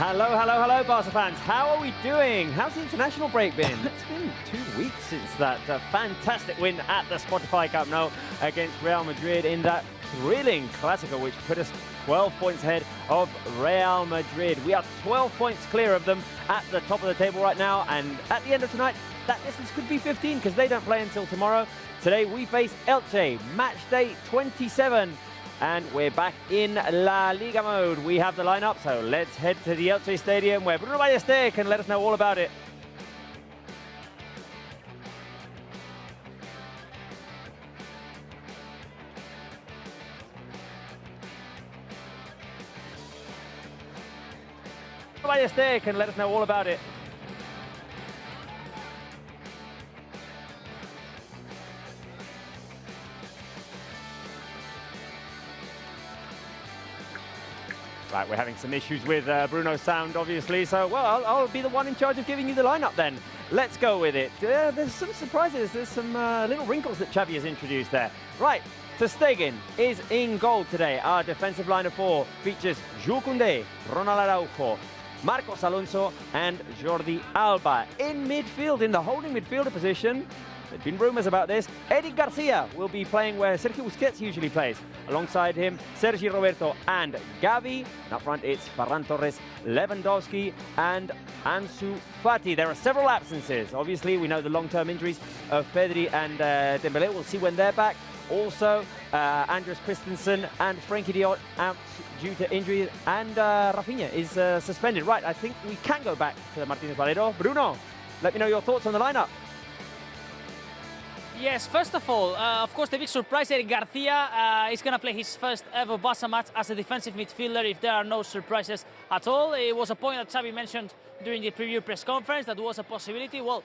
Hello, hello, hello, Barca fans. How are we doing? How's the international break been? It's been 2 weeks since that fantastic win at the Spotify Camp Nou against Real Madrid in that thrilling Clasico, which put us 12 points ahead of Real Madrid. We are 12 points clear of them at the top of the table right now, and at the end of tonight, that distance could be 15 because they don't play until tomorrow. Today we face Elche, match day 27. And we're back in La Liga mode. We have the lineup, so let's head to the Elche Stadium where Bruno Ballester can let us know all about it. Bruno Ballester can let us know all about it. Right, we're having some issues with Bruno's sound, obviously, so, well, I'll be the one in charge of giving you the lineup then. Let's go with it. There's some surprises, there's some little wrinkles that Xavi has introduced there. Right, Ter Stegen is in goal today. Our defensive line of four features Jules Koundé, Ronald Araujo, Marcos Alonso and Jordi Alba. In midfield, in the holding midfielder position, there's been rumours about this, Eric Garcia will be playing where Sergio Busquets usually plays. Alongside him, Sergi Roberto and Gavi. And up front, it's Ferran Torres, Lewandowski and Ansu Fati. There are several absences. Obviously, we know the long-term injuries of Pedri and Dembélé. We'll see when they're back. Also, Andres Christensen and Frenkie de Jong out due to injury. And Rafinha is suspended. Right, I think we can go back to the Martinez Valero. Bruno, let me know your thoughts on the lineup. Yes, first of all, of course, the big surprise, Eric Garcia is going to play his first ever Barca match as a defensive midfielder if there are no surprises at all. It was a point that Xavi mentioned during the preview press conference that was a possibility. Well,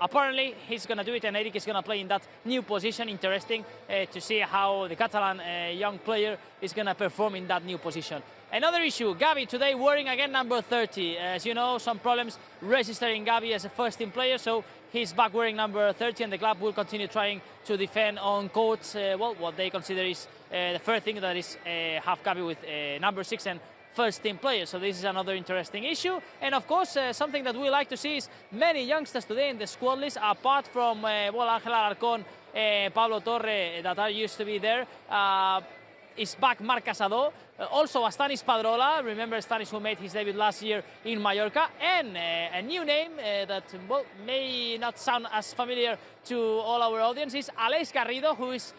apparently he's going to do it, and Eric is going to play in that new position. Interesting to see how the Catalan young player is going to perform in that new position. Another issue, Gavi today wearing again number 30. As you know, some problems registering Gavi as a first-team player, so he's back wearing number 30, and the club will continue trying to defend on court. Well, what they consider is the first thing, that is have Gavi with number 6 and first-team players. So this is another interesting issue. And of course, something that we like to see is many youngsters today in the squad list, apart from well, Ángel Alarcón, Pablo Torre, that are used to be there. Is back Marc Casado, also Stanis Padrola. Remember Stanis, who made his debut last year in Mallorca, and a new name that, well, may not sound as familiar to all our audience is Aleix Garrido, who is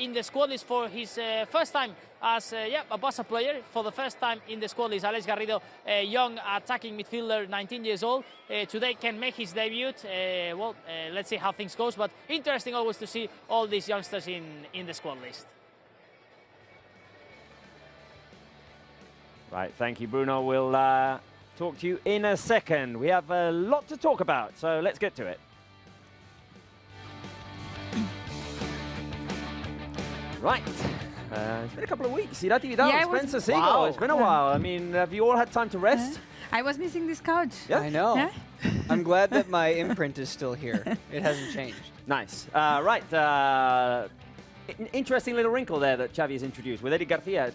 in the squad list for his first time as a Barca player. For the first time in the squad list, Aleix Garrido, a young attacking midfielder, 19 years old, today can make his debut. Well, let's see how things goes, but interesting always to see all these youngsters in the squad list. Right, thank you, Bruno. We'll talk to you in a second. We have a lot to talk about, so let's get to it. Right. It's been a couple of weeks. Irati Vidal, Spencer Seagull. Wow. It's been a while. I mean, have you all had time to rest? I was missing this couch. Yeah. I know. Yeah? I'm glad that my imprint is still here. It hasn't changed. Nice. Right. Interesting little wrinkle there that Xavi has introduced with Eric Garcia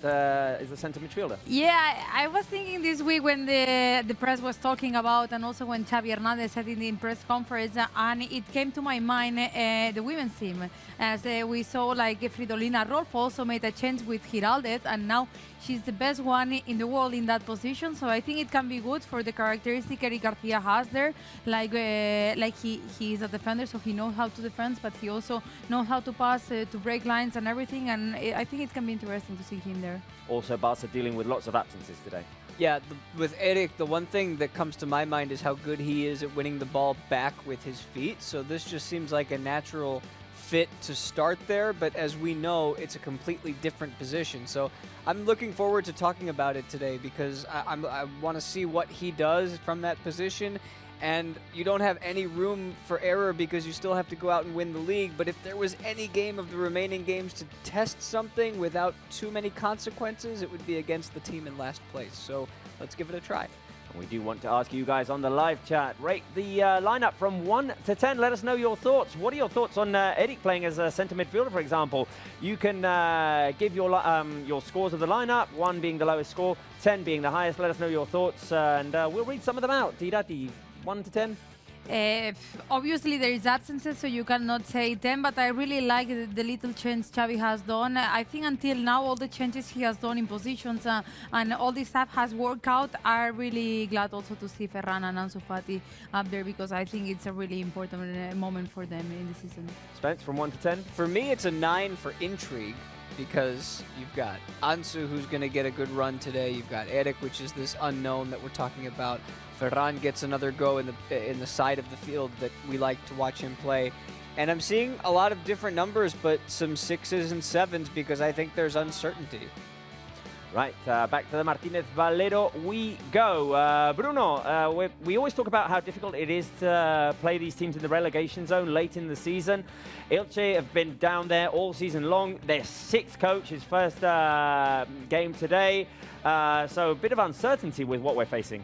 as the centre midfielder. Yeah, I was thinking this week when the press was talking about, and also when Xavi Hernandez said in the press conference, and it came to my mind the women's team. As we saw, like Fridolina Rolfo also made a change with Giraldez, and now she's the best one in the world in that position. So I think it can be good for the characteristic Eric Garcia has there. Like he is a defender, so he knows how to defend, but he also knows how to pass, to break lines and everything. And I think it can be interesting to see him there. Also, Barca dealing with lots of absences today. Yeah, with Eric, the one thing that comes to my mind is how good he is at winning the ball back with his feet. So this just seems like a natural fit to start there, but as we know, it's a completely different position. So I'm looking forward to talking about it today because I want to see what he does from that position. And you don't have any room for error because you still have to go out and win the league. But if there was any game of the remaining games to test something without too many consequences, it would be against the team in last place. So let's give it a try. We do want to ask you guys on the live chat, rate the lineup from 1 to 10. Let us know your thoughts. What are your thoughts on Eric playing as a centre midfielder, for example? You can give your scores of the lineup, 1 being the lowest score, 10 being the highest. Let us know your thoughts, and we'll read some of them out. Tirati, 1 to 10? Obviously, there is absences, so you cannot say 10, but I really like the little change Xavi has done. I think until now, all the changes he has done in positions and all this stuff has worked out. I'm really glad also to see Ferran and Ansu Fati up there, because I think it's a really important moment for them in the season. Spence, from 1 to 10? For me, it's a 9 for intrigue, because you've got Ansu, who's going to get a good run today. You've got Eric, which is this unknown that we're talking about. Ferran gets another go in the side of the field that we like to watch him play. And I'm seeing a lot of different numbers, but some 6s and 7s, because I think there's uncertainty. Right, back to the Martinez Valero we go. Bruno, we always talk about how difficult it is to play these teams in the relegation zone late in the season. Elche have been down there all season long. Their 6th coach, his first game today. So a bit of uncertainty with what we're facing.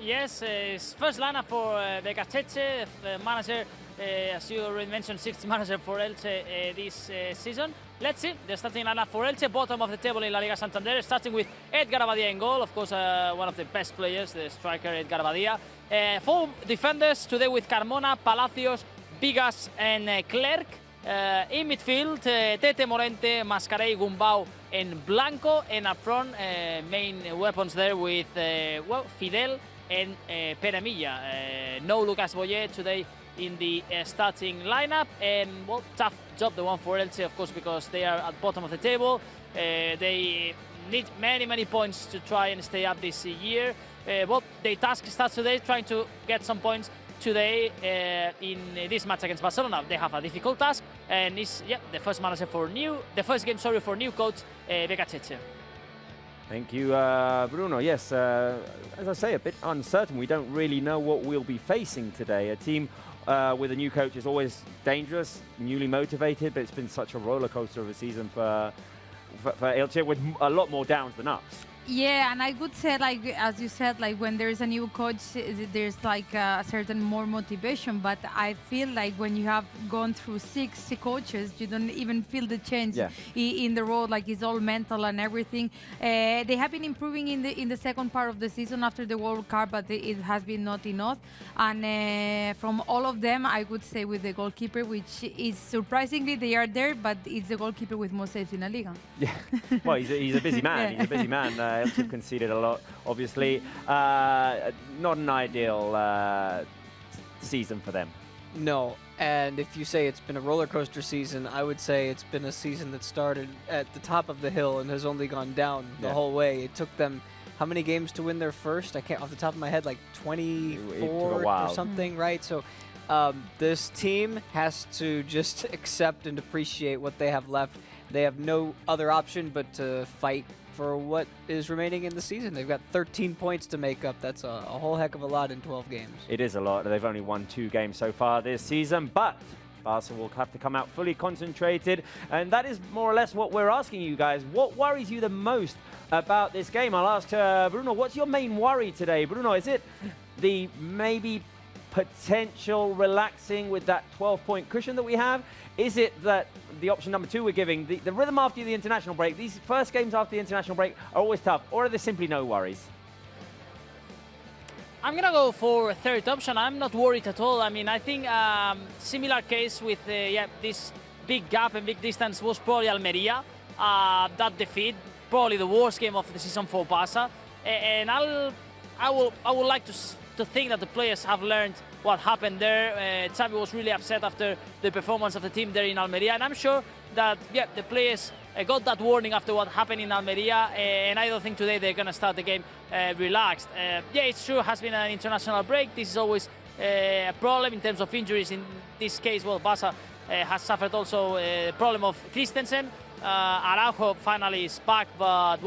Yes, his first lineup for Becachete, the manager, as you already mentioned, 6th manager for Elche this season. Let's see, the starting lineup for Elche, bottom of the table in La Liga Santander, starting with Edgar Abadia in goal, of course, one of the best players, the striker Edgar Abadia. 4 defenders today with Carmona, Palacios, Vigas and Clerc. In midfield, Tete, Morente, Mascarell, Gumbau and Blanco, and up front, main weapons there with Fidel and Peremilla. No Lucas Boyet today in the starting lineup, and well, tough job the one for Elche, of course, because they are at bottom of the table. They need many points to try and stay up this year. Well, the task starts today, trying to get some points today in this match against Barcelona. They have a difficult task, and it's the first game for new coach Becachete. Thank you, Bruno. Yes, as I say, a bit uncertain. We don't really know what we'll be facing today. A team with a new coach is always dangerous, newly motivated, but it's been such a roller coaster of a season for Elche, with a lot more downs than ups. Yeah, and I would say, like, as you said, like, when there's a new coach, there's like a certain more motivation. But I feel like when you have gone through 6 coaches, you don't even feel the change in the road. Like, it's all mental and everything. They have been improving in the second part of the season after the World Cup, but it has been not enough. And from all of them, I would say with the goalkeeper, which is surprisingly they are there, but it's the goalkeeper with most saves in La Liga. Yeah, well, he's a busy man. He's a busy man. Elche have conceded a lot, obviously. Not an ideal season for them. No, and if you say it's been a roller coaster season, I would say it's been a season that started at the top of the hill and has only gone down the whole way. It took them how many games to win their first? I can't off the top of my head, like 24 or something, right? So this team has to just accept and appreciate what they have left. They have no other option but to fight for what is remaining in the season. They've got 13 points to make up. That's a whole heck of a lot in 12 games. It is a lot. They've only won 2 games so far this season, but Barca will have to come out fully concentrated, and that is more or less what we're asking you guys. What worries you the most about this game? I'll ask Bruno, what's your main worry today? Bruno, is it the maybe potential relaxing with that 12-point cushion that we have? Is it that the option number 2 we're giving, the rhythm after the international break, these first games after the international break are always tough, or are there simply no worries? I'm going to go for a third option. I'm not worried at all. I mean, I think similar case with this big gap and big distance was probably Almeria. That defeat, probably the worst game of the season for Barca. And I would like to think that the players have learned what happened there. Xavi was really upset after the performance of the team there in Almeria, and I'm sure that the players got that warning after what happened in Almeria, and I don't think today they're going to start the game relaxed. It's true, has been an international break. This is always a problem in terms of injuries. In this case, well, Barca has suffered also a problem of Christensen. Araujo finally is back, but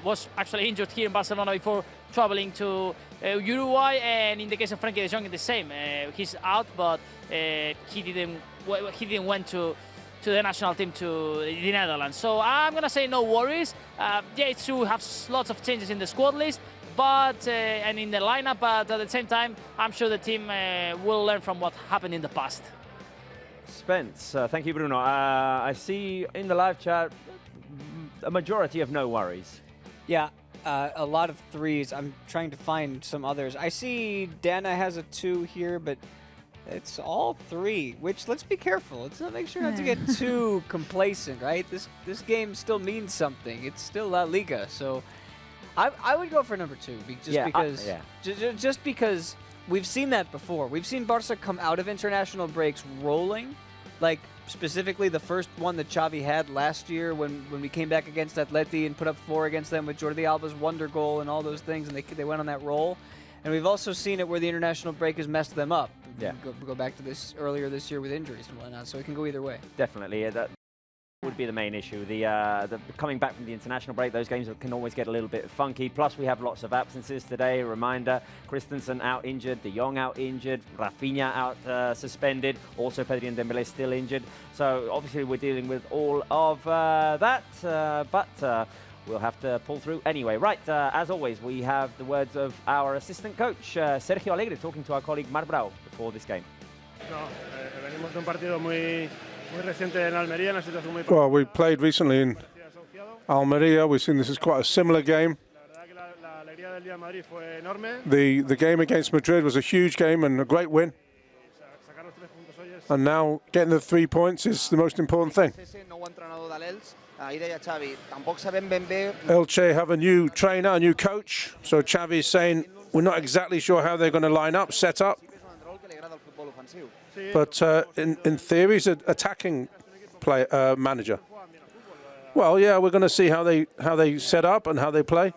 was actually injured here in Barcelona before traveling to Uruguay, and in the case of Frenkie de Jong, the same. He's out, but he didn't went to to the national team to the Netherlands. So I'm gonna say no worries. Yeah, it's true, we have lots of changes in the squad list, but and in the lineup, but at the same time, I'm sure the team will learn from what happened in the past. Spence, thank you, Bruno. I see in the live chat a majority of no worries. Yeah, a lot of threes. I'm trying to find some others. I see Dana has a 2 here, but it's all 3, which, let's be careful. Let's not make sure not to get too complacent, right? This game still means something. It's still La Liga, so I would go for number 2, just because we've seen that before. We've seen Barca come out of international breaks rolling, like specifically the first one that Xavi had last year when we came back against Atleti and put up 4 against them with Jordi Alba's wonder goal and all those things, and they went on that roll. And we've also seen it where the international break has messed them up. Yeah. Go back to this earlier this year with injuries and whatnot, so it can go either way. Definitely. That would be the main issue. The coming back from the international break, those games can always get a little bit funky. Plus, we have lots of absences today. Reminder, Christensen out injured, De Jong out injured, Rafinha out suspended. Also, Pedri and Dembele still injured. So, obviously, we're dealing with all of that. But we'll have to pull through anyway. Right, as always, we have the words of our assistant coach, Sergio Alegre, talking to our colleague Marc Brau before this game. Venimos de un partido muy reciente en Almería, una situación muy. Well, we played recently in Almeria. We've seen this is quite a similar game. The game against Madrid was a huge game and a great win. And now getting the 3 points is the most important thing. Elche have a new trainer, a new coach. So Xavi is saying we're not exactly sure how they're going to line up, set up. But in theory, he's an attacking manager. Well, yeah, we're going to see how they set up and how they play.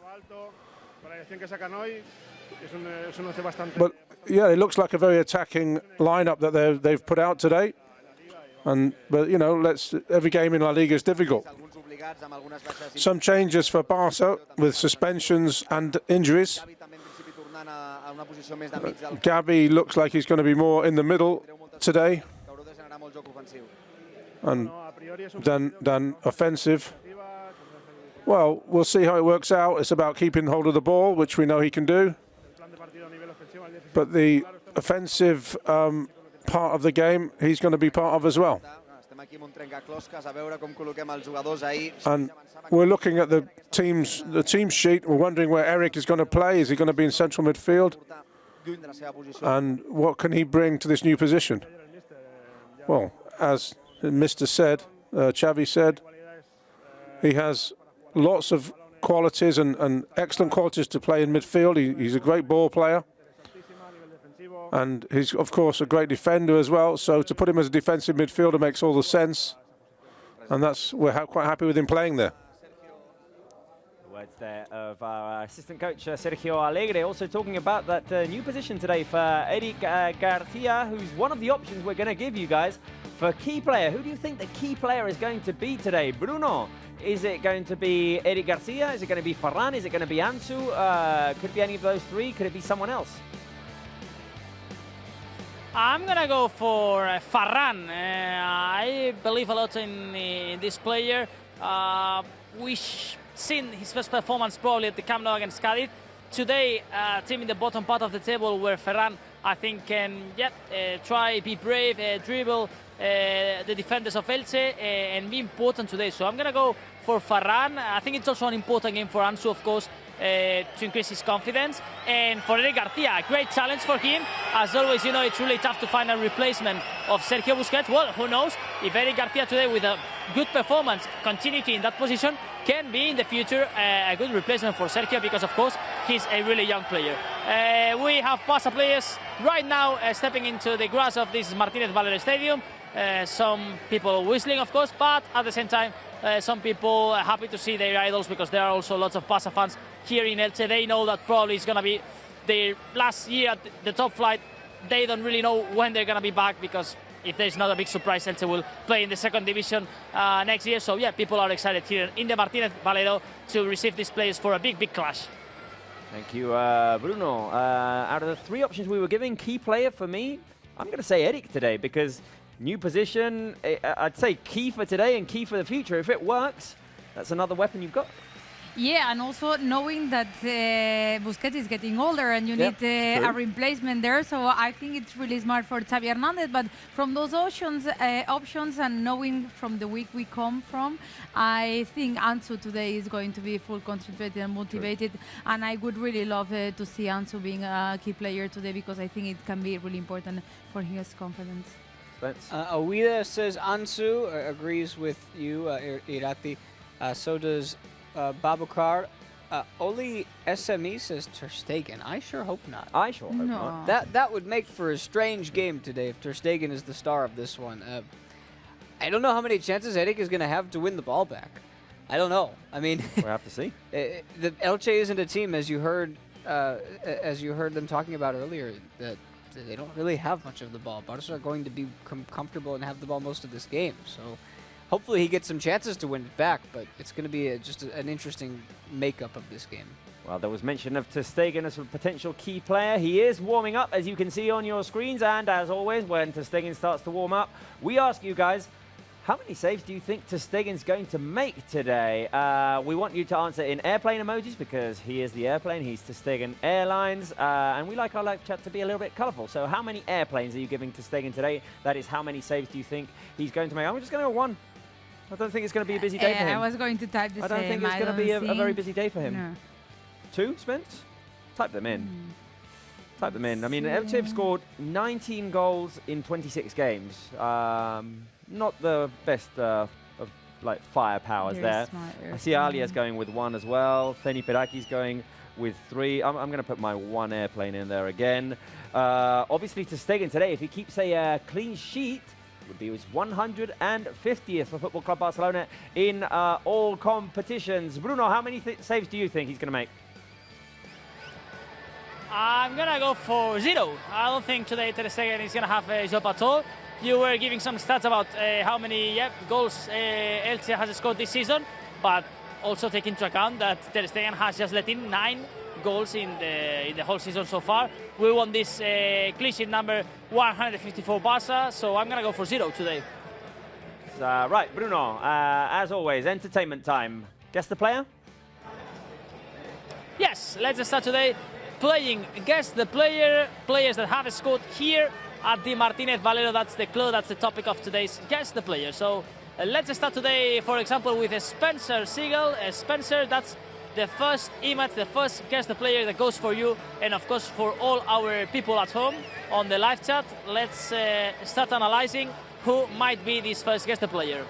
But yeah, it looks like a very attacking lineup that they've put out today. But you know, every game in La Liga is difficult. Some changes for Barca with suspensions and injuries. Gabi looks like he's going to be more in the middle today and than offensive. Well, we'll see how it works out. It's about keeping hold of the ball, which we know he can do. But the offensive part of the game, he's going to be part of as well. And we're looking at the team sheet. We're wondering where Eric is going to play. Is he going to be in central midfield? And what can he bring to this new position? Well, as Mr. said, Xavi said, he has lots of qualities and excellent qualities to play in midfield. He's a great ball player. And he's, of course, a great defender as well. So to put him as a defensive midfielder makes all the sense. And we're quite happy with him playing there. The words there of our assistant coach, Sergio Alegre, also talking about that new position today for Eric Garcia, who's one of the options we're going to give you guys for key player. Who do you think the key player is going to be today? Bruno, is it going to be Eric Garcia? Is it going to be Ferran? Is it going to be Ansu? Could it be any of those 3? Could it be someone else? I'm gonna go for Ferran. I believe a lot in this player. We've seen his first performance probably at the Camp Nou against Cádiz. Today, team in the bottom part of the table where Ferran, I think, can try, be brave, dribble the defenders of Elche and be important today. So I'm gonna go for Ferran. I think it's also an important game for Ansu, of course, to increase his confidence. And for Eric Garcia, a great challenge for him. As always, you know, it's really tough to find a replacement of Sergio Busquets. Well, who knows if Eric Garcia today, with a good performance, continuity in that position, can be in the future a good replacement for Sergio, because of course he's a really young player. We have Barça players right now stepping into the grass of this Martínez Valero Stadium. Some people whistling, of course, but at the same time, some people are happy to see their idols, because there are also lots of Barça fans here in Elche. They know that probably it's going to be their last year at the top flight. They don't really know when they're going to be back, because if there's not a big surprise, Elche will play in the second division next year. So yeah, people are excited here in the Martínez Valero to receive these players for a big clash. Thank you, Bruno. Out of the 3 options we were giving, key player for me, I'm going to say Eric today, because new position. I'd say key for today and key for the future. If it works, that's another weapon you've got. Yeah, and also knowing that Busquets is getting older and you need a replacement there, so I think it's really smart for Xavi Hernandez. But from those options and knowing from the week we come from, I think Ansu today is going to be full concentrated and motivated, and I would really love to see Ansu being a key player today because I think it can be really important for his confidence. Awida says Ansu agrees with you, Irati. So does Babukar. Oli SME says Ter Stegen. I sure hope not. I sure hope not. That would make for a strange game today if Ter Stegen is the star of this one. I don't know how many chances Eric is going to have to win the ball back. I don't know. I mean, we'll have to see. The Elche isn't a team, as you heard them talking about earlier, that they don't really have much of the ball. Barça are going to be comfortable and have the ball most of this game. So hopefully he gets some chances to win it back, but it's going to be just an interesting makeup of this game. Well, there was mention of Ter Stegen as a potential key player. He is warming up, as you can see on your screens, and as always, when Ter Stegen starts to warm up, we ask you guys, how many saves do you think Ter Stegen's going to make today? We want you to answer in airplane emojis because he is the airplane. He's Ter Stegen Airlines. And we like our live chat to be a little bit colourful. So how many airplanes are you giving Ter Stegen today? That is, how many saves do you think he's going to make? I'm just going to go 1. I don't think it's going to be a busy day for him. I was going to type the same. I don't think it's going to be a very busy day for him. No. 2, Spence? Type them in. Type them in. I mean, Elche have scored 19 goals in 26 games. Not the best of like firepowers there. I see Alia's going with 1 as well. Feni Peraki's going with 3. I'm going to put my 1 airplane in there again. Obviously, Ter Stegen today, if he keeps a clean sheet, would be his 150th for Football Club Barcelona in all competitions. Bruno, how many saves do you think he's going to make? I'm going to go for 0. I don't think today Ter Stegen is going to have a job at all. You were giving some stats about how many goals Elche has scored this season, but also take into account that Ter Stegen has just let in 9 goals in the whole season so far. We won this clean sheet number 154 Barça, so I'm going to go for 0 today. Right, Bruno, as always, entertainment time. Guess the player? Yes, let's start today playing Guess the Player, players that have scored here at the Martinez Valero. That's the clue, that's the topic of today's Guess the Player. So let's start today, for example, with Spencer Siegel. Spencer, that's the first image, the first Guess the Player that goes for you, and of course for all our people at home on the live chat. Let's start analyzing who might be this first Guess the Player.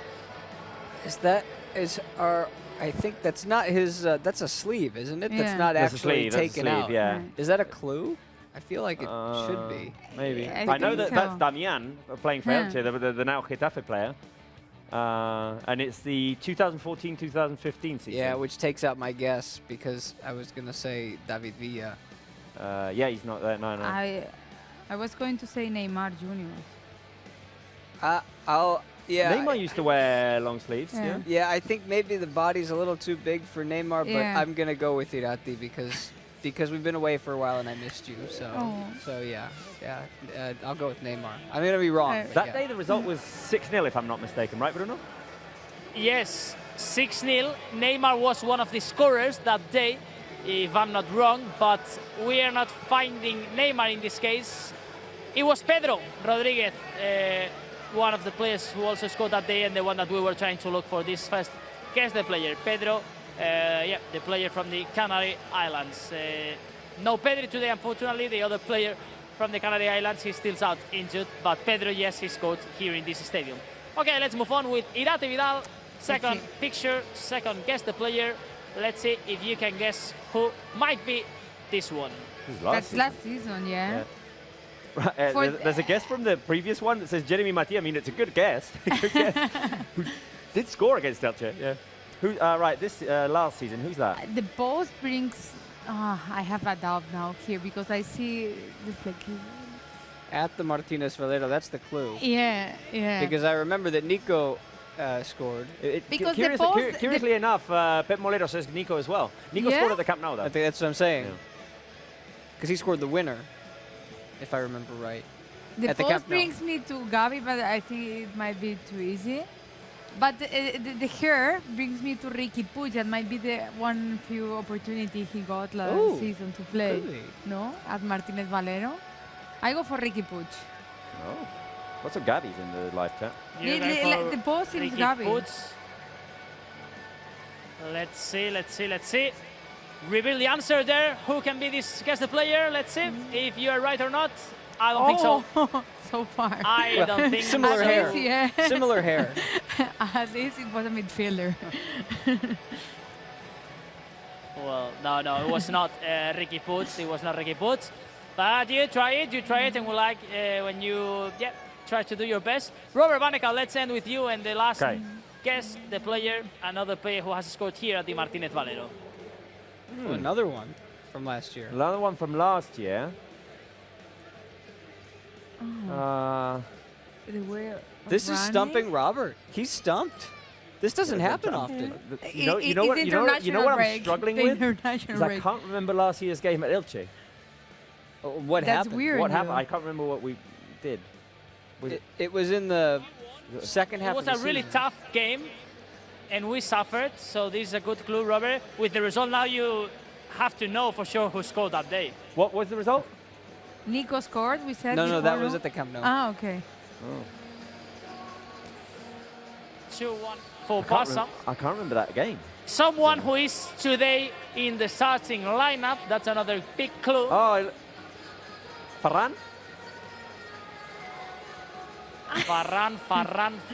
I think that's not his, that's a sleeve, isn't it? Yeah. That's not That's actually a sleeve, taken that's a sleeve, out. yeah. Right. Is that a clue? I feel like it should be. Maybe. Yeah, I know think that that's so. Damian playing for Elche, the now Getafe player. And it's the 2014-2015 season. Yeah, which takes out my guess because I was going to say David Villa. Yeah, he's not there. No. I was going to say Neymar Jr. Neymar used to wear long sleeves. Yeah. Yeah, I think maybe the body's a little too big for Neymar, but Yeah. I'm going to go with Irati because we've been away for a while and I missed you. So yeah, I'll go with Neymar. I'm going to be wrong. but That yeah. day the result was 6-0, if I'm not mistaken, right, Bruno? Yes, 6-0. Neymar was one of the scorers that day, if I'm not wrong, but we are not finding Neymar in this case. It was Pedro Rodriguez, one of the players who also scored that day and the one that we were trying to look for this first Guess the Player. Pedro, the player from the Canary Islands. No Pedro today, unfortunately. The other player from the Canary Islands, he's still out injured, but Pedro, yes, he scored here in this stadium. Okay, let's move on with Irate Vidal. Second picture, second Guess the Player. Let's see if you can guess who might be this one. That's last season, yeah. Right, there's a guess from the previous one that says Jeremy Mattia. I mean, it's a good guess. Good guess. Who did score against Elche, yeah. Who? Right, this last season, who's that? The boss brings. I have a doubt now here because I see the At the Martinez Valero, that's the clue. Yeah. Because I remember that Nico scored. Because curiously enough, Pep Molero says Nico as well. Nico scored at the Camp Nou, though. I think that's what I'm saying. Yeah. Because he scored the winner, if I remember right. The at the post Camp Nou. brings me to Gavi, but I think it might be too easy. But the hair brings me to Ricky Puig. That might be the one few opportunity he got last Ooh, season to play. really? No, at Martinez Valero. I go for Ricky Puig. Oh, lots of Gabbies in the live chat. You're The- going the- for the post seems Ricky Gavi. Puig. Let's see. Reveal the answer there. Who can be this guess the player? Let's see if you are right or not. I don't think so. So far. I don't think Similar so. hair. At least, yeah. Similar hair. At least it was a midfielder. Well, no, it was not Ricky Puig. It was not Ricky Puig. But you try it, and we like when you try to do your best. Robert Vaneca, let's end with you and the last guess, the player, another player who has scored here at the Martinez Valero. Oh, another one from last year. Another one from last year. The way of This is running? stumping Robert. He's stumped. This doesn't happen often. You know It's what? You know what I'm international struggling break. with? The international Is I break. can't remember last year's game at Elche. What That's happened? weird. What happened? you. I can't remember what we did. Was It was in the second half It was of a the really season. tough game, and we suffered. So this is a good clue, Robert. With the result now, you have to know for sure who scored that day. What was the result? Nico scored, we said. No, before, that was at the Camp Nou. Ah, okay. 2-1 for Barça. I can't remember that game. Someone who is today in the starting lineup. That's another big clue. Oh, Ferran? Ferran.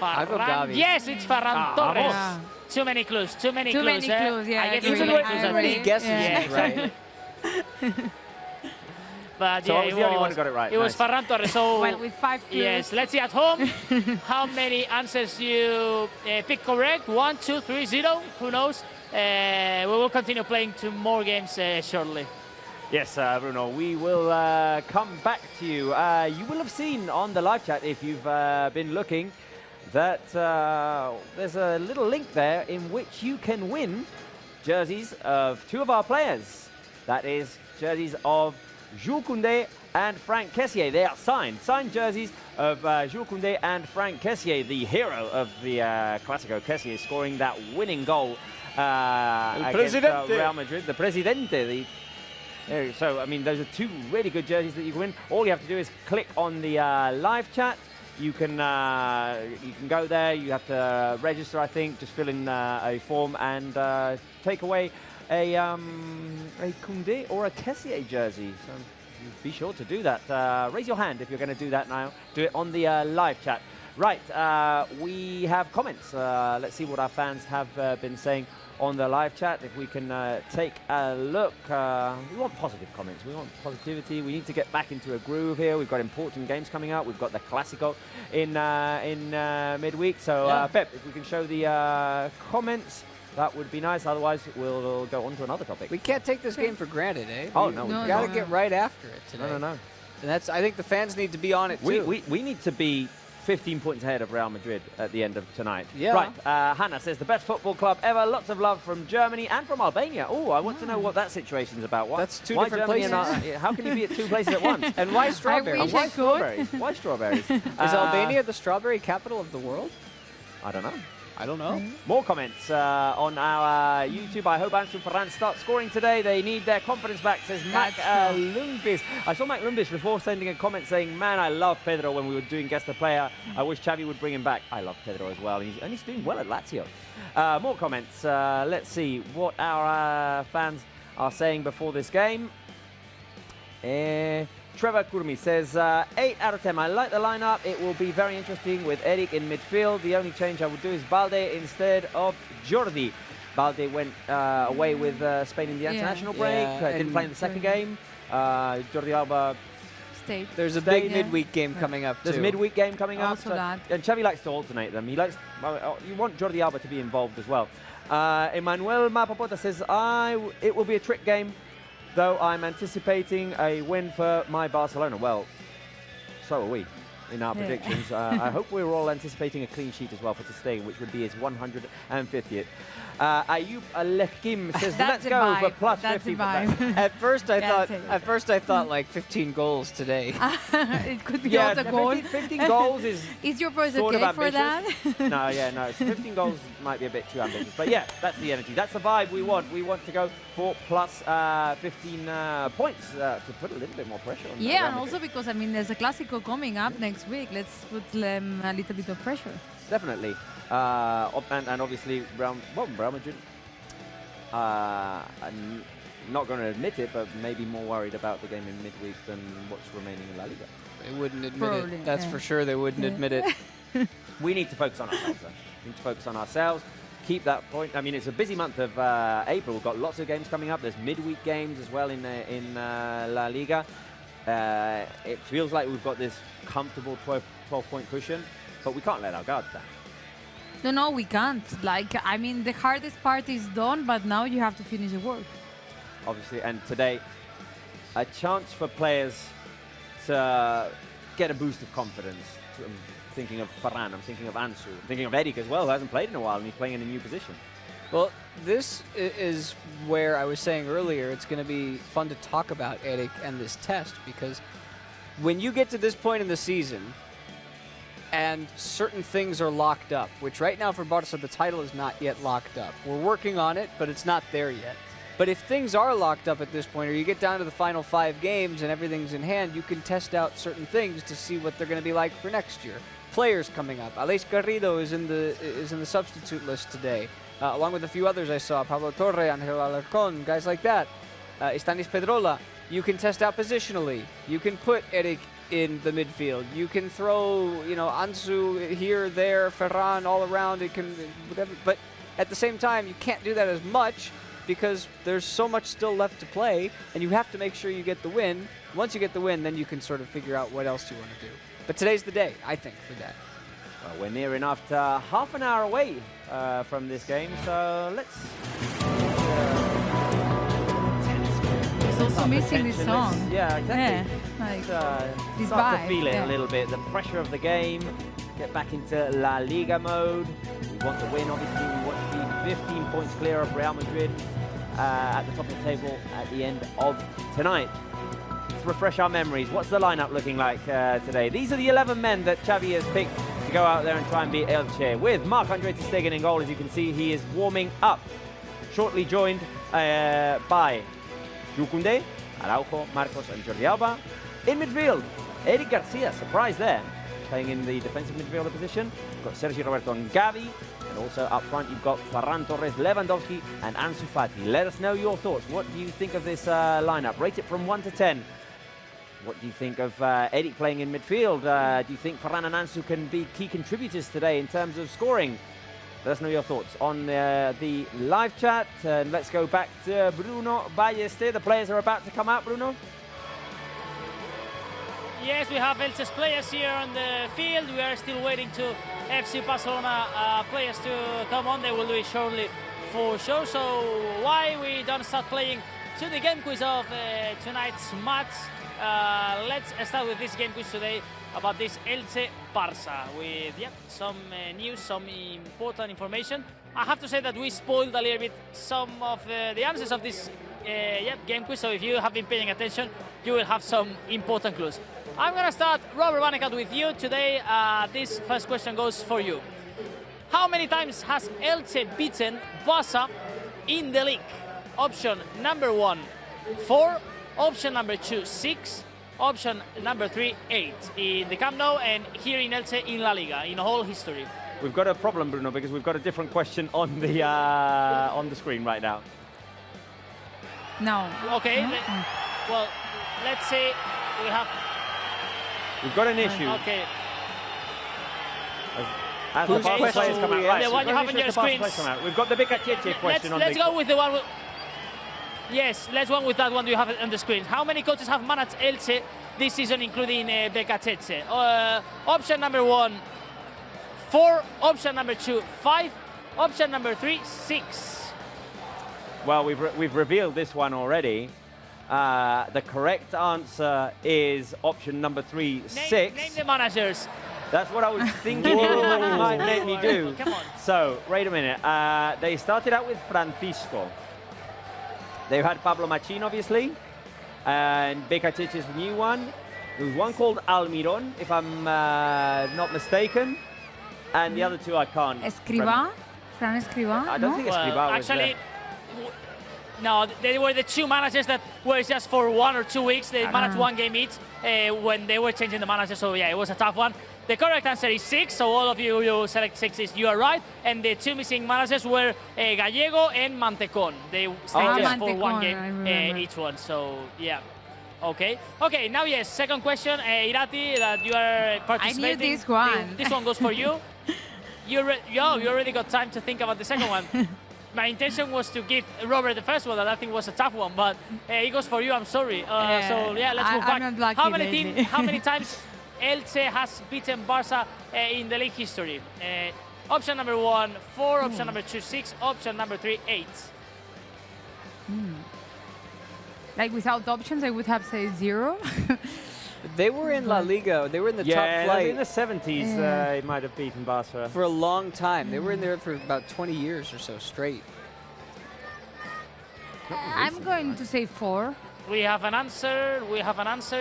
I'll go Gavi. Yes, it's Ferran Torres. Yeah. Too many clues. Too many Too clues. many clues, yeah, I I gave you agree. too many clues. I I agree. think. Guesses Yeah. is right. But So yeah, I was the only one who got it right. It was Nice. Ferran Torres. So Well, with 5 clues. yes, let's see at home how many answers you pick correct. 1, 2, 3, 0. Who knows? We will continue playing 2 more games shortly. Yes, Bruno, we will come back to you. You will have seen on the live chat, if you've been looking, that there's a little link there in which you can win jerseys of 2 of our players. That is jerseys of Jules Koundé and Franck Kessié. They are signed jerseys of Jules Koundé and Franck Kessié, the hero of the Clasico. Kessié scoring that winning goal against Real Madrid. The Presidente. So, I mean, those are 2 really good jerseys that you can win. All you have to do is click on the live chat. You can go there. You have to register, I think. Just fill in a form and take away a Koundé or a Kessié jersey. So be sure to do that. Raise your hand if you're going to do that now. Do it on the live chat. Right, we have comments. Let's see what our fans have been saying on the live chat. If we can take a look. We want positive comments. We want positivity. We need to get back into a groove here. We've got important games coming up. We've got the Clasico in midweek. So, Pep, if we can show the comments, that would be nice. Otherwise, we'll go on to another topic. We can't take this game for granted, eh? Oh, no. No, We got to no. get right after it today. No. And that's. I think the fans need to be on it too. We need to be 15 points ahead of Real Madrid at the end of tonight. Yeah. Right, Hannah says, the best football club ever. Lots of love from Germany and from Albania. Oh, I want to know what that situation's about. Why, That's 2 why different Germany places. And, how can you be at 2 places at once? And why I strawberries? wish Why I could. strawberries? Why strawberries? Is Albania the strawberry capital of the world? I don't know. I don't know. More comments on our YouTube. I hope Ansu Ferran starts scoring today. They need their confidence back, says Mac That's true. Lumbis. I saw Mac Lumbis before sending a comment saying, man, I love Pedro when we were doing Guess the Player. I wish Xavi would bring him back. I love Pedro as well, and he's doing well at Lazio. More comments. Let's see what our fans are saying before this game. Trevor Kurmi says, 8 out of 10. I like the lineup. It will be very interesting with Eric in midfield. The only change I would do is Balde instead of Jordi. Balde went away with Spain in the international break. Yeah, Didn't and play in the second game. Jordi Alba. State. There's a big Yeah. midweek game coming up There's too. a midweek game coming up. Also that. And Xavi likes to alternate them. He likes. You want Jordi Alba to be involved as well. Emmanuel Mapapota says, it will be a trick game, though I'm anticipating a win for my Barcelona. Well, so are we in our predictions. I hope we're all anticipating a clean sheet as well for Ter Stegen, which would be his 150th. Ayub Alekhim says, That's let's a go for vibe. plus That's 50. a vibe. At first, I Yeah, thought. take it. At first, I thought like 15 goals today. It could be Yeah, also goal. 15 goals is Is your price sort of okay for that? ambitious. No, yeah, no. 15 goals might be a bit too ambitious. But yeah, that's the energy. That's the vibe we want. We want to go for plus 15 points to put a little bit more pressure on. Yeah, Real and Madrid. also because, I mean, there's a Clasico coming up next week. Let's put them a little bit of pressure. Definitely. And obviously, Real Madrid, I'm not going to admit it, but maybe more worried about the game in midweek than what's remaining in La Liga. They wouldn't admit Probably, it. That's yeah. for sure. They wouldn't admit it. We need to focus on ourselves, though. We need to focus on ourselves. Keep that point. I mean, it's a busy month of April. We've got lots of games coming up. There's midweek games as well in La Liga. It feels like we've got this comfortable 12-point cushion, but we can't let our guards down. No, we can't. Like, I mean, the hardest part is done, but now you have to finish the work. Obviously, and today, a chance for players to get a boost of confidence. I'm thinking of Ferran, I'm thinking of Ansu, I'm thinking of Eric as well, who hasn't played in a while, and he's playing in a new position. Well, this is where I was saying earlier, it's going to be fun to talk about Eric and this test, because when you get to this point in the season and certain things are locked up, which right now for Barça, the title is not yet locked up. We're working on it, but it's not there yet. But if things are locked up at this point, or you get down to the final 5 games and everything's in hand, you can test out certain things to see what they're going to be like for next year. Players coming up. Alex Garrido is in the substitute list today, along with a few others I saw. Pablo Torre, Angel Alarcón, guys like that. Stanis Pedrola. You can test out positionally. You can put Eric in the midfield. You can throw, Ansu here, there, Ferran all around. It can whatever. But at the same time, you can't do that as much because there's so much still left to play, and you have to make sure you get the win. Once you get the win, then you can sort of figure out what else you want to do. But today's the day, I think, for that. Well, we're near enough to half an hour away from this game, so let's... It's also missing this song. Yeah, exactly. Yeah, like this Start to vibe, feel it yeah. a little bit, the pressure of the game, get back into La Liga mode. We want to win, obviously. We want to be 15 points clear of Real Madrid at the top of the table at the end of tonight. Let's refresh our memories. What's the lineup looking like today? These are the 11 men that Xavi has picked to go out there and try and beat Elche. With Marc-Andre ter Stegen in goal, as you can see, he is warming up. Shortly joined by Koundé, Araujo, Marcos and Jordi Alba. In midfield, Eric Garcia, surprise there, playing in the defensive midfielder position. You've got Sergio Roberto and Gavi, and also up front you've got Ferran Torres, Lewandowski and Ansu Fati. Let us know your thoughts. What do you think of this lineup? Rate it from 1 to 10. What do you think of Eric playing in midfield? Do you think Ferran and Ansu can be key contributors today in terms of scoring? Let us know your thoughts on the live chat. And let's go back to Bruno Ballester. The players are about to come out, Bruno. Yes, we have Elche's players here on the field. We are still waiting to FC Barcelona players to come on. They will do it shortly for sure. So why we don't start playing to the game quiz of tonight's match? Let's start with this game quiz today about this Elche Barça with some news, some important information. I have to say that we spoiled a little bit some of the answers of this game quiz, so if you have been paying attention, you will have some important clues. I'm going to start, Robert Vanecat, with you today. This first question goes for you. How many times has Elche beaten Barça in the league? Option number 1, 4. Option number 2, 6. Option number 3, 8. In the Camp Nou and here in Elche in La Liga, in whole history. We've got a problem, Bruno, because we've got a different question on the screen right now. No. Okay. No? Well, let's say we have... We've got an issue. Okay. As the Barca players come out, right, the one you have on your screens. We've got the Bekacheche question on Let's go with the one... Yes, let's go with that one you have on the screen. How many coaches have managed Elche this season, including Bekacheche? Option number 1, 4. Option number 2, 5. Option number 3, 6. Well, we've revealed this one already. The correct answer is option number 3, 6. Name the managers. That's what I was thinking it might make me do. Come on. So, wait a minute. They started out with Francisco. They've had Pablo Machin, obviously, and Bekatic is the new one. There was one called Almiron, if I'm not mistaken, and the other two I can't. Escribá? Fran Escribá? I don't no? think Escribá was Actually, no, they were the two managers that were just for 1 or 2 weeks. They managed one game each when they were changing the manager. So yeah, it was a tough one. The correct answer is 6. So all of you who select 6 you are right. And the two missing managers were Gallego and Mantecón. They stayed just for one game each one. So yeah. Okay. Okay. Now yes. Second question, Irati, that you are participating. I knew this one. This one goes for you. You already got time to think about the second one. My intention was to give Robert the first one, and I think was a tough one, but it goes for you. I'm sorry. So yeah, let's move back. I'm not lucky How many times Elche has beaten Barça in the league history? Option number 1, 4. Option number 2, 6. Option number 3, 8. Like without options, I would have said 0. They were in La Liga. They were in the top flight. In the 70s, it might have beaten Barca. For a long time. They were in there for about 20 years or so straight. I'm going to say 4. We have an answer.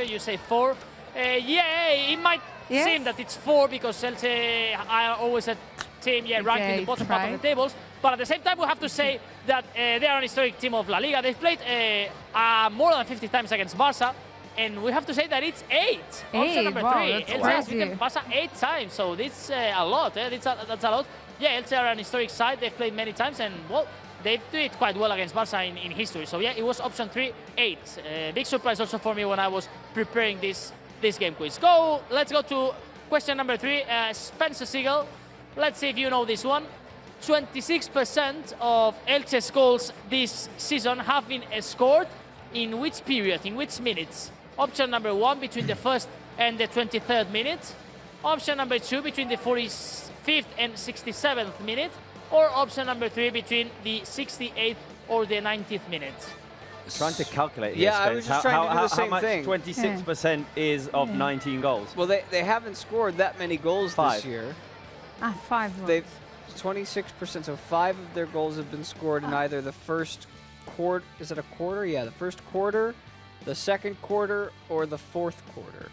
You say 4. Yeah, it might seem that it's 4 because Elche are always a team ranked in the bottom part of the tables. But at the same time, we have to say that they are an historic team of La Liga. They've played more than 50 times against Barça. And we have to say that it's 8. Option number 3. Elche has beaten Barça 8 times, so this a lot. That's a lot. Yeah, Elche are an historic side. They've played many times, and well, they do it quite well against Barça in history. So yeah, it was option 3, 8. Big surprise also for me when I was preparing this game quiz. Let's go to question number 3. Spencer Siegel. Let's see if you know this one. 26% of Elche's goals this season have been scored in which period? In which minutes? Option number 1, between the 1st and the 23rd minute. Option number 2, between the 45th and 67th minute. Or option number 3, between the 68th or the 90th minute. Trying to calculate. Yeah, I was just trying to do the same thing. How much 26% is of 19 goals? Well, they haven't scored that many goals this year. 5. They've 26%, so 5 of their goals have been scored in either the first quarter. Is it a quarter? Yeah, the first quarter, the second quarter, or the fourth quarter.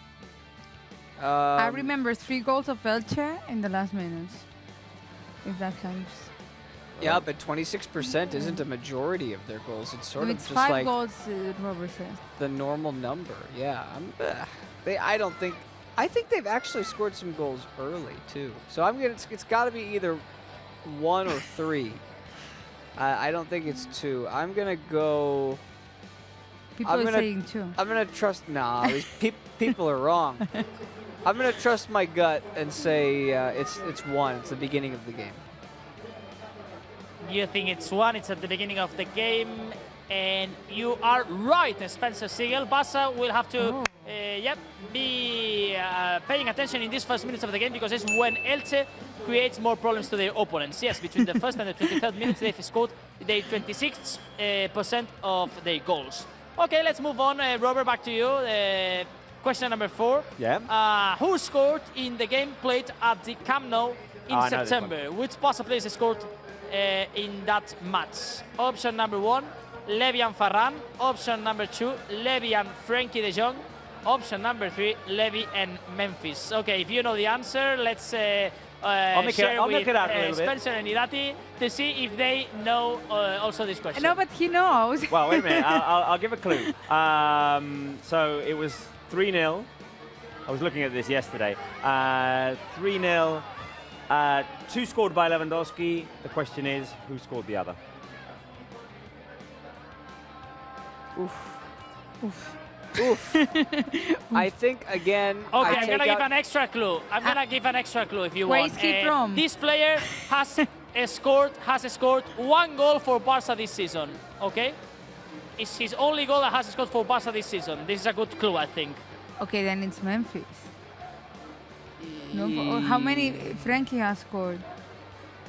I remember 3 goals of Elche in the last minutes, if that helps. Yeah, but 26% isn't a majority of their goals. It's sort of it's just 5 like goals, Robert says. the normal number. Yeah, I think they've actually scored some goals early too. So it's got to be either 1 or 3. I don't think it's 2. I'm gonna go. People are saying 2. I'm gonna trust. Nah, these people are wrong. I'm gonna trust my gut and say it's 1. It's the beginning of the game. You think it's 1? It's at the beginning of the game, and you are right, Spencer Siegel. Barça will have to, be paying attention in these first minutes of the game because it's when Elche creates more problems to their opponents. Yes, between the first and the 23rd minutes, they've scored 26% of their goals. Okay, let's move on. Robert, back to you. Question number 4. Yeah. Who scored in the game played at the Camp Nou in September? Which Barça players scored in that match? Option number 1, Levy and Ferran. Option number 2, Levy and Frenkie de Jong. Option number 3, Levy and Memphis. Okay, if you know the answer, let's share with Spencer and Irati to see if they know also this question. No, but he knows. Well, wait a minute. I'll give a clue. So it was 3-0. I was looking at this yesterday. 3-0. 2 scored by Lewandowski. The question is, who scored the other? Oof. I think again. Okay, I'm gonna give an extra clue. If you want. This player has scored 1 goal for Barça this season. Okay, it's his only goal that has scored for Barça this season. This is a good clue, I think. Okay, then it's Memphis. No, how many Frenkie has scored?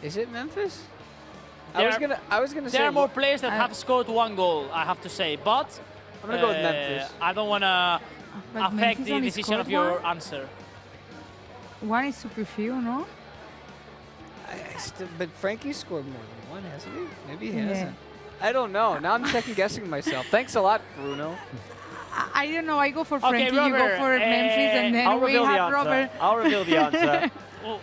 Is it Memphis? I was gonna say there are more players that have scored 1 goal, I have to say, but I'm gonna go with Memphis. I don't want to affect Memphis the decision of your answer. One is super few, no? But Frankie scored more than one, hasn't he? Maybe he Yeah. hasn't. I don't know. Now I'm second guessing myself. Thanks a lot, Bruno. I don't know. I go for Okay, Frankie, you go Robert, for Memphis, and then I'll we reveal the have answer. Robert. I'll reveal the answer.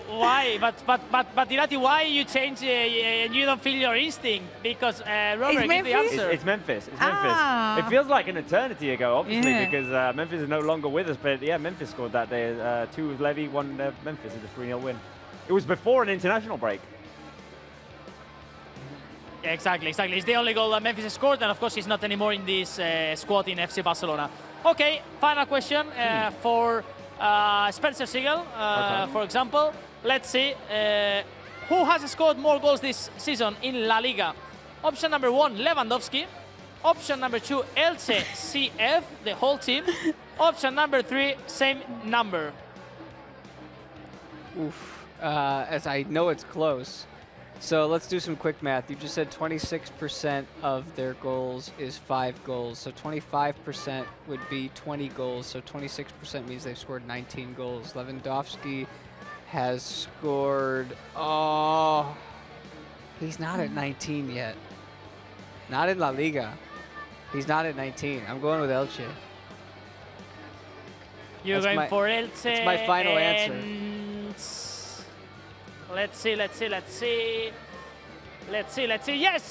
Why? But Irati, why you change and you don't feel your instinct? Because Robert, give the Memphis? answer. It's Memphis. It's Ah. Memphis. It feels like an eternity ago, obviously, Yeah. because Memphis is no longer with us. But yeah, Memphis scored that day. 2 with Levy, 1 Memphis in the 3-0 win. It was before an international break. Yeah, exactly. It's the only goal that Memphis has scored, and of course he's not anymore in this squad in FC Barcelona. Okay, final question for Spencer Siegel, for example. Let's see. Who has scored more goals this season in La Liga? Option number 1, Lewandowski. Option number 2, Elche CF, the whole team. Option number 3, same number. Oof. As I know it's close. So let's do some quick math. You just said 26% of their goals is 5 goals. So 25% would be 20 goals. So 26% means they've scored 19 goals. Lewandowski has scored... Oh, he's not at 19 yet. Not in La Liga. He's not at 19. I'm going with Elche. You're That's going for Elche. It's my final answer. Let's see. Yes,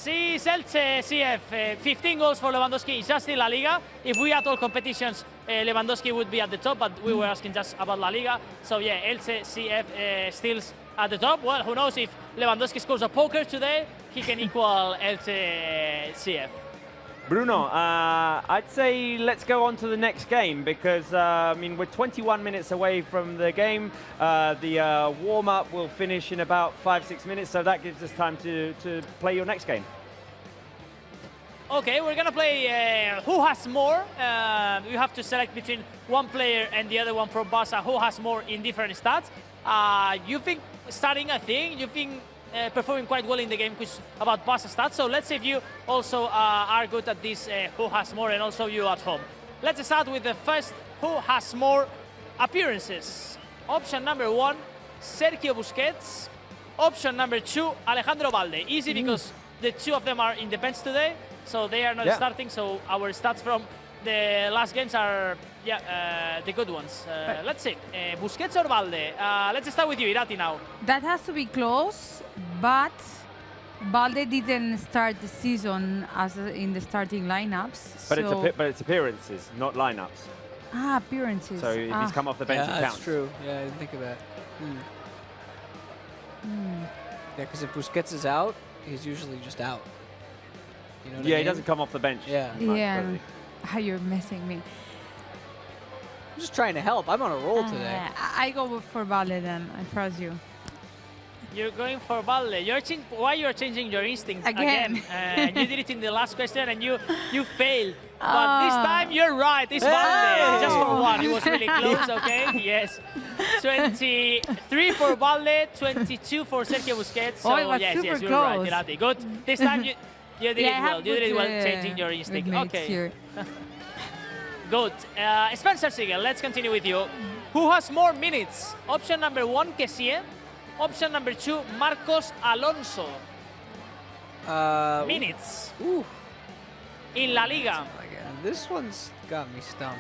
it's Elche CF. 15 goals for Lewandowski. It's just in La Liga. If we had all competitions, Lewandowski would be at the top, but we were asking just about La Liga. So yeah, Elche CF still at the top. Well, who knows if Lewandowski scores a poker today, he can equal Elche CF. Bruno, I'd say let's go on to the next game because, I mean, we're 21 minutes away from the game. The warm-up will finish in about 5-6 minutes, so that gives us time to play your next game. Okay, we're gonna play who has more. You have to select between one player and the other one from Barça who has more in different stats. You think starting a thing, you think performing quite well in the game about Barça stats. So let's see if you also are good at this who has more, and also you at home. Let's start with the first who has more appearances. Option number 1, Sergio Busquets. Option number 2, Alejandro Balde. Easy because the two of them are in the bench today, so they are not starting. So our stats from the last games are the good ones. Let's see, Busquets or Balde? Let's start with you, Irati, now. That has to be close, but Balde didn't start the season as in the starting lineups. But, so it's appearances, not lineups. appearances. So if he's come off the bench, it counts. That's true. Yeah, I didn't think of that. Yeah, because if Busquets is out, he's usually just out. You know what I Yeah, mean? he doesn't come off the bench. Yeah. much, Yeah. does he? You're messing me. I'm just trying to help. I'm on a roll today. I go for Balde then. I trust you. You're going for Balde. Why you're changing your instinct Again. You did it in the last question and you failed. But this time you're right. It's Balde. Just for one. It was really close. Okay. Yes. 23 for Balde. 22 for Sergio Busquets. So it was yes, super you're right, close. Irati. Good. This time you did it well. You did it well, changing your Good instinct. mates Okay. here. Good. Spencer Siegel, let's continue with you. Who has more minutes? Option number 1, Kessie. Option number 2, Marcos Alonso. Minutes Ooh. in La Liga. Again, this one's got me stumped.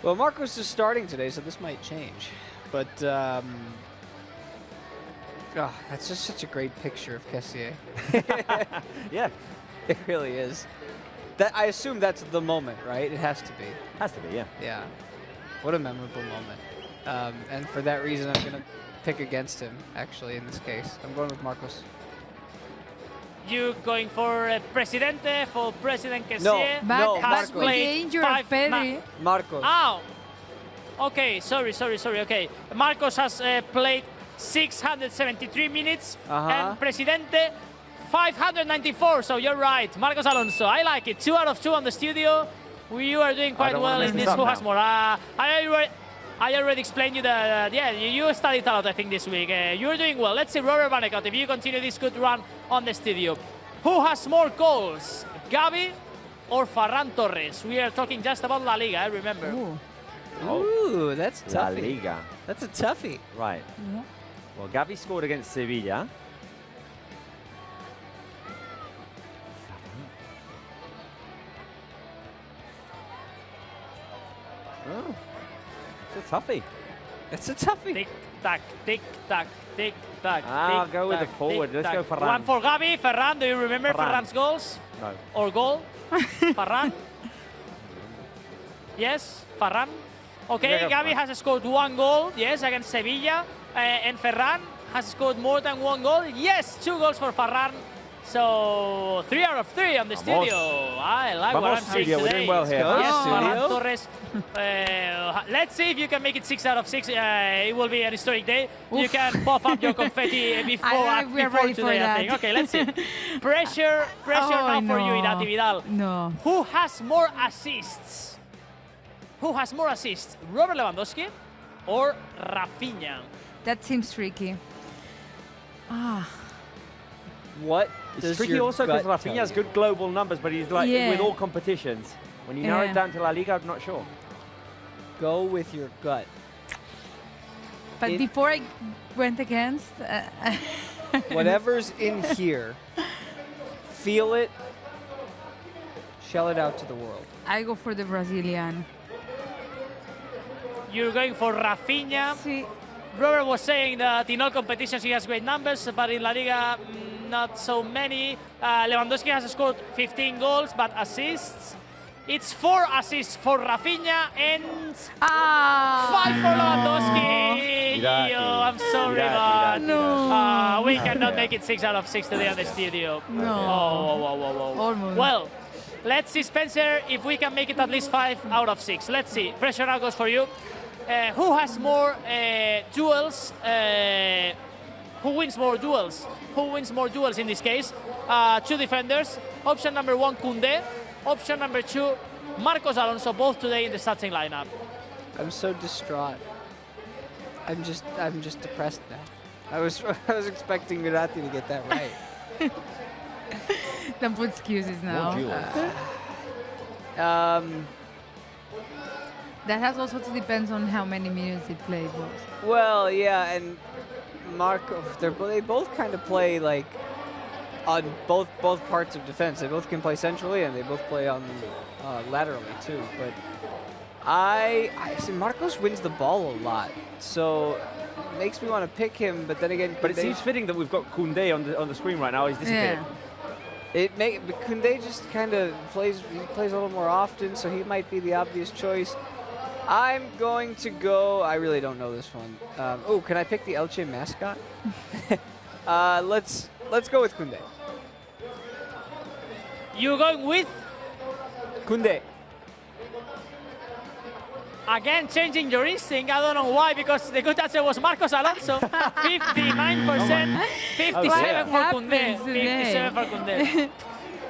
Well, Marcos is starting today, so this might change. But, that's just such a great picture of Kessier. Yeah, It really is. I assume that's the moment, right? It has to be. has to be, yeah. Yeah. What a memorable moment. And for that reason, I'm going to pick against him, actually, in this case. I'm going with Marcos. You going for Presidente, for President Kessie? No, But no, as Marcos. with the injury of Pedri, Marcos. Oh. Okay, sorry. Okay, Marcos has played 673 minutes and Presidente 594, so you're right. Marcos Alonso, I like it. 2 out of 2 on the studio. You are doing quite well in this Who Has More. I already explained you that, you studied a lot, I think, this week. You're doing well. Let's see, Robert Bannekat, if you continue this good run on the studio. Who has more goals, Gavi or Ferran Torres? We are talking just about La Liga, remember. ooh. Ooh, that's La toughy. Liga. That's a toughie. Right. Yeah. Well, Gavi scored against Sevilla. Oh, it's a toughie. It's a toughie. Tick tack, tick tack, tick tack. I'll tick, go with the tack, forward. tick, Let's go tack. Ferran. One for Gavi. Ferran, do you remember Ferran. Ferran's goals? No. Or goal? Ferran? Yes, Ferran. Okay, Yeah, Gavi Ferran. has scored 1 goal, yes, against Sevilla. And Ferran has scored more than 1 goal. Yes, 2 goals for Ferran. So 3 out of 3 on the Vamos. studio. I like what Vamos, I'm seeing studio. We're today. doing well here. Let's go, Yes, studio. Ferran Torres. Let's see if you can make it 6 out of 6. It will be an historic day. You Oof. can pop up your confetti before, I don't know if we are before ready for today, I that. think. Okay, let's see. Pressure Oh, now for you, no. Irati Vidal. No. Who has more assists? Who has more assists, Robert Lewandowski or Rafinha? That seems tricky. Ah. What It's does tricky your also because gut tell Rafinha has you? good global numbers, but he's like Yeah. with all competitions. When you narrow Yeah. it down to La Liga, I'm not sure. Go with your gut. But It- before I went against, Whatever's in here, feel it, shell it out to the world. I go for the Brazilian. You're going for Rafinha. See, Robert was saying that in all competitions he has great numbers, but in La Liga, not so many. Lewandowski has scored 15 goals, but assists. It's 4 assists for Rafinha and 5 for Lewandowski. Irati. Yo, I'm sorry, Irati, but no. we cannot make it 6 out of 6 today on the studio. No. Oh. Almost. Well, let's see, Spencer, if we can make it at least 5 out of 6. Let's see. Pressure now goes for you. Who has more duels? Who wins more duels? Who wins more duels in this case? 2 defenders. Option number 1, Koundé. Option number 2, Marcos Alonso, both today in the starting lineup. I'm so distraught. I'm just depressed now. I was expecting Mirati to get that right. don't put excuses now. That has also to depends on how many minutes he played. Well, yeah, and Marco, they both kind of play like on both parts of defense. They both can play centrally and they both play on laterally too. But I see Marcos wins the ball a lot, so it makes me want to pick him. But then again, But it Koundé- seems fitting that we've got Koundé on the screen right now. He's disappeared. Yeah. but Koundé just kind of plays a little more often, so he might be the obvious choice. I'm going to go. I really don't know this one. Oh, can I pick the Elche mascot? Let's go with Koundé. You're going with, Koundé. again, changing your instinct. I don't know why, because the good answer was Marcos Alonso. 59%, 57 for What Koundé. happens today? 57 for Koundé.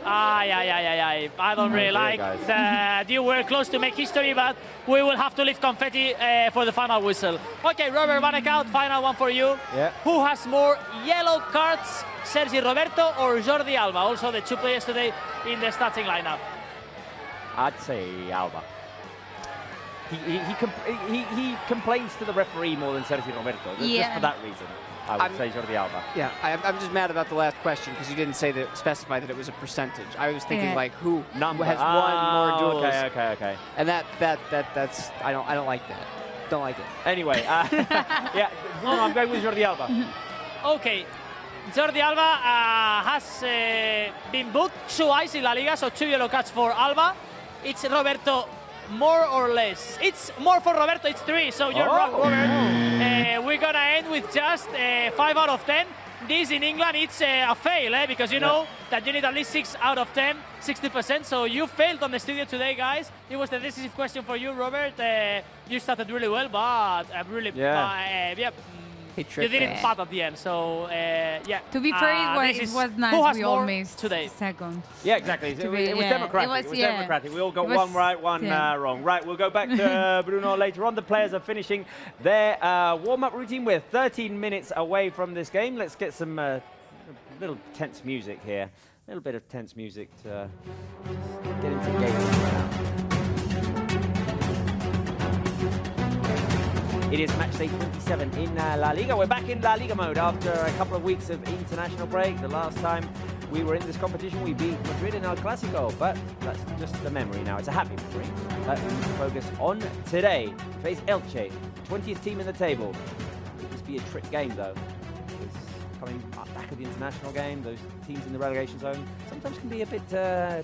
I don't really like guys. that you were close to make history, but we will have to leave confetti for the final whistle. Okay, Robert, one account, final one for you. Yeah. Who has more yellow cards, Sergi Roberto or Jordi Alba? Also the 2 players today in the starting lineup. I'd say Alba. He complains to the referee more than Sergio Roberto. Just Yeah. for that reason, I would say Jordi Alba. Yeah, I'm just mad about the last question because you didn't specify that it was a percentage. I was thinking Yeah. like who Number. has won more duels, Okay. and that's I don't like that. Don't like it. Anyway, yeah, Bruno, I'm going with Jordi Alba. Okay, Jordi Alba has been booked twice in La Liga, so 2 yellow cards for Alba. It's Roberto more or less. It's more for Roberto, it's 3, so you're wrong, Robert. We're gonna end with just 5 out of 10. This in England, it's a fail, because you know that you need at least 6 out of 10, 60%. So you failed on the studio today, guys. It was the decisive question for you, Robert. You started really well, but He you tricked didn't us. pat at the end. So yeah. To be fair, this it is was who nice. has We all more missed today. second. Yeah, exactly. It was yeah, democratic. it It was, was yeah. democratic. We all got It was- one right, one yeah. wrong. Right, we'll go back to Bruno later on. The players are finishing their warm-up routine. We're 13 minutes away from this game. Let's get some little tense music here. A little bit of tense music to get into the game. It is match day 27 in La Liga. We're back in La Liga mode after a couple of weeks of international break. The last time we were in this competition, we beat Madrid in El Clasico, but that's just a memory now. It's a happy memory. But we need to focus on today. Face Elche, 20th team in the table. Could this be a trick game, though? Because coming back of the international game, those teams in the relegation zone sometimes can be a bit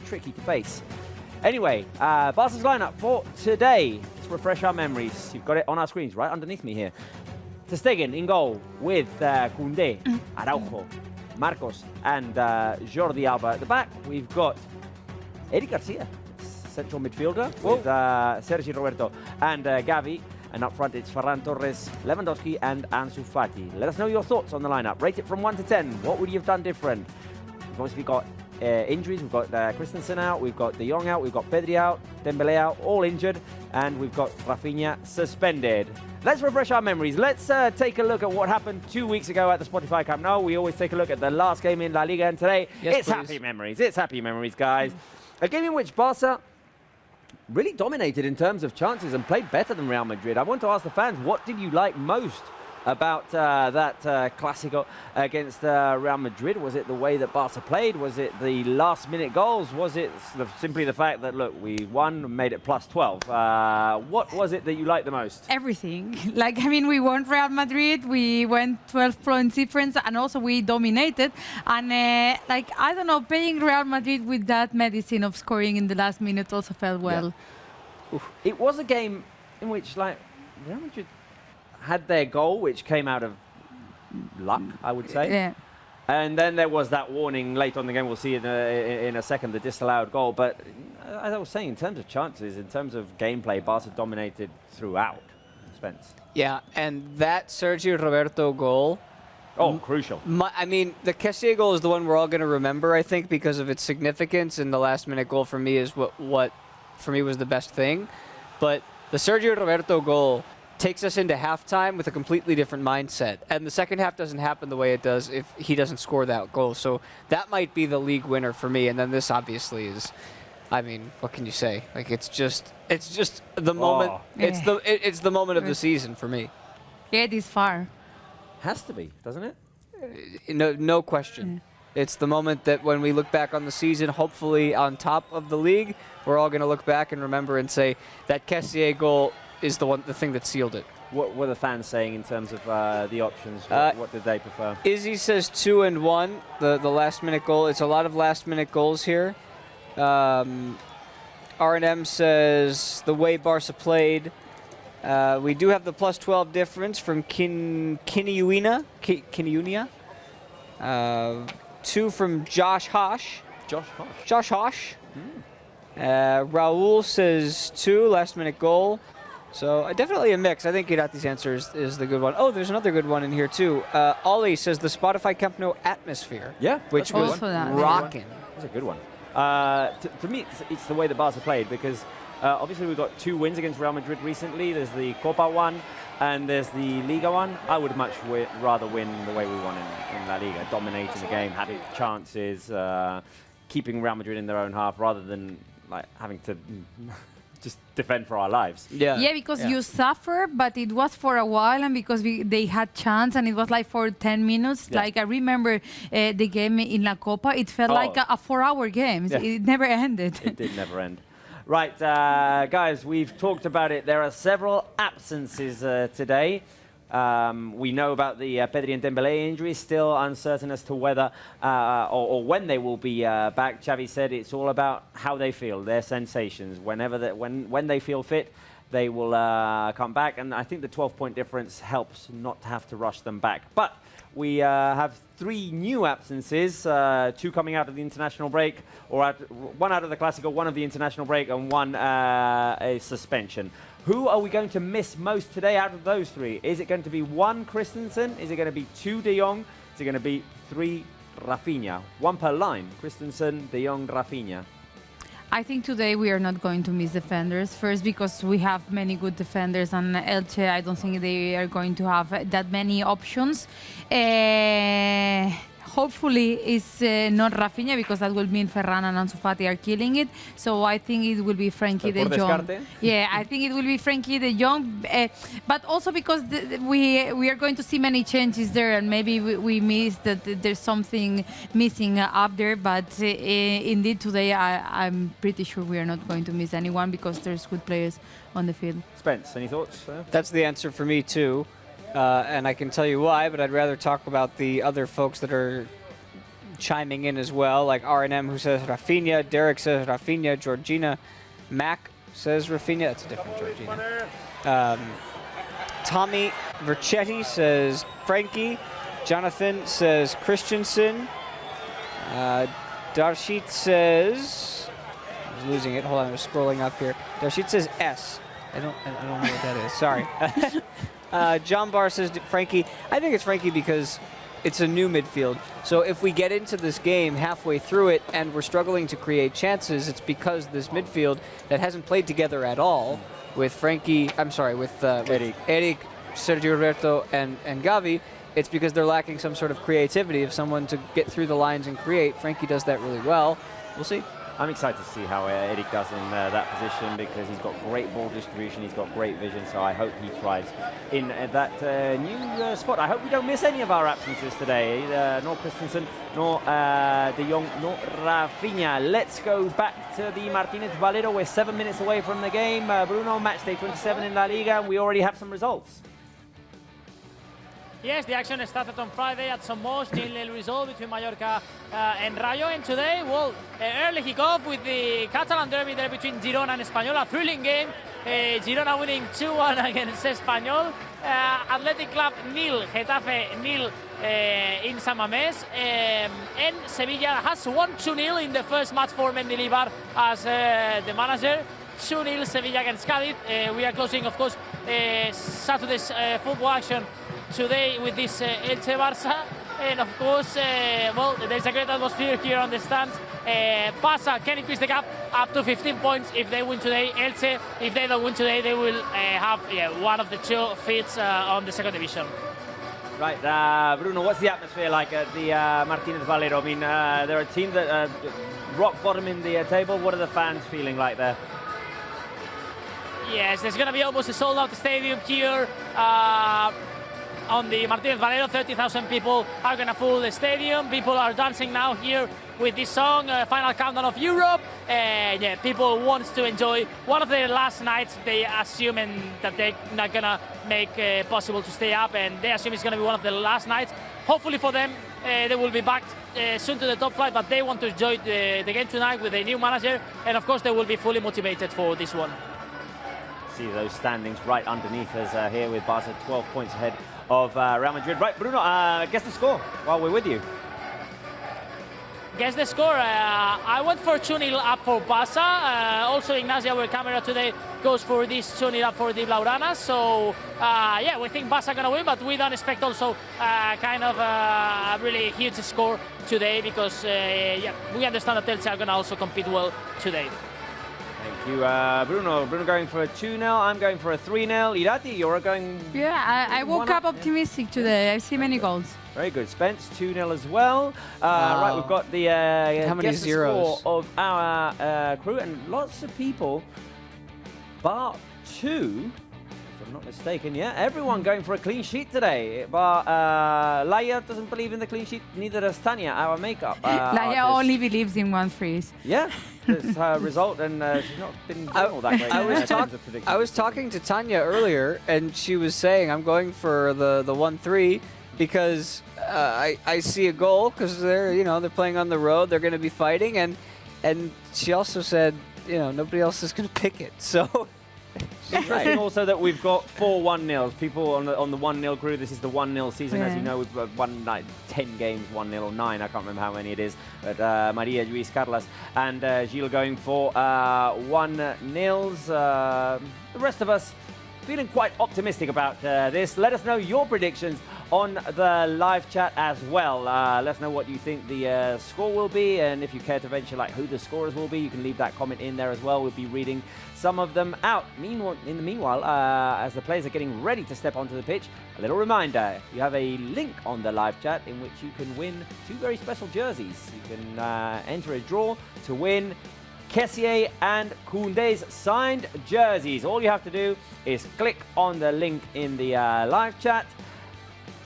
tricky to face. Anyway, Barca's lineup for today. Let's refresh our memories. You've got it on our screens right underneath me here. Ter Stegen in goal with Koundé, Araujo, Marcos and Jordi Alba at the back. We've got Eric Garcia, central midfielder, with Sergi Roberto and Gavi. And up front, it's Ferran Torres, Lewandowski and Ansu Fati. Let us know your thoughts on the lineup. Rate it from 1 to 10. What would you have done different? We've obviously got injuries. We've got Christensen out, we've got De Jong out, we've got Pedri out, Dembele out, all injured, and we've got Rafinha suspended. Let's refresh our memories. Let's take a look at what happened 2 weeks ago at the Spotify Camp Nou. We always take a look at the last game in La Liga, and today it's happy memories. It's happy memories, guys. A game in which Barca really dominated in terms of chances and played better than Real Madrid. I want to ask the fans, what did you like most about that Clasico against Real Madrid? Was it the way that Barca played? Was it the last-minute goals? Was it simply the fact that, look, we won and made it plus 12? What was it that you liked the most? Everything. We won Real Madrid. We went 12 points difference, and also we dominated. And, I don't know, playing Real Madrid with that medicine of scoring in the last minute also felt well. Yeah. It was a game in which, Real Madrid had their goal, which came out of luck, I would say. Yeah. And then there was that warning late on the game. We'll see in a second, the disallowed goal. But as I was saying, in terms of chances, in terms of gameplay, Barca dominated throughout. Spence. Yeah, and that Sergio Roberto goal. Oh, crucial. The Kessie goal is the one we're all going to remember, I think, because of its significance. And the last-minute goal for me is what for me was the best thing. But the Sergio Roberto goal takes us into halftime with a completely different mindset. And the second half doesn't happen the way it does if he doesn't score that goal. So that might be the league winner for me. And then this obviously is, what can you say? It's just the moment. It's the moment of the season for me. Yeah, it is far. Has to be, doesn't it? No question. It's the moment that when we look back on the season, hopefully on top of the league, we're all going to look back and remember and say that Kessie goal is the thing that sealed it. What were the fans saying in terms of the options? What did they prefer? Izzy says 2 and 1, the last-minute goal. It's a lot of last-minute goals here. R&M says the way Barca played. We do have the plus 12 difference from Kiniunia. 2 from Josh Hosh. Josh Hosh. Raul says 2, last-minute goal. So definitely a mix. I think Irati's answer is the good one. Oh, there's another good one in here too. Ollie says the Spotify Camp Nou atmosphere. Yeah, which was rocking. That's a good one. To me, it's the way that Barca played, because obviously we've got 2 wins against Real Madrid recently. There's the Copa one and there's the Liga one. I would much rather win the way we won in La Liga, dominating the game, having chances, keeping Real Madrid in their own half, rather than having to just defend for our lives. Yeah, because you suffer, but it was for a while, and because they had chance, and it was for 10 minutes. I remember the game in La Copa, it felt like a 4-hour game. Yeah. It never ended. It did never end. Right, guys, we've talked about it. There are several absences today. We know about the Pedri and Dembele injuries, still uncertain as to whether or when they will be back. Xavi said it's all about how they feel, their sensations. When they feel fit, they will come back. And I think the 12-point difference helps not to have to rush them back. But we have 3 new absences, 2 coming out of the international break, or 1 out of the Clasico, 1 of the international break, and 1 a suspension. Who are we going to miss most today out of those 3? Is it going to be 1 Christensen? Is it going to be 2 De Jong? Is it going to be 3 Rafinha? 1 per line. Christensen, De Jong, Rafinha. I think today we are not going to miss defenders. First, because we have many good defenders, and Elche, I don't think they are going to have that many options. hopefully it's not Rafinha, because that will mean Ferran and Ansu Fati are killing it. So I think it will be Frankie de Jong. Yeah, I think it will be Frankie de Jong, but also because we are going to see many changes there, and maybe we missed that there's something missing up there. But indeed today I'm pretty sure we are not going to miss anyone, because there's good players on the field. Spence, any thoughts? That's the answer for me too, and I can tell you why, but I'd rather talk about the other folks that are chiming in as well, like R&M, who says Rafinha, Derek says Rafinha, Georgina Mac says Rafinha, that's a different Georgina. Tommy Vercetti says Frankie, Jonathan says Christensen, Darshit says, I was losing it, hold on, I'm scrolling up here. Darshit says S. I don't know what that is, sorry. John Barr says Frankie. I think it's Frankie because it's a new midfield. So if we get into this game halfway through it and we're struggling to create chances, it's because this midfield that hasn't played together at all with Frankie, with Eric, Sergio Roberto, and Gavi, it's because they're lacking some sort of creativity of someone to get through the lines and create. Frankie does that really well. We'll see. I'm excited to see how Eric does in that position, because he's got great ball distribution, he's got great vision, so I hope he thrives in that new spot. I hope we don't miss any of our absences today, nor Christensen, nor De Jong, nor Rafinha. Let's go back to the Martinez Valero. We're 7 minutes away from the game. Bruno, match day 27 in La Liga, and we already have some results. Yes, the action started on Friday at Somos, 0-0 result between Mallorca and Rayo. And today, well, early kickoff with the Catalan derby there between Girona and Espanyol. A thrilling game. Girona winning 2-1 against Espanyol. Athletic Club 0, Getafe 0 in San Mamés. And Sevilla has won 2-0 in the first match for Mendilibar as the manager. 2-0 Sevilla against Cádiz. We are closing, of course, Saturday's football action today with this Elche Barça, and of course, well, there's a great atmosphere here on the stands. Barça can increase the gap up to 15 points if they win today. Elche, if they don't win today, they will have one of the 2 feats on the second division. Right, Bruno, what's the atmosphere like at the Martinez Valero? I mean, they're a team that rock bottom in the table. What are the fans feeling like there? Yes, there's going to be almost a sold-out stadium here. On the Martinez Valero, 30,000 people are going to fill the stadium. People are dancing now here with this song, Final Countdown of Europe. Yeah, people want to enjoy one of their last nights. They assuming that they're not going to make possible to stay up, and they assume it's going to be one of the last nights. Hopefully for them, they will be back soon to the top flight, but they want to enjoy the game tonight with a new manager, and of course they will be fully motivated for this one. See those standings right underneath us here with Barca 12 points ahead of Real Madrid. Right, Bruno, guess the score while we're with you. Guess the score. I went for 2-0 up for Barça. Also, Ignacio, our camera today, goes for this 2-0 up for the Blaugranas. So, yeah, we think Barça gonna win, but we don't expect also kind of a really huge score today, because yeah, we understand that Elche are gonna also compete well today. Thank you, Bruno. Bruno going for a 2-0. I'm going for a 3-0. Irati, you're going... Yeah, I woke up optimistic today. I see many goals. Very good. Spence, 2-0 as well. Right, we've got the how many zeros of our crew, and lots of people, bar 2, if I'm not mistaken, yeah, everyone going for a clean sheet today. But Laia doesn't believe in the clean sheet, neither does Tanya, our makeup Laia only believes in 1 freeze. Yeah, that's her result, and she's not been doing all that great. I was talking to Tanya earlier, and she was saying I'm going for the 1-3 because I see a goal, because they're playing on the road, they're going to be fighting, and she also said nobody else is going to pick it, so. Interesting also that we've got 4 1-0s. People on the 1-0 crew, this is the 1-0 season. As you know, we've won 10 games, 1-0 or 9, I can't remember how many it is. But Maria, Luis, Carlos and Gilles going for 1-0s. The rest of us feeling quite optimistic about this. Let us know your predictions on the live chat as well. Let us know what you think the score will be, and if you care to venture like who the scorers will be, you can leave that comment in there as well. We'll be reading some of them out. In the meanwhile, as the players are getting ready to step onto the pitch, a little reminder, you have a link on the live chat in which you can win 2 very special jerseys. You can enter a draw to win Kessié and Koundé's signed jerseys. All you have to do is click on the link in the live chat,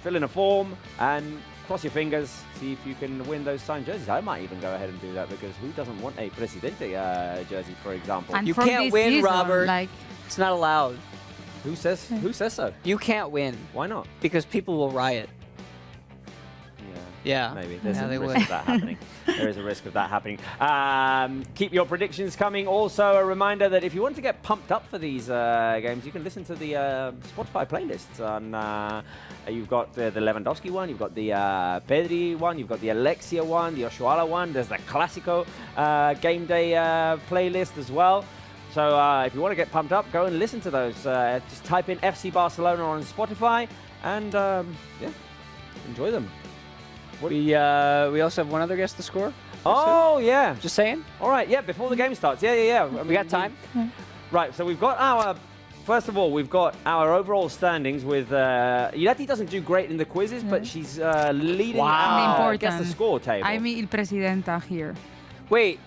fill in a form, and cross your fingers, see if you can win those signed jerseys. I might even go ahead and do that, because who doesn't want a Presidente jersey, for example? And You from can't this win, season, Robert. Like, It's not allowed. Who says so? You can't win Why not? because people will riot. Yeah. Maybe. There's Yeah, a they risk would. of that happening. There is a risk of that happening. Keep your predictions coming. Also, a reminder that if you want to get pumped up for these games, you can listen to the Spotify playlists. You've got the Lewandowski one, you've got the Pedri one, you've got the Alexia one, the Oshuala one. There's the Clasico game day playlist as well. So if you want to get pumped up, go and listen to those. Just type in FC Barcelona on Spotify and enjoy them. We also have one other guess the score. Oh, yeah. Just saying. All right, yeah, before the game starts. Yeah. We got time. Right, so we've got our... First of all, we've got our overall standings with... Irati doesn't do great in the quizzes, but she's leading our Important. Guess the Score table. I'm Il Presidenta here. Wait.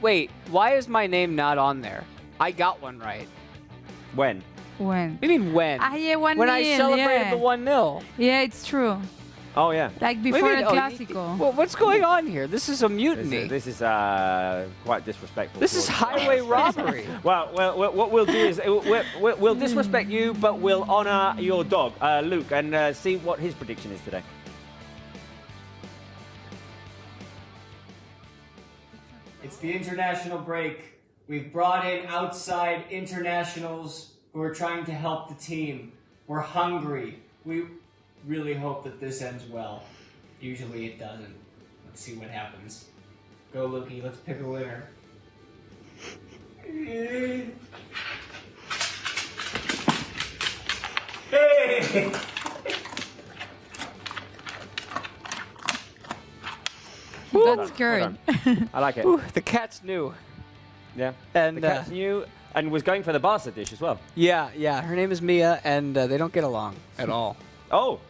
Why is my name not on there? I got one right. When? When? What do you mean when? Yeah, 1-0. When I celebrated yeah. the 1-0. Yeah, it's true. Oh, yeah. Like What do before you mean? El Oh, Clasico. Well, what's going on here? This is a mutiny. This is quite disrespectful. This is towards- highway robbery. Well, what we'll do is we'll disrespect you, but we'll honor your dog, Luke, and see what his prediction is today. It's the international break. We've brought in outside internationals who are trying to help the team. We're hungry. We really hope that this ends well. Usually it doesn't. Let's see what happens. Go, Lukey. Let's pick a winner. Hey! He Well got done, scared. well done. I like it. Ooh, the cat's new. Yeah. And The cat's new and was going for the Barça dish as well. yeah. Her name is Mia, and they don't get along at all. Oh.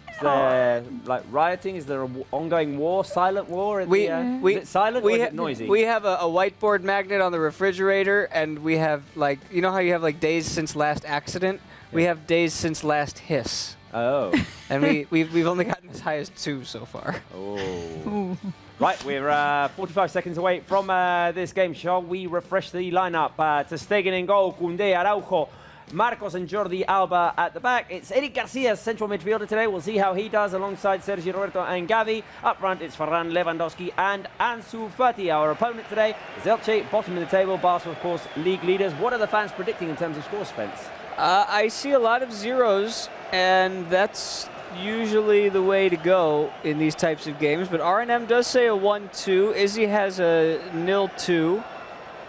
Is there like rioting? Is there an ongoing war, silent war? Is it silent or is it noisy? We have a whiteboard magnet on the refrigerator, and we have like, you know how you have like days since last accident? We have days since last hiss. Oh. And we've only gotten as high as 2 so far. Oh. Right, we're 45 seconds away from this game. Shall we refresh the lineup? Ter Stegen in goal, Koundé, Araujo, Marcos and Jordi Alba at the back. It's Eric Garcia, central midfielder today. We'll see how he does alongside Sergi Roberto and Gavi. Up front, it's Ferran, Lewandowski and Ansu Fati. Our opponent today is Elche, bottom of the table. Barça, of course, league leaders. What are the fans predicting in terms of score, Spence? I see a lot of zeros, and that's usually the way to go in these types of games. But R&M does say a 1-2. Izzy has a 0-2.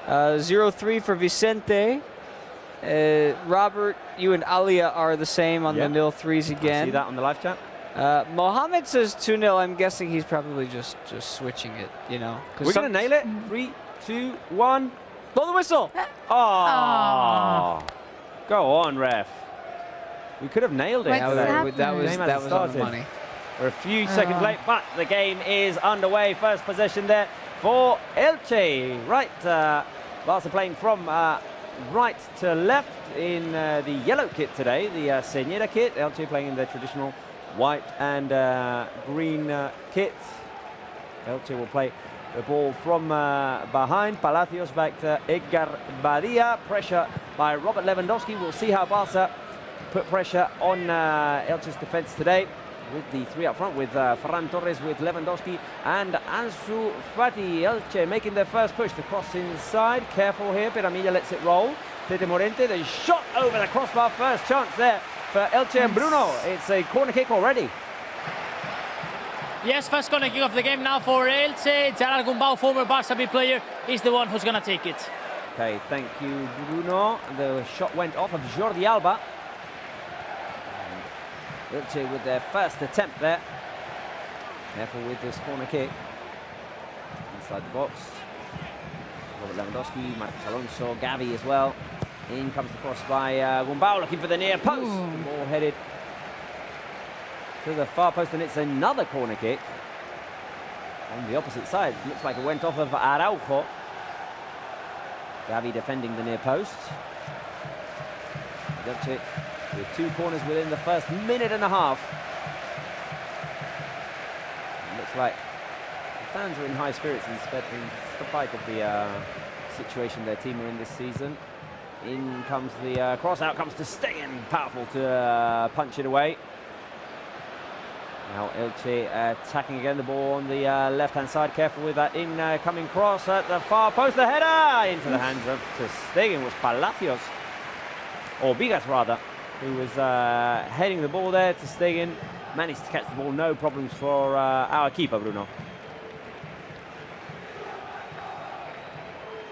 0-3 for Vicente. Robert, you and Alia are the same on the 0-3s again. See that on the live chat? Mohammed says 2-0. I'm guessing he's probably just switching it, you know. We're going to nail it. 3, 2, 1. Blow the whistle! Oh. Go on, ref. We could have nailed it. What's happening? That was Game on the hasn't started. money. We're a few seconds late, but the game is underway. First possession there for Elche. Right, Barca playing from right to left in the yellow kit today, the Señera kit. Elche playing in their traditional white and green kit. Elche will play the ball from behind. Palacios back to Edgar Badia. Pressure by Robert Lewandowski. We'll see how Barca put pressure on Elche's defense today, with the 3 up front, with Ferran Torres, with Lewandowski and Ansu Fati. Elche making their first push. The cross inside. Careful here. Piramilla lets it roll. Tete Morente, the shot over the crossbar. First chance there for Elche and Bruno. It's a corner kick already. Yes, first corner kick of the game now for Elche. Gerard Gumbau, former Barça B player, is the one who's going to take it. Okay, thank you, Bruno. The shot went off of Jordi Alba. Elche with their first attempt there. Careful with this corner kick. Inside the box. Robert Lewandowski, Marcos Alonso, Gavi as well. In comes the cross by Gumbau, looking for the near post. The ball headed to the far post, and it's another corner kick on the opposite side. Looks like it went off of Araujo. Gavi defending the near post. Elche with 2 corners within the first minute and a half. It looks like the fans are in high spirits in spite of the situation their team are in this season. In comes the cross, out comes to Stegen, powerful to punch it away. Now Elche attacking again, the ball on the left-hand side, careful with that incoming cross at the far post, the header into the hands of ter Stegen. Was Palacios, or Vigas rather, who was heading the ball there. Ter Stegen managed to catch the ball, no problems for our keeper, Bruno.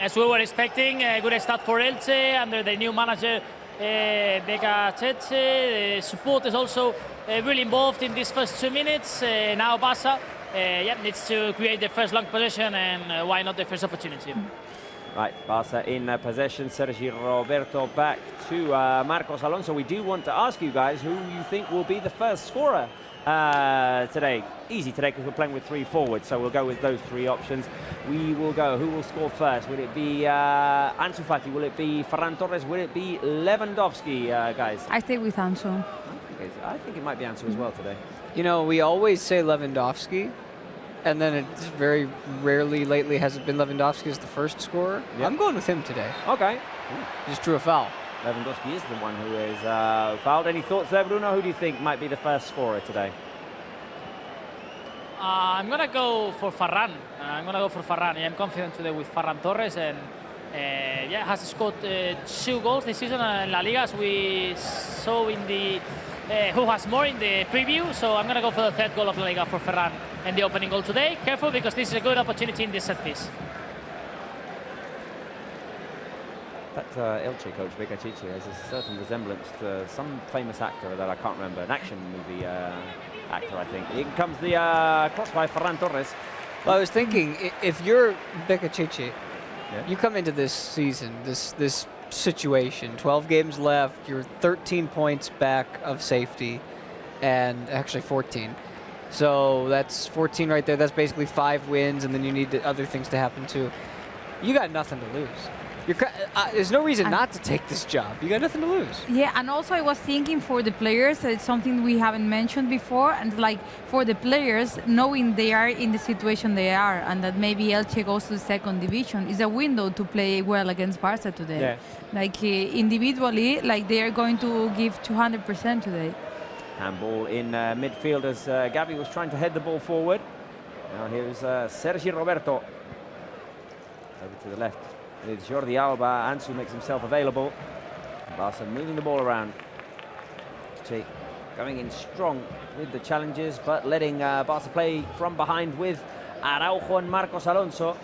As we were expecting, a good start for Elche under the new manager, Beka Cheche. The support is also really involved in these first 2 minutes. Now Barça needs to create the first long possession, and why not the first opportunity. Right, Barça in possession. Sergi Roberto back to Marcos Alonso. We do want to ask you guys who you think will be the first scorer today. Easy today because we're playing with 3 forwards, so we'll go with those 3 options. We will go. Who will score first? Will it be Ansu Fati? Will it be Ferran Torres? Will it be Lewandowski, guys? I stay with Ansu. I think it might be Ansu as well today. You know, we always say Lewandowski, and then it's very rarely lately has it been Lewandowski as the first scorer. Yep. I'm going with him today. Okay. Just drew a foul. Lewandowski is the one who is fouled. Any thoughts there, Bruno? Who do you think might be the first scorer today? I'm going to go for Ferran. I'm confident today with Ferran Torres, and has scored 2 goals this season in La Liga, as we saw in the who has more in the preview. So I'm going to go for the 3rd goal of La Liga for Ferran and the opening goal today. Careful, because this is a good opportunity in this set piece. That Elche coach, Beka Cheche, has a certain resemblance to some famous actor that I can't remember, an action movie actor, I think. Here comes the cross by Ferran Torres. Well, I was thinking, if you're Beka Cheche, you come into this season, this situation, 12 games left, you're 13 points back of safety, and actually 14. So that's 14 right there. That's basically 5 wins, and then you need the other things to happen too. You got nothing to lose. There's no reason not to take this job. You got nothing to lose. Yeah, and also I was thinking for the players, it's something we haven't mentioned before, and like for the players, knowing they are in the situation they are, and that maybe Elche goes to the 2nd division, is a window to play well against Barça today. Yeah. Like individually, like they are going to give 200% today. Handball in midfield as Gavi was trying to head the ball forward. Now here's Sergi Roberto. Over to the left with Jordi Alba. Ansu makes himself available. Barca moving the ball around. Going in strong with the challenges, but letting Barca play from behind with Araujo and Marcos Alonso.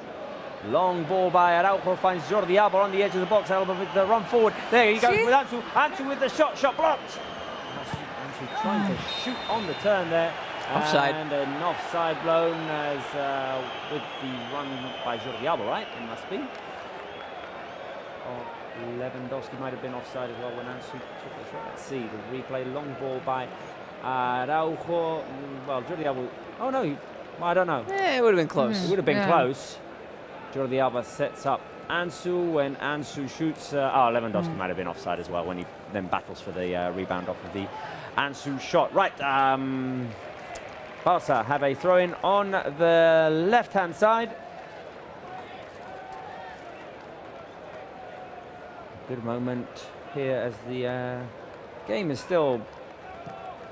Long ball by Araujo, finds Jordi Alba on the edge of the box. Alba with the run forward. There he goes with Ansu. Ansu with the shot blocked. Ansu trying to shoot on the turn there. Offside. And an offside blown as with the run by Jordi Alba, right? It must be. Lewandowski might have been offside as well when Ansu took the shot. Let's see the replay. Long ball by Araujo. Well, Jordi Alba. Oh no, I don't know. It would have been close. It would have been close. Jordi Alba sets up Ansu. When Ansu shoots, Lewandowski might have been offside as well when he then battles for the rebound off of the Ansu shot. Right, Barca have a throw-in on the left-hand side. Good moment here as the game is still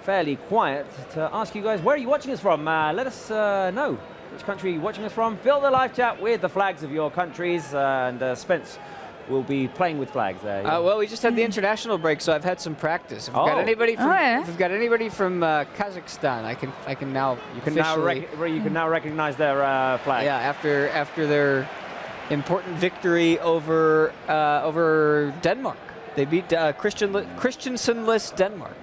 fairly quiet. To ask you guys, where are you watching us from? Let us know which country you're watching us from. Fill the live chat with the flags of your countries, and Spence will be playing with flags there. Well, we just had the international break, so I've had some practice. If we've got anybody from, if we've got anybody from Kazakhstan, I can now you can now recognize their flag. Yeah, after their important victory over Denmark, they beat Christiansenless Denmark.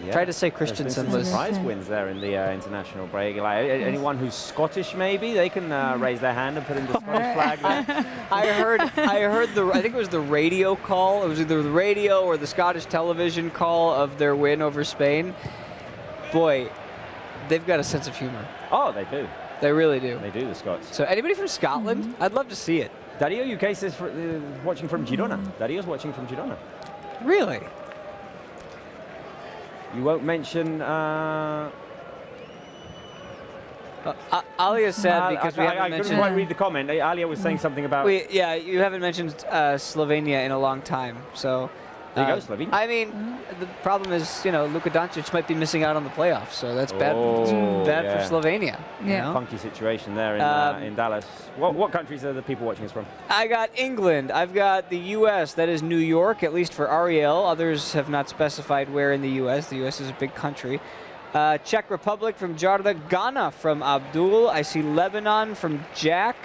Yeah. Tried to say There's been Christensen some was. surprise wins there in the international break. Like anyone who's Scottish, maybe they can raise their hand and put in the Scottish flag there. I heard I think it was the radio call. It was either the radio or the Scottish television call of their win over Spain. Boy, they've got a sense of humor. Oh, they do. They really do. They do, the Scots. So anybody from Scotland? I'd love to see it. Dario UK says watching from Girona. Dario's watching from Girona. Really? You won't mention. Alia said because we haven't I couldn't mentioned. quite read the comment. Alia was saying something about. Yeah, you haven't mentioned Slovenia in a long time. So There you go, Slovenia. I mean, the problem is, Luka Doncic might be missing out on the playoffs, so that's bad. It's bad yeah. for Slovenia. you Yeah. know? Funky situation there in Dallas. What countries are the people watching us from? I got England. I've got the U.S. That is New York, at least for Ariel. Others have not specified where in the U.S. The U.S. is a big country. Czech Republic from Jarda. Ghana from Abdul. I see Lebanon from Jack.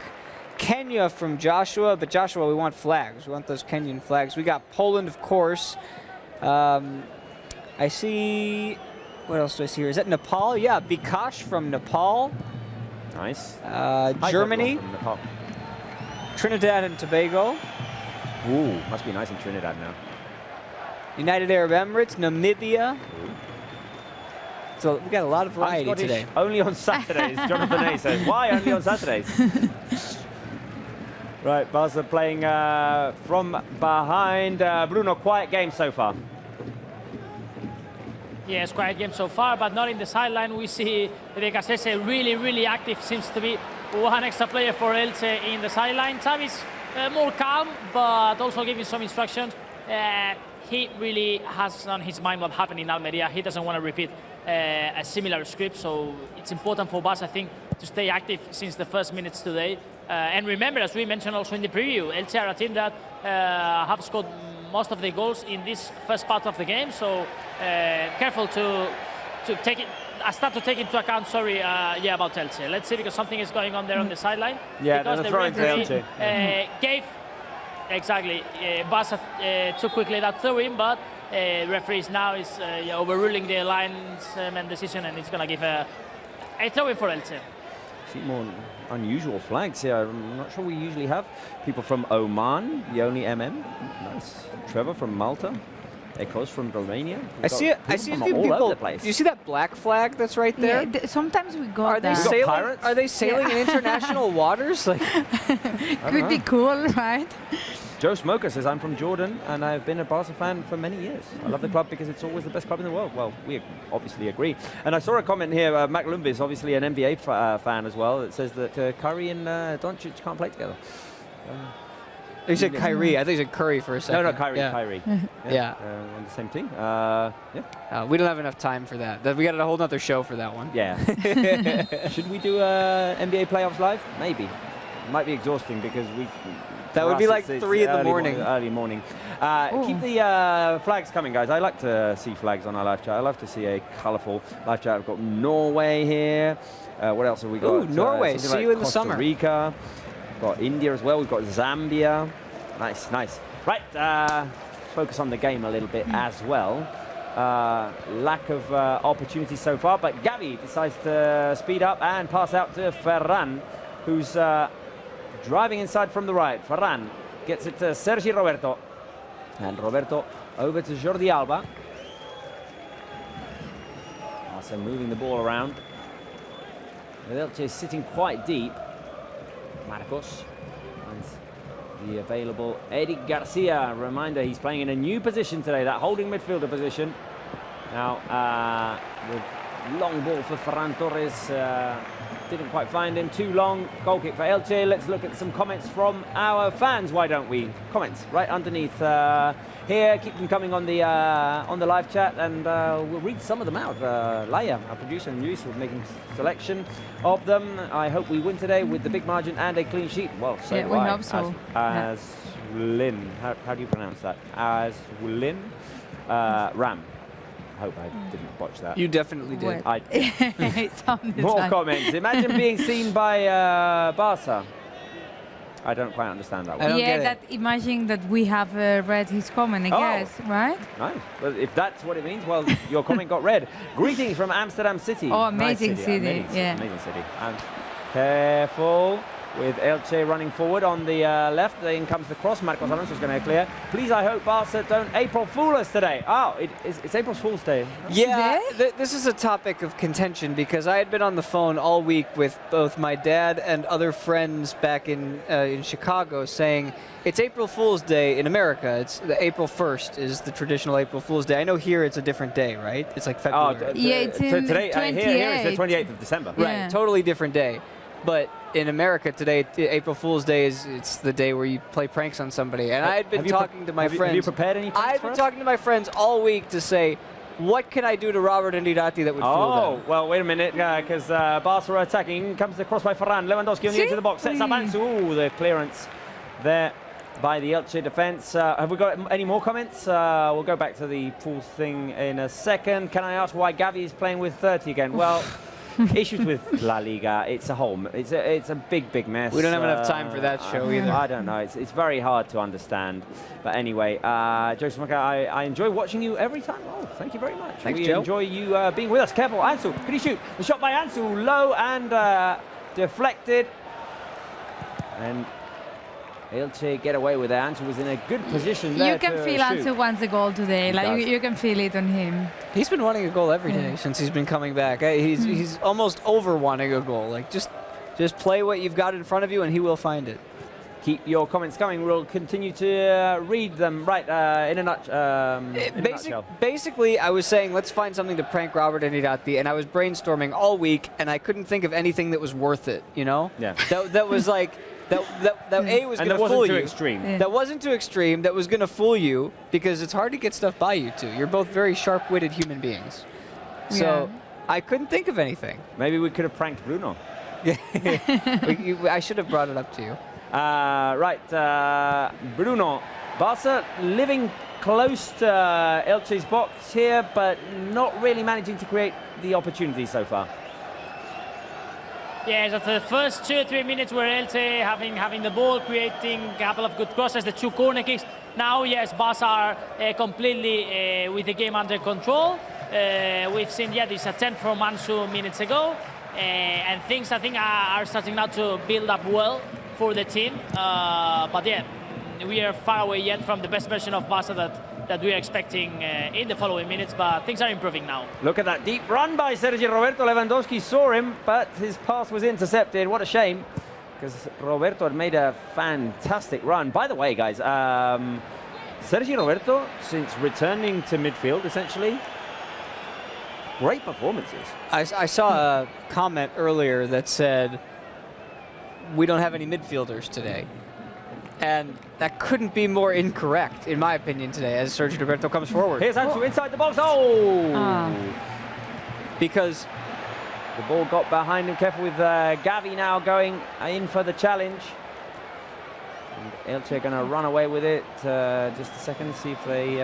Kenya from Joshua. But Joshua, we want flags. We want those Kenyan flags. We got Poland, of course. I see... What else do I see here? Is that Nepal? Yeah, Bikash from Nepal. Nice. Germany. From Nepal. Trinidad and Tobago. Ooh, must be nice in Trinidad now. United Arab Emirates. Namibia. So we got a lot of variety I'm Scottish today. only on Saturdays. Jonathan A says, why only on Saturdays? Right, Barca playing from behind. Bruno, quiet game so far. Yes, quiet game so far, but not in the sideline. We see Becasese really active. Seems to be one extra player for Elche in the sideline. Xavi's more calm, but also giving some instructions. He really has on his mind what happened in Almeria. He doesn't want to repeat a similar script, so it's important for Barca, I think, to stay active since the first minutes today. And remember, as we mentioned also in the preview, Elche are a team that have scored most of the goals in this first part of the game, so careful to take it. I start to take into account, about Elche. Let's see, because something is going on there on the sideline. Yeah, because they're throwing to referee, Elche. gave exactly Barca too quickly that throw-in, but referees now is overruling the linesman decision, and it's going to give a throw-in for Elche. See more unusual flags here. I'm not sure we usually have people from Oman, the only MM. Nice. Trevor from Malta. Ekos from Romania. I see a from few all people. over the place. Do you see that black flag that's right there? Yeah, sometimes we got Are they that. got sailing? pirates? Are they sailing in international waters? Like, Could be cool, right? Joe Smoker says, I'm from Jordan and I've been a Barca fan for many years. I love the club because it's always the best club in the world. Well, we obviously agree. And I saw a comment here, Mac Lumbis, obviously an NBA fan as well, that says that Curry and Doncic can't play together. you said Kyrie. I think you said Curry for a second. No, Kyrie. Yeah. Kyrie. Yeah. On the same team. We don't have enough time for that. We got a whole nother show for that one. Yeah. Should we do NBA playoffs live? Maybe. It might be exhausting because That would be like 3 in the morning. Early morning. Keep the flags coming, guys. I like to see flags on our live chat. I love to see a colourful live chat. We've got Norway here. What else have we got? Ooh, Norway. Something See like you in the Costa summer. Rica. Got India as well. We've got Zambia. Nice. Right. Focus on the game a little bit as well. Lack of opportunities so far, but Gavi decides to speed up and pass out to Ferran, who's driving inside from the right. Ferran gets it to Sergi Roberto. And Roberto over to Jordi Alba. Also moving the ball around. Elche is sitting quite deep. Marcos finds the available Eric Garcia. Reminder, he's playing in a new position today, that holding midfielder position. Now, the long ball for Ferran Torres. Didn't quite find him. Too long. Goal kick for Elche. Let's look at some comments from our fans. Why don't we? Comments right underneath here. Keep them coming on the live chat, and we'll read some of them out. Laia, our producer, and Luis, was making selection of them. I hope we win today with the big margin and a clean sheet. Well, so Yeah, we hope so. As Lynn, how do you pronounce that? As Lynn, Ram. I hope I didn't botch that. You definitely did. Well, it sounded More like- comments. Imagine being seen by Barca. I don't quite understand that I one. don't Yeah, get it. that imagine that we have read his comment, I Oh. guess, right? Nice. Well, if that's what it means, well, your comment got read. Greetings from Amsterdam City. Oh, Nice amazing city, Amazing, yeah. amazing city. And careful with Elche running forward on the left. In comes the cross. Marcos Alonso's going to clear. Please, I hope Barca don't April Fool us today. Oh, it's April Fool's Day. Yeah, this is a topic of contention because I had been on the phone all week with both my dad and other friends back in Chicago saying it's April Fool's Day in America. It's the April 1st is the traditional April Fool's Day. I know here it's a different day, right? It's like February. Yeah, it's in today. Here it's the 28th. 28th of December. Yeah. Right, totally different day. But in America today, April Fool's Day it's the day where you play pranks on somebody. And I had been talking to my friends. Have you prepared any pranks I've for been us? talking to my friends all week to say, what can I do to Robert and Irati that would fool them? Well, wait a minute, because Barca are attacking. Comes the cross by Ferran. Lewandowski on the edge of the box. Sets up Ansu. Ooh, the clearance there by the Elche defence. Have we got any more comments? We'll go back to the Fool's thing in a second. Can I ask why Gavi is playing with 30 again? Well, issues with La Liga. It's a big mess. We don't have enough time for that show either. I don't know. It's very hard to understand. But anyway, Joseph Maka, I enjoy watching you every time. Oh, thank you very much. Thanks, we Joe. enjoy you being with us. Careful, Ansu. Could he shoot? The shot by Ansu, low and deflected. And Elche get away with it. Ansu was in a good position there. You can to feel shoot. Ansu wants a goal today. He Like does. you can feel it on him. He's been wanting a goal every day since he's been coming back. He's almost over wanting a goal. Like just play what you've got in front of you, and he will find it. Keep your comments coming. We'll continue to read them. Right, in a nutshell. Basically, I was saying let's find something to prank Robert and Irati, and I was brainstorming all week, and I couldn't think of anything that was worth it. You know? Yeah. That was like that A was And going that to fool wasn't too you. extreme. Yeah. That wasn't too extreme. That was going to fool you because it's hard to get stuff by you two. You're both very sharp-witted human beings. So I couldn't think of anything. Maybe we could have pranked Bruno. I should have brought it up to you. Bruno. Barca living close to Elche's box here, but not really managing to create the opportunity so far. Yeah, so the first 2 or 3 minutes were Elche having the ball, creating a couple of good crosses, the 2 corner kicks. Now, yes, Barca are completely with the game under control. We've seen, this attempt from Ansu minutes ago. And things, I think, are starting now to build up well for the team. But yeah, we are far away yet from the best version of Barca that we are expecting in the following minutes, but things are improving now. Look at that deep run by Sergi Roberto. Lewandowski saw him, but his pass was intercepted. What a shame, because Roberto had made a fantastic run. By the way, guys, Sergi Roberto, since returning to midfield, essentially, great performances. I saw a comment earlier that said, we don't have any midfielders today. And that couldn't be more incorrect, in my opinion, today, as Sergio Roberto comes forward. Here's Ansu inside the box. Oh! Because The ball got behind him. Careful with Gavi now going in for the challenge. And Elche going to run away with it. Just a second, see if they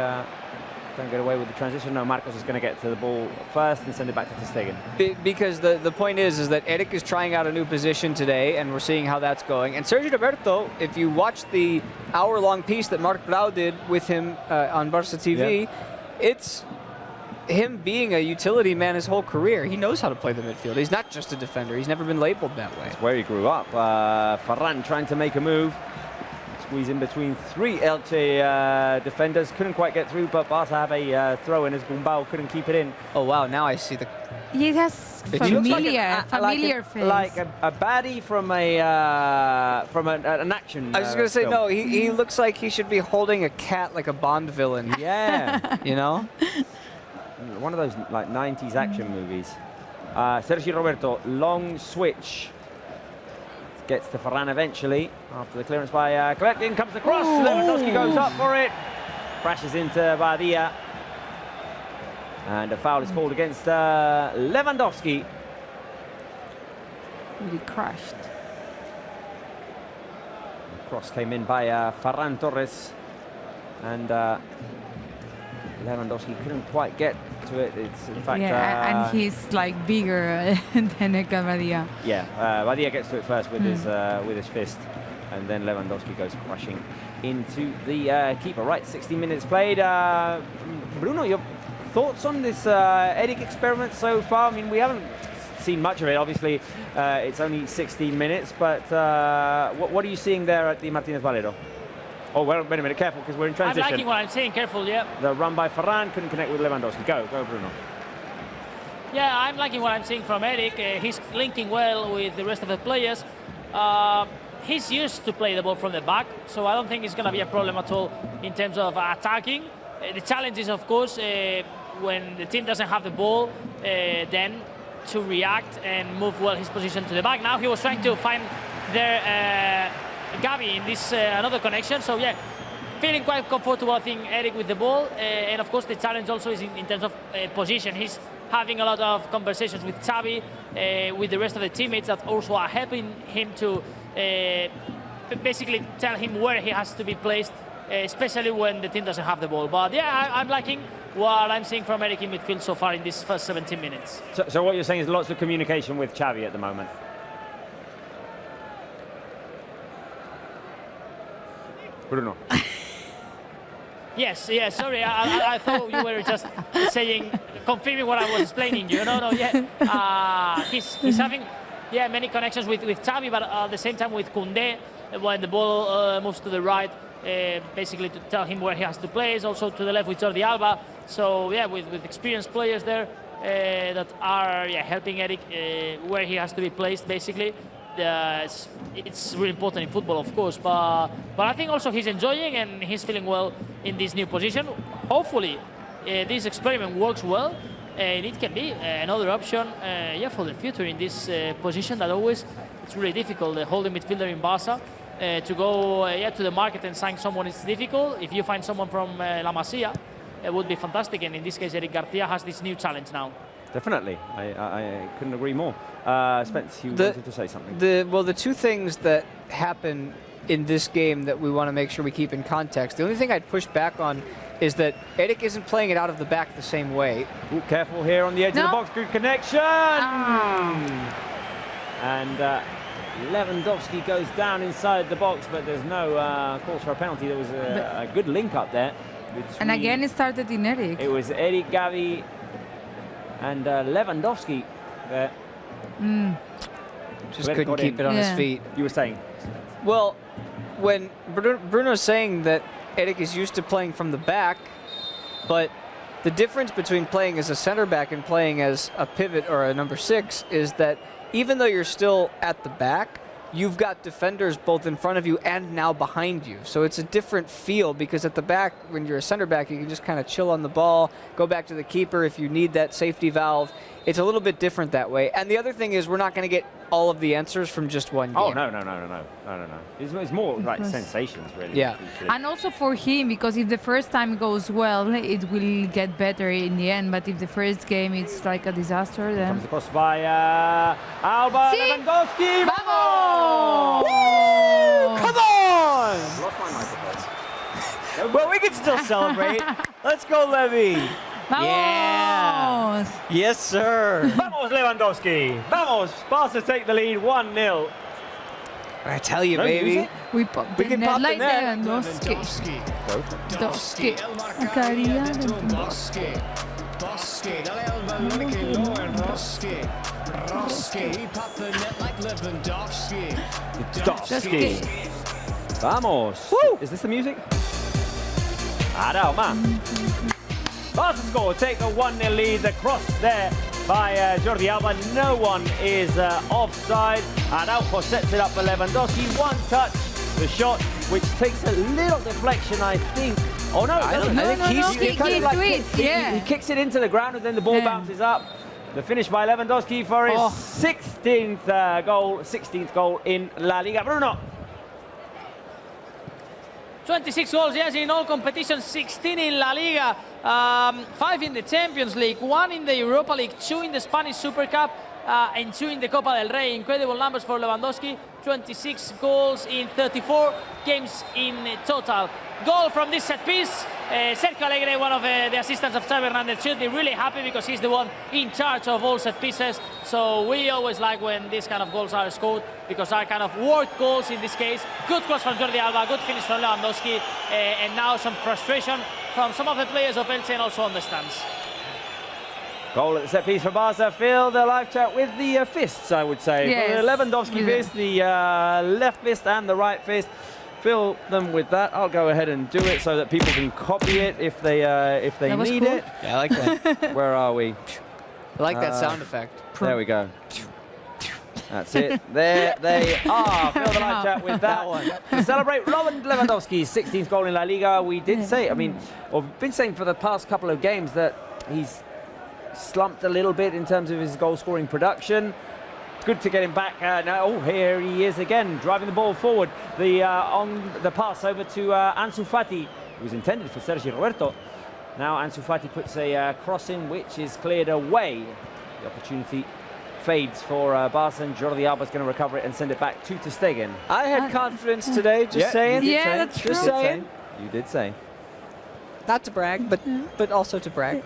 don't get away with the transition. No, Marcos is going to get to the ball first and send it back to Ter Stegen. because the point is that Eric is trying out a new position today, and we're seeing how that's going. And Sergio Roberto, if you watch the hour-long piece that Marc Brau did with him on Barça TV, it's him being a utility man his whole career. He knows how to play the midfield. He's not just a defender. He's never been labeled that way. That's where he grew up. Ferran trying to make a move. Squeeze in between 3 Elche defenders. Couldn't quite get through, but Barca have a throw in as Gumbau couldn't keep it in. Oh, wow. Now I see the... He has It looks familiar, familiar face. Like a baddie from an action. I was just going to say, film. no, he looks like he should be holding a cat like a Bond villain. Yeah. You know? One of those like 90s action movies. Sergio Roberto, long switch. Gets to Ferran eventually after the clearance by Clerc. In comes the cross. Lewandowski goes up for it. Crashes into Badia. And a foul is called against Lewandowski. Really crashed. The cross came in by Ferran Torres. And Lewandowski couldn't quite get to it. It's in fact... and he's like bigger than Badia. Yeah, Badia gets to it first with his fist. and then Lewandowski goes crushing into the keeper. Right, 60 minutes played. Bruno, your thoughts on this Eric experiment so far? I mean, we haven't seen much of it. Obviously, it's only 16 minutes, but what are you seeing there at the Martinez Valero? Oh, well, wait a minute, careful, because we're in transition. I'm liking what I'm saying, careful, yeah. The run by Ferran couldn't connect with Lewandowski. Go, Bruno. Yeah, I'm liking what I'm seeing from Eric. He's linking well with the rest of the players. He's used to play the ball from the back, so I don't think it's going to be a problem at all in terms of attacking. The challenge is, of course, when the team doesn't have the ball, then to react and move well his position to the back. Now he was trying to find their Gavi in this another connection. So yeah, feeling quite comfortable, I think, Eric with the ball. And of course the challenge also is in terms of position. He's having a lot of conversations with Xavi, with the rest of the teammates that also are helping him to basically tell him where he has to be placed, especially when the team doesn't have the ball. But yeah, I'm liking what I'm seeing from Eric in midfield so far in this first 17 minutes. So what you're saying is lots of communication with Xavi at the moment? Bruno. Yes, sorry, I thought you were just saying, confirming what I was explaining you. No, yeah. He's having many connections with Xavi, but at the same time with Koundé, when the ball moves to the right, basically to tell him where he has to place, also to the left with Jordi Alba. So yeah, with experienced players there that are helping Eric where he has to be placed, basically. It's really important in football, of course, but I think also he's enjoying and he's feeling well in this new position. Hopefully, this experiment works well, and it can be another option, for the future in this position that always it's really difficult. The holding midfielder in Barça to go to the market and sign someone is difficult. If you find someone from La Masia, it would be fantastic. And in this case, Eric Garcia has this new challenge now. Definitely, I couldn't agree more. Spence, you wanted to say something. The two things that happen in this game that we want to make sure we keep in context. The only thing I'd push back on is that Eric isn't playing it out of the back the same way. Ooh, careful here on the edge of the box. Good connection. And Lewandowski goes down inside the box, but there's no calls for a penalty. There was a good link up there. And again, it started in Eric. It was Eric, Gavi, and Lewandowski there. Just couldn't keep it on his feet. You were saying? Well, when Bruno's saying that Eric is used to playing from the back, but the difference between playing as a center back and playing as a pivot or a number 6 is that even though you're still at the back, you've got defenders both in front of you and now behind you. So it's a different feel, because at the back, when you're a center back, you can just kind of chill on the ball, go back to the keeper if you need that safety valve. It's a little bit different that way. And the other thing is, we're not going to get all of the answers from just one game. Oh, no. It's more like sensations, really. Yeah. And also for him, because if the first time goes well, it will get better in the end. But if the first game it's like a disaster, then... Comes across by Alba, Lewandowski. Vamos! Woo! Come on! Lost my microphone. Well, we can still celebrate. Let's go, Levy. Vamos! Yeah. Yes, sir. Vamos, Lewandowski. Vamos. Barca take the lead 1-0. I tell you, baby. We can pop the like net. Lewandowski. Vamos. Woo. Is this the music? Man. Barca score, take a 1-0 lead. The cross there by Jordi Alba. No one is offside. Araujo sets it up for Lewandowski. One touch, the shot, which takes a little deflection, I think. Oh no, he kicks it into the ground and then the ball bounces up. The finish by Lewandowski for his 16th goal in La Liga. Bruno. 26 goals, yes, in all competitions, 16 in La Liga, 5 in the Champions League, 1 in the Europa League, 2 in the Spanish Super Cup, and 2 in the Copa del Rey. Incredible numbers for Lewandowski. 26 goals in 34 games in total. Goal from this set piece. Sergio Alegre, one of the assistants of Xavi Hernandez, should be really happy because he's the one in charge of all set pieces. So we always like when these kind of goals are scored because are kind of worked goals in this case. Good cross from Jordi Alba, good finish from Lewandowski, and now some frustration from some of the players of Elche and also on the stands. Goal at the set piece for Barca. Phil, the live chat with the fists, I would say. Yes. The Lewandowski fist, the left fist and the right fist. Fill them with that. I'll go ahead and do it so that people can copy it if they need cool. it. Yeah, I like that. Where are we? I like that sound effect. There we go. That's it. There they are. Fill the live chat with that one. To celebrate Robert Lewandowski's 16th goal in La Liga, we did say, I mean, or we've been saying for the past couple of games that he's slumped a little bit in terms of his goal-scoring production. Good to get him back now. Oh, here he is again, driving the ball forward. On the pass over to Ansu Fati, who was intended for Sergi Roberto. Now Ansu Fati puts a cross in, which is cleared away. The opportunity fades for Barca, and Jordi Alba's going to recover it and send it back to Ter Stegen. I had confidence today, just saying. Yeah, that's true. Just saying. You did say. Not to brag, but also to brag.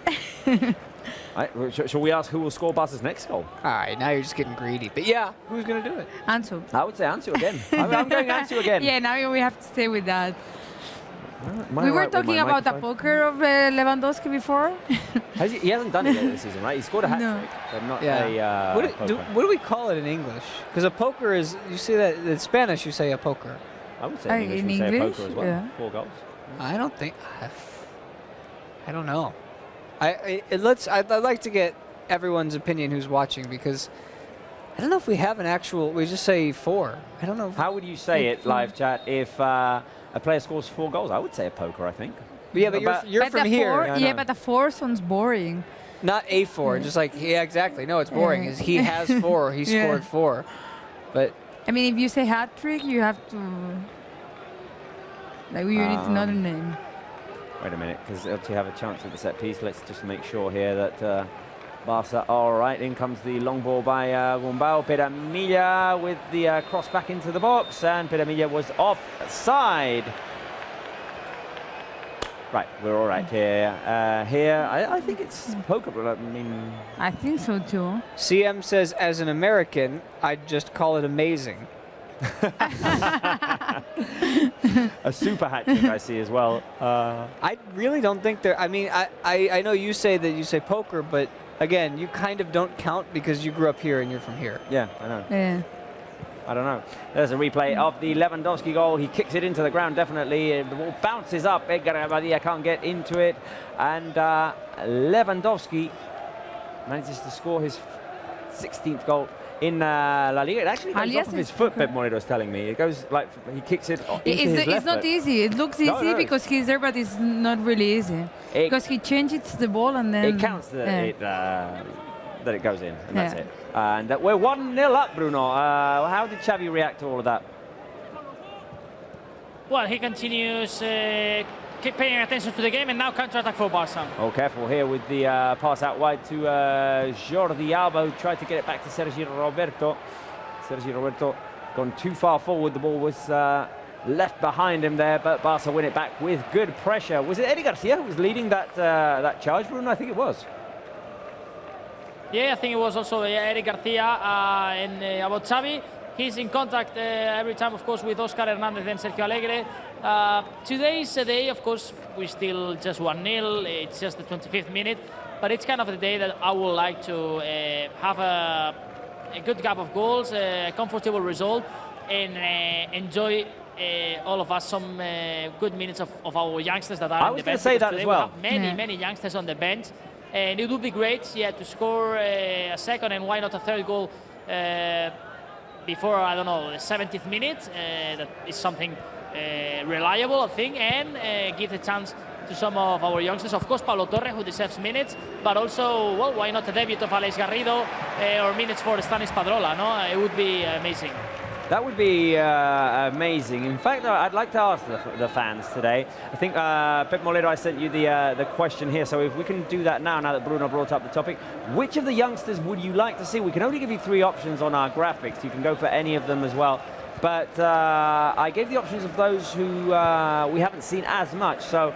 Shall we ask who will score Barca's next goal? All right, now you're just getting greedy. But yeah, who's going to do it? Ansu. I would say Ansu again. I'm going Ansu again. Yeah, now we have to stay with that. Am I We were right with talking my about the microphone? poker of Lewandowski before. He hasn't done it yet this season, right? He scored a hat trick, but not a poker. What do we call it in English? Because a poker is, you say that in Spanish, you say a poker. I would say in English we say a poker as well. Yeah. 4 goals. I don't think, I don't know. I'd like to get everyone's opinion who's watching, because I don't know if we have an actual, we just say 4. I don't know. How would you say it, live chat, if a player scores 4 goals? I would say a poker, I think. But yeah, but you're But from the here. 4, yeah, but the 4 sounds boring. Not a 4, just like, yeah, exactly. No, it's boring. Is he has 4, he scored 4. But I mean, if you say hat trick, you have to, like, you need another name. Wait a minute, because Elche have a chance at the set piece. Let's just make sure here that Barca are all right. In comes the long ball by Gumbau. Peramilla with the cross back into the box, and Peramilla was offside. Right, we're all right here. I think it's poker, but I mean... I think so too. CM says, as an American, I'd just call it amazing. A super hat trick I see as well. I really don't think there. I mean, I know you say that you say poker, but again, you kind of don't count because you grew up here and you're from here. Yeah, I know. Yeah. I don't know. There's a replay of the Lewandowski goal. He kicks it into the ground, definitely. The ball bounces up. Edgar Badia can't get into it. And Lewandowski manages to score his 16th goal in La Liga. It actually goes off of his foot, Pep Moreno is telling me. It goes like, he kicks it into his left It's not foot. easy. It looks easy because he's there, but it's not really easy. Because he changes the ball and then... It counts that, that it goes in, and that's it. And we're 1-0 up, Bruno. How did Xavi react to all of that? Well, he continues keep paying attention to the game, and now counter-attack for Barca. Oh, careful here with the pass out wide to Jordi Alba, who tried to get it back to Sergi Roberto. Sergi Roberto gone too far forward. The ball was left behind him there, but Barca win it back with good pressure. Was it Eddie Garcia who was leading that charge, Bruno? I think it was. Yeah, I think it was also Eric Garcia. And about Xavi, he's in contact every time, of course, with Oscar Hernandez and Sergio Alegre. Today's a day, of course, we're still just 1-0. It's just the 25th minute. But it's kind of the day that I would like to have a good gap of goals, a comfortable result, and enjoy all of us some good minutes of our youngsters that are on the bench. I was going to say that as well. We have many youngsters on the bench. And it would be great, to score a second and why not a third goal before, I don't know, the 70th minute. That is something reliable, I think, and give the chance to some of our youngsters. Of course, Pablo Torre, who deserves minutes, but also, well, why not a debut of Alex Garrido or minutes for Stanis Padrola, no? It would be amazing. That would be amazing. In fact, I'd like to ask the fans today. I think, Pep Molero, I sent you the question here, so if we can do that now that Bruno brought up the topic. Which of the youngsters would you like to see? We can only give you 3 options on our graphics. You can go for any of them as well. but I gave the options of those who we haven't seen as much. So,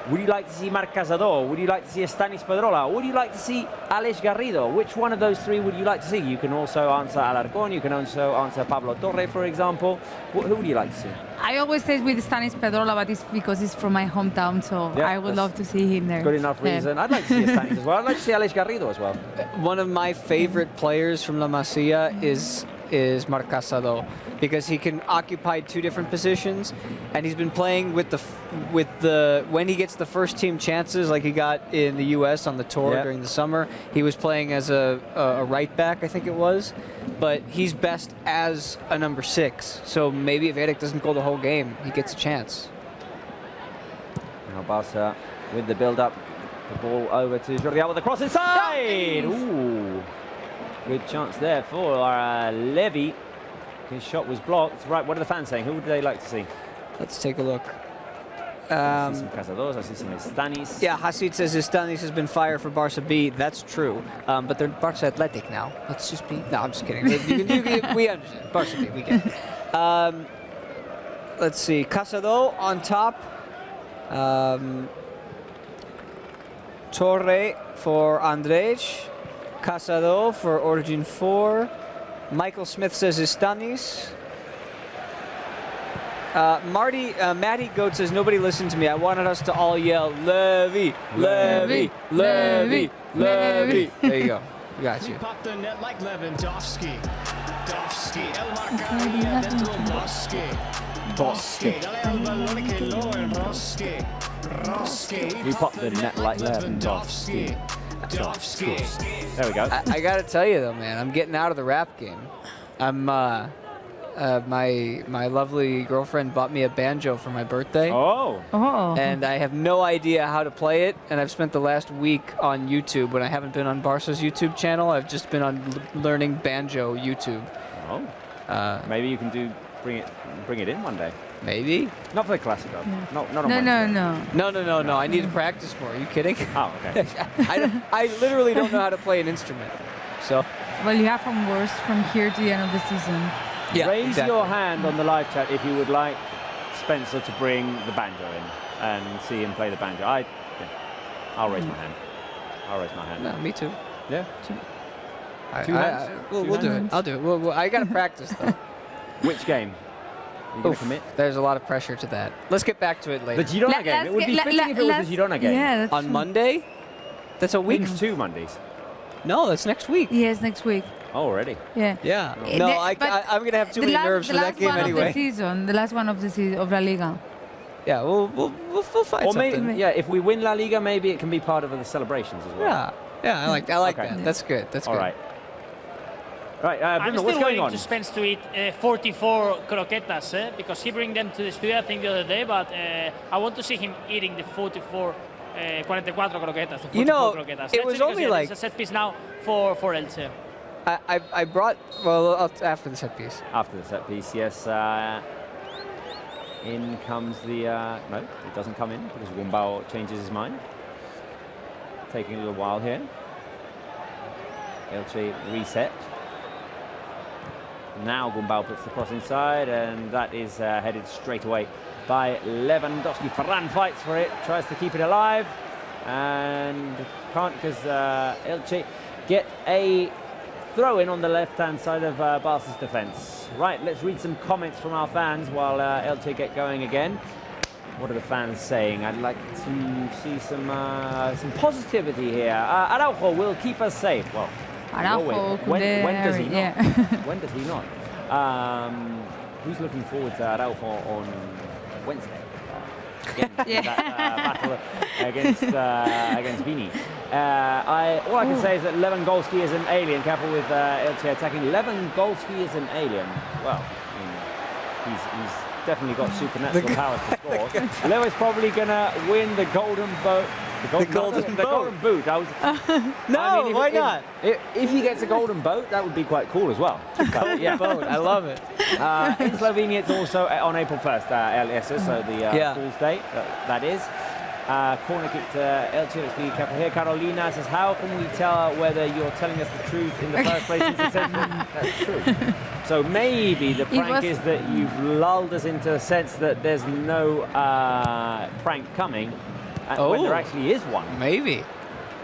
would you like to see Marc Casado? Would you like to see Stanis Pedrola? Would you like to see Alex Garrido? Which one of those three would you like to see? You can also answer Alarcón. You can also answer Pablo Torre, for example. Who would you like to see? I always say with Stanis Pedrola, but it's because it's from my hometown, so Yeah, I would love to see him there. Good enough reason. I'd like to see Stanis as well. I'd like to see Alex Garrido as well. One of my favorite players from La Masia is Marc Casado, because he can occupy two different positions, and he's been playing with the when he gets the first team chances, like he got in the U.S. on the tour during the summer. He was playing as a right back, I think it was, but he's best as a number 6. So maybe if Eric doesn't go the whole game, he gets a chance. Now Barca with the build-up, the ball over to Jordi Alba with the cross inside. Ooh. Good chance there for Levy. His shot was blocked. Right, what are the fans saying? Who would they like to see? Let's take a look. I see some Casados, I see some Stanis. Yeah, Hasid says Stanis has been fired for Barca B. That's true. But they're Barca Athletic now. Let's just be... No, I'm just kidding. We understand. Barca B, we get it. Let's see. Casado on top. Torre for Andrej. Casado for Origin 4. Michael Smith says Stanis. Matty Goat says, nobody listened to me. I wanted us to all yell, Levy, Levy, Levy, Levy. There you go. We got you. Popped the net like Lewandowski. El Marcaría dentro Bosque. Dale al balón que lo enrosque. We popped the net like Lewandowski. There we go. I gotta tell you though, man, I'm getting out of the rap game. I'm my lovely girlfriend bought me a banjo for my birthday. Oh. And I have no idea how to play it, and I've spent the last week on YouTube. When I haven't been on Barca's YouTube channel, I've just been on learning banjo YouTube. Oh. Maybe you can bring it in one day. Maybe. Not for the Clasico. Yeah. Not on Wednesday. No. I need to practice more. Are you kidding? Oh, okay. I literally don't know how to play an instrument. So. Well, you have from worst from here to the end of the season. Yeah, Raise your hand on the live chat if you would like Spencer to bring the banjo in and see him play the banjo. I'll raise my hand. I'll raise my hand. No, me too. Yeah. Two hands? We'll do it. I'll do it. I got to practice, though. Which game? Are you going to commit? There's a lot of pressure to that. Let's get back to it later. The Girona game. It would be fitting if it was the Girona game. Yeah, on true. Monday? That's a week. It's 2 Mondays. No, that's next week. Yes, next week. Oh, already? Yeah. Yeah. No, I'm going to have too many nerves for that game anyway. The last one of the season of La Liga. Yeah, we'll find or something. Maybe, if we win La Liga, maybe it can be part of the celebrations as well. Yeah, I like Okay. that. That's good. All right. Right, I'm Bruno, still what's going waiting on? to Spence to eat 44 croquetas, because he bring them to the studio, I think, the other day, but I want to see him eating the 44 croquetas. You know, croquetas. it was only like... It's a set piece now for Elche. I brought... Well, after the set piece. After the set piece, yes. In comes the... no, it doesn't come in because Gumbau changes his mind. Taking a little while here. Elche reset. Now Gumbau puts the cross inside, and that is headed straight away by Lewandowski. Ferran fights for it, tries to keep it alive, and can't because Elche get a throw-in on the left-hand side of Barca's defence. Right, let's read some comments from our fans while Elche get going again. What are the fans saying? I'd like to see some positivity here. Araujo will keep us safe. Well, Araujo, when does he not? yeah. When does he not? Who's looking forward to Araujo on Wednesday? Again, that battle against Vini. All I can say is that Lewandowski is an alien. Careful with Elche attacking. Lewandowski is an alien. Well, he's definitely got supernatural powers to score. Leo is probably going to win the golden boat. The golden boot. Why not? If he gets a golden boat, that would be quite cool as well. Golden boat, I love it. In Slovenia, it's also on April 1st, LS, so the Fool's Day, that is. Corner kick to Elche, let's be careful here. Carolina says, how can we tell whether you're telling us the truth in the first place? That's true. So maybe the prank is that you've lulled us into a sense that there's no prank coming, when there actually is one. Maybe.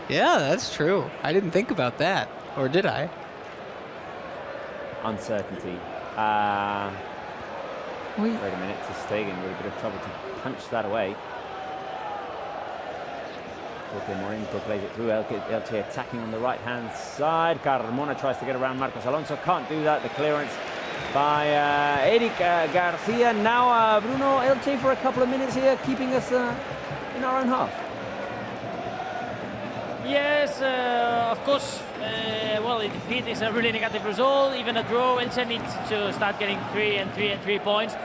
Yeah, that's true. I didn't think about that. Or did I? Uncertainty. Wait a minute, Ter Stegen with a bit of trouble to punch that away. Morente plays it through. Elche attacking on the right-hand side. Carmona tries to get around Marcos Alonso. Can't do that. The clearance by Eric Garcia. Now Bruno, Elche for a couple of minutes here, keeping us in our own half. Yes, of course. Well, a defeat is a really negative result. Even a draw, Elche needs to start getting 3 points.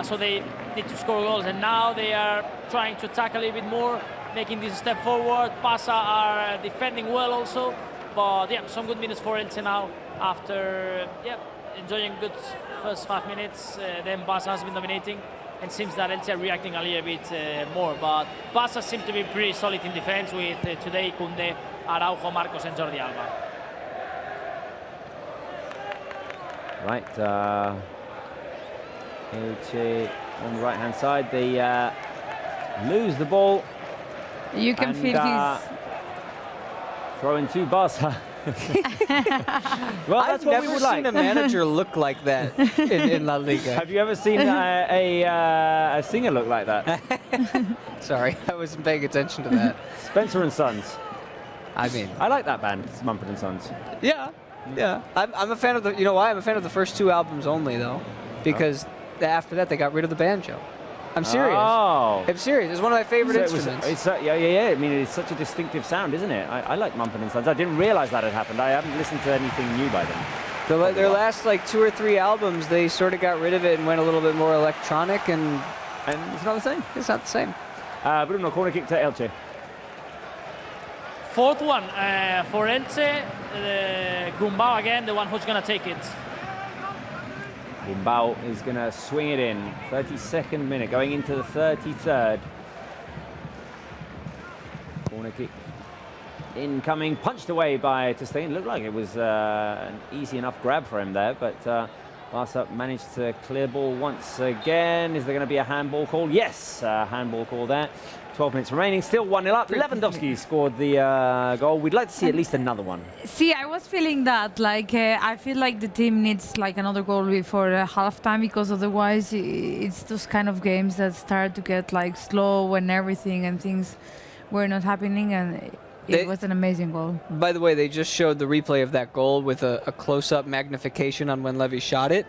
So they need to score goals. And now they are trying to attack a little bit more, making this step forward. Barça are defending well also. But yeah, some good minutes for Elche now after enjoying good first 5 minutes. Then Barça has been dominating. And seems that Elche are reacting a little bit more. But Barça seem to be pretty solid in defense with today Koundé, Araujo, Marcos and Jordi Alba. Right, Elche on the right-hand side. They lose the ball. You can feel his... Throw-in to Barça. Well, I've never seen a manager look like that in La Liga. Have you ever seen a singer look like that? Sorry, I wasn't paying attention to that. Spencer and Sons. I mean, I like that band, Mumford and Sons. Yeah. I'm a fan of the. You know why? I'm a fan of the first 2 albums only, though, because after that they got rid of the banjo. I'm serious. Oh. I'm serious. It's one of my favorite instruments. Yeah. I mean, it's such a distinctive sound, isn't it? I like Mumford and Sons. I didn't realize that had happened. I haven't listened to anything new by them. Their last 2 or 3 albums, they sort of got rid of it and went a little bit more electronic, and it's not the same. It's not the same. Bruno, corner kick to Elche. 4th one for Elche. Gumbau again, the one who's gonna take it. Gumbau is going to swing it in. 32nd minute, going into the 33rd. Corner kick incoming, punched away by Ter Stegen. Looked like it was an easy enough grab for him there, but Barça managed to clear ball once again. Is there going to be a handball call? Yes, handball call there. 12 minutes remaining, still 1-0 up. Lewandowski scored the goal. We'd like to see at least another one. See, I was feeling that. I feel like the team needs another goal before halftime, because otherwise it's those kind of games that start to get slow and everything, and things were not happening, and it was an amazing goal. By the way, they just showed the replay of that goal with a close-up magnification on when Levy shot it.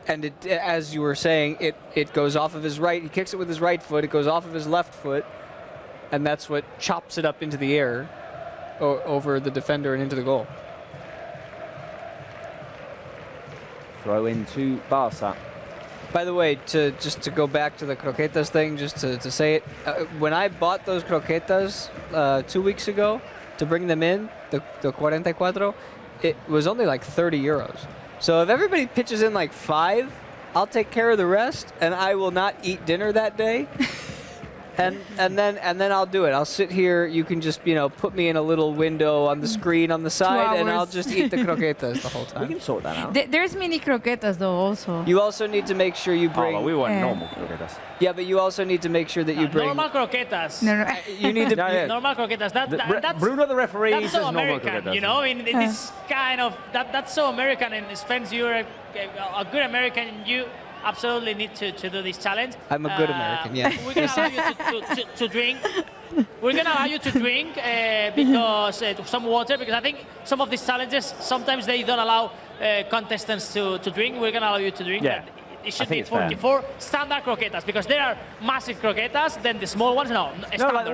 And it, as you were saying, it goes off of his right. He kicks it with his right foot. It goes off of his left foot. And that's what chops it up into the air over the defender and into the goal. Throw in to Barça. By the way, just to go back to the croquetas thing, just to say it, when I bought those croquetas 2 weeks ago to bring them in, the 44, it was only 30 euros. So if everybody pitches in 5, I'll take care of the rest, and I will not eat dinner that day. And then I'll do it. I'll sit here. You can just put me in a little window on the screen on the side, and I'll just eat the croquetas the whole time. We can sort that out. There's mini croquetas though also. You also need to make sure you bring. Oh, well, we want normal croquetas. Yeah, but you also need to make sure that you bring normal croquetas. No. You need to normal croquetas. That's Bruno, the referee, that's so says normal American. croquetas. You know, this kind of that's so American. And Spence, you're a good American. You absolutely need to do this challenge. I'm a good American, yeah. We're going to allow you to drink. We're going to allow you to drink because some water, because I think some of these challenges, sometimes they don't allow contestants to drink. We're going to allow you to drink. Yeah. It should be 44 standard croquetas, because there are massive croquetas, then the small ones, no, standard.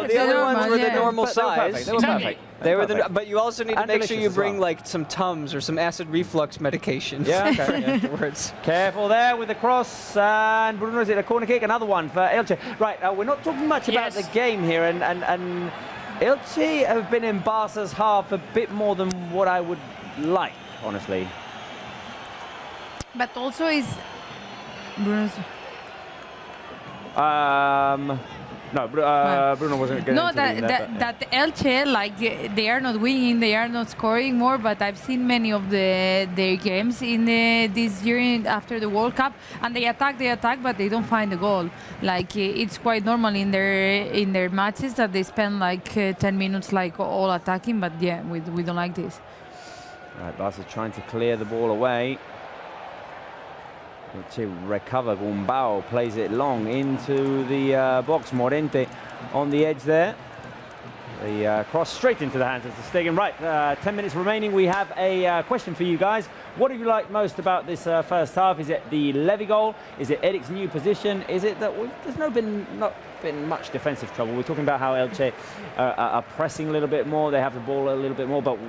The other ones were the normal size. They were perfect. They were but you also need to make sure you bring some Tums or some acid reflux medication. Yeah, okay. Afterwards. Careful there with the cross, and Bruno, is it a corner kick? Another one for Elche. Right, we're not talking much about the game here, and Elche have been in Barca's half a bit more than what I would like, honestly. But also is Bruno's. No, Bruno wasn't going No, to that Elche, like they are not winning, they are not scoring more. But I've seen many of their games in this year after the World Cup, and they attack, but they don't find the goal. Like it's quite normal in their matches that they spend like 10 minutes like all attacking. But yeah, we don't like this. Right, Barca trying to clear the ball away. To recover, Gumbao plays it long into the box. Morente on the edge there. The cross straight into the hands of Stegen. Right, 10 minutes remaining. We have a question for you guys. What have you liked most about this first half? Is it the Levy goal? Is it Eric's new position? Is it that there's not been much defensive trouble? We're talking about how Elche are pressing a little bit more. They have the ball a little bit more, but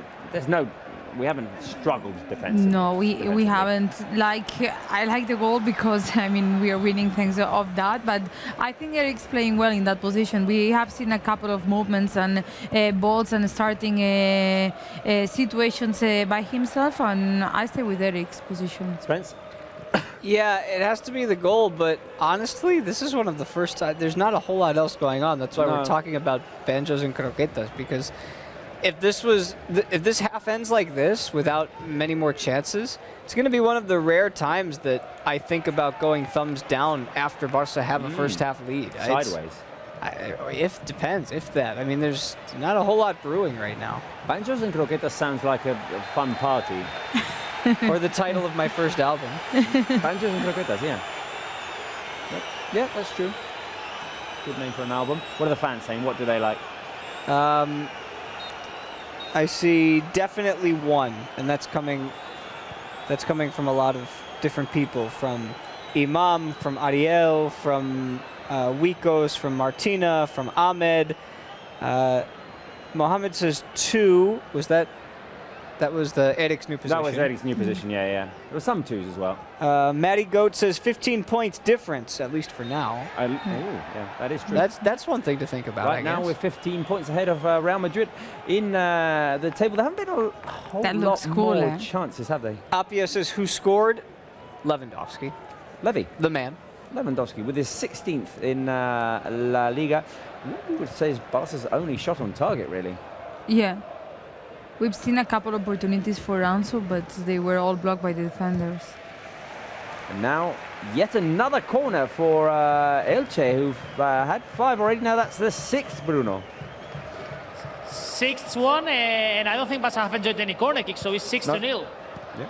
we haven't struggled defensively. No, we haven't. Like, I like the goal because, I mean, we are winning thanks of that. But I think Eric's playing well in that position. We have seen a couple of movements and balls and starting situations by himself. And I stay with Eric's position. Spence? Yeah, it has to be the goal, but honestly, this is one of the first times. There's not a whole lot else going on. That's why we're talking about banjos and croquetas, because if this half ends like this without many more chances, it's going to be one of the rare times that I think about going thumbs down after Barca have a first half lead. Sideways. If that. I mean, there's not a whole lot brewing right now. Banjos and croquetas sounds like a fun party. Or the title of my first album. Banjos and croquetas, yeah. Yeah, that's true. Good name for an album. What are the fans saying? What do they like? I see definitely one, and that's coming from a lot of different people, from Imam, from Ariel, from Wikos, from Martina, from Ahmed. Mohammed says 2. That was the Eric's new position. That was Eric's new position, yeah. There were some 2s as well. Matty Goat says 15 points difference, at least for now. Yeah, that is true. That's one thing to think about. Right now we're 15 points ahead of Real Madrid in the table. There haven't been a whole lot more chances, have they? Apia says, who scored? Lewandowski. Levy. The man. Lewandowski with his 16th in La Liga. We would say is Barca's only shot on target, really. Yeah. We've seen a couple of opportunities for Ansu, but they were all blocked by the defenders. And now, yet another corner for Elche, who've had 5 already. Now that's the 6th, Bruno. 6th one, and I don't think Barca have enjoyed any corner kicks, so it's 6-0. Yeah.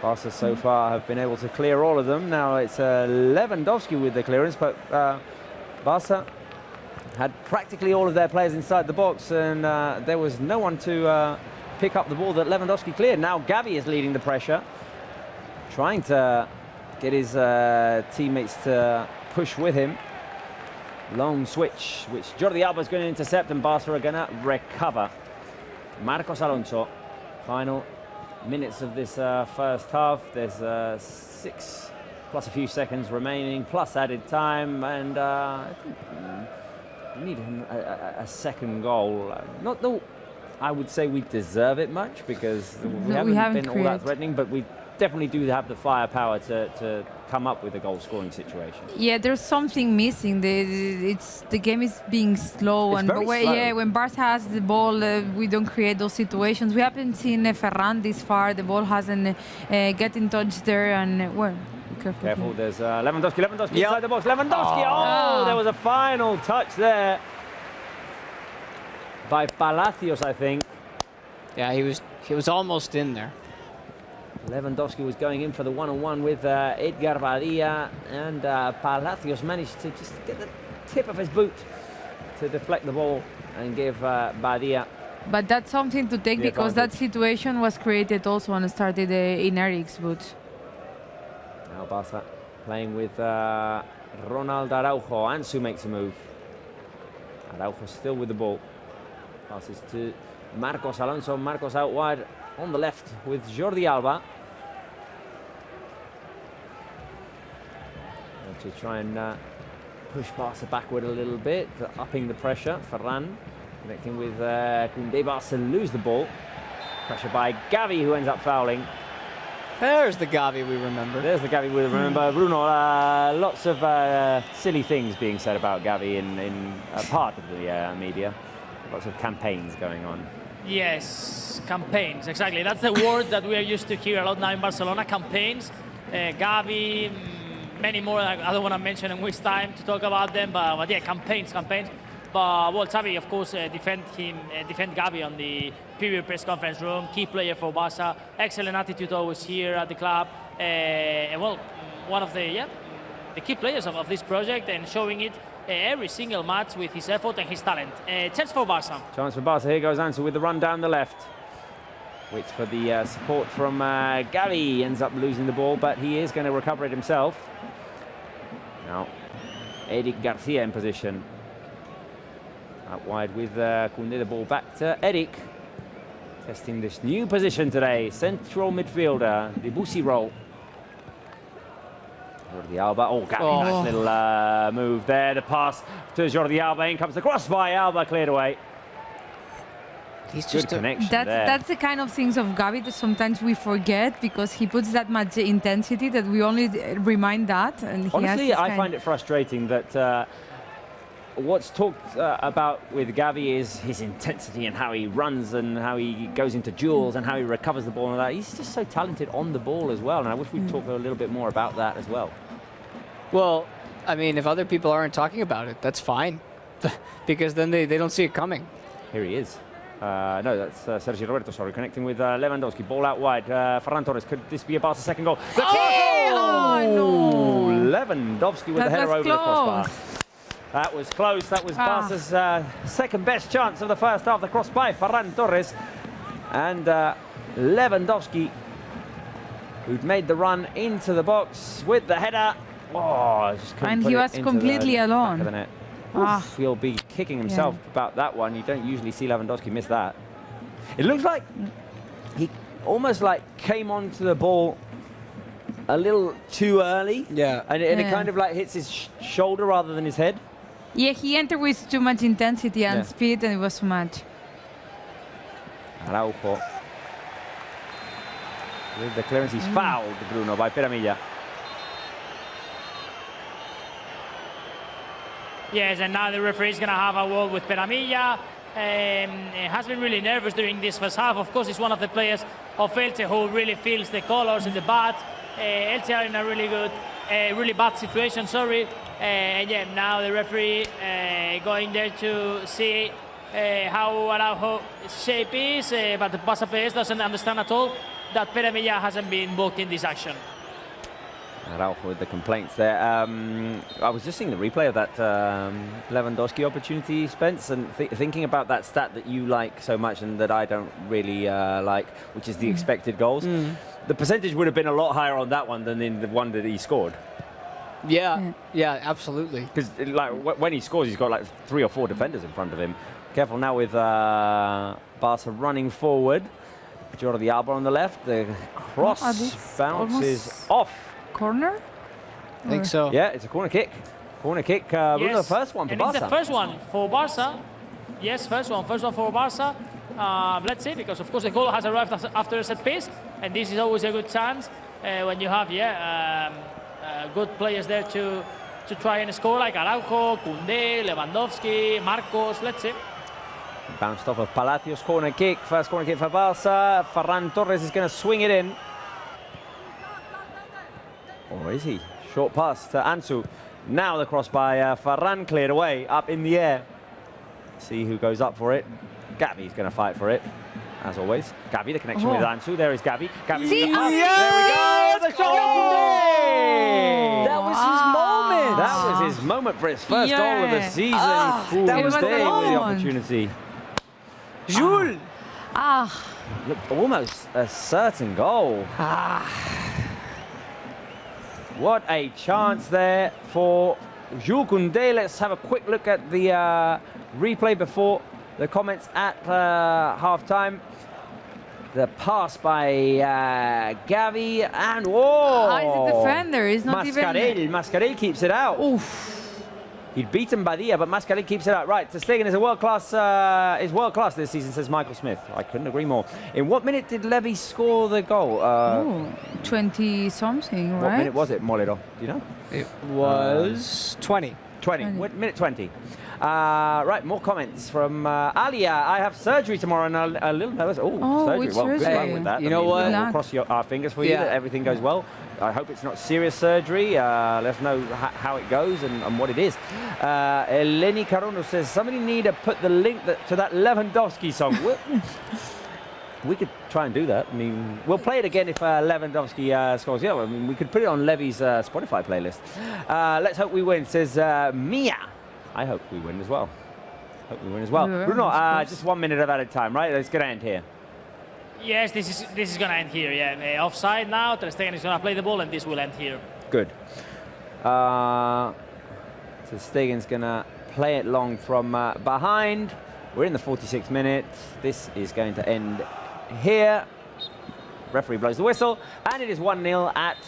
Barca so far have been able to clear all of them. Now it's Lewandowski with the clearance, but Barca had practically all of their players inside the box, and there was no one to pick up the ball that Lewandowski cleared. Now Gavi is leading the pressure, trying to get his teammates to push with him. Long switch, which Jordi Alba is going to intercept, and Barca are going to recover. Marcos Alonso, final minutes of this first half. There's 6 plus a few seconds remaining, plus added time, and I think we need a second goal. Not that I would say we deserve it much, because we haven't been all that threatening, but we definitely do have the firepower to come up with a goal-scoring situation. Yeah, there's something missing. The game is being slow, it's very slow. Yeah, when Barca has the ball, we don't create those situations. We haven't seen Ferran this far. The ball hasn't get in touch there, and well. Careful, there's Lewandowski inside the box. Lewandowski! Oh, there was a final touch there by Palacios, I think. Yeah, he was almost in there. Lewandowski was going in for the one-on-one with Edgar Badia, and Palacios managed to just get the tip of his boot to deflect the ball and give Badia. But that's something to take, because that situation was created also and started in Eric's boot. Now Barca playing with Ronald Araujo. Ansu makes a move. Araujo still with the ball. Passes to Marcos Alonso. Marcos out wide on the left with Jordi Alba. To try and push Barca backward a little bit, upping the pressure. Ferran connecting with Koundé. Barca lose the ball. Pressure by Gavi, who ends up fouling. There's the Gavi we remember. There's the Gavi we remember. Bruno, lots of silly things being said about Gavi in part of the media. Lots of campaigns going on. Yes, campaigns, exactly. That's the word that we are used to hear a lot now in Barcelona, campaigns. Gavi, many more, I don't want to mention in which time to talk about them, but yeah, campaigns. But, well, Xavi, of course, defend Gavi on the previous press conference room. Key player for Barça. Excellent attitude always here at the club. And, well, one of the key players of this project, and showing it every single match with his effort and his talent. Chance for Barça. Chance for Barça. Here goes Ansu with the run down the left. Waits for the support from Gavi. Ends up losing the ball, but he is going to recover it himself. Now, Eric Garcia in position. Out wide with Koundé, the ball back to Eric. Testing this new position today. Central midfielder, the Busi role. Jordi Alba. Oh, Gavi, nice little move there. The pass to Jordi Alba. In comes the cross by Alba, cleared away. He's Good just connection there. That's the kind of things of Gavi that sometimes we forget, because he puts that much intensity that we only remind that. And honestly, I find it frustrating that what's talked about with Gavi is his intensity and how he runs and how he goes into duels and how he recovers the ball and that. He's just so talented on the ball as well, and I wish we'd talk a little bit more about that as well. Well, I mean, if other people aren't talking about it, that's fine, because then they don't see it coming. Here he is. No, that's Sergio Roberto, sorry, connecting with Lewandowski. Ball out wide. Ferran Torres, could this be a Barca second goal? Oh, no! Lewandowski with the header over the crossbar. That was close. That was Barca's second best chance of the first half. The cross by Ferran Torres. And Lewandowski, who'd made the run into the box with the header. Oh, just couldn't And put he it was into completely the back alone. of the net. Oof, he'll be kicking himself about that one. You don't usually see Lewandowski miss that. It looks like he almost like came onto the ball a little too early. Yeah. And it kind of like hits his shoulder rather than his head. Yeah, he entered with too much intensity and speed, and it was too much. Araujo. With the clearance, he's fouled, Bruno, by Peramilla. Yes, and now the referee is going to have a word with Peramilla. Has been really nervous during this first half. Of course, he's one of the players of Elche who really feels the colors in the bat. Elche are in a really bad situation, and yeah, now the referee going there to see how Araujo's shape is, but the Barça players doesn't understand at all that Peramilla hasn't been booked in this action. Araujo with the complaints there. I was just seeing the replay of that Lewandowski opportunity, Spence, and thinking about that stat that you like so much and that I don't really like, which is the expected goals. The percentage would have been a lot higher on that one than in the one that he scored. Yeah, absolutely. Because like when he scores, he's got like 3 or 4 defenders in front of him. Careful now with Barca running forward. Jordi Alba on the left. The cross bounces off. Corner? I think so. Yeah, it's a corner kick. Corner kick. Yes. The first one for Barca. It's the first one for Barca. Yes, first one for Barca. Let's see, because of course the goal has arrived after a set piece, and this is always a good chance when you have good players there to try and score, like Araujo, Koundé, Lewandowski, Marcos. Let's see. Bounced off of Palacios, corner kick. First corner kick for Barca. Ferran Torres is going to swing it in. Or is he? Short pass to Ansu. Now the cross by Ferran, cleared away, up in the air. See who goes up for it. Gavi's going to fight for it, as always. Gavi, the connection with Ansu. There is Gavi. Gavi with the pass. There we go. The shot of Koundé. That was his moment. That was his moment for his first goal of the season. That was the with the moment. opportunity. Jules. Looked almost a certain goal. What a chance there for Jules Koundé. Let's have a quick look at the replay before the comments at half-time. The pass by Gavi, and he's a defender. He's not Mascarell keeps it out. Oof. He'd beaten Badia, but Mascot keeps it out. Right, Ter Stegen is world class this season, says Michael Smith. I couldn't agree more. In what minute did Levy score the goal? 20-something, right? What minute was it, Molero? Do you know? It was 20. 20. What, minute 20. Right, more comments from Alia. I have surgery tomorrow and a little nervous. Surgery. which Well, good surgery? luck with that. You know what? We'll cross our fingers for you that everything goes well. I hope it's not serious surgery. Let us know how it goes and what it is. Eleni Carono says, somebody need to put the link to that Lewandowski song. We could try and do that. I mean, we'll play it again if Lewandowski scores. Yeah, I mean, we could put it on Levy's Spotify playlist. Let's hope we win, says Mia. I hope we win as well. Bruno, just 1 minute at a time, right? It's going to end here. Yes, this is going to end here, yeah. Offside now, Ter Stegen is going to play the ball and this will end here. Good. Ter Stegen's going to play it long from behind. We're in the 46th minute. This is going to end here. Referee blows the whistle, and it is 1-0 at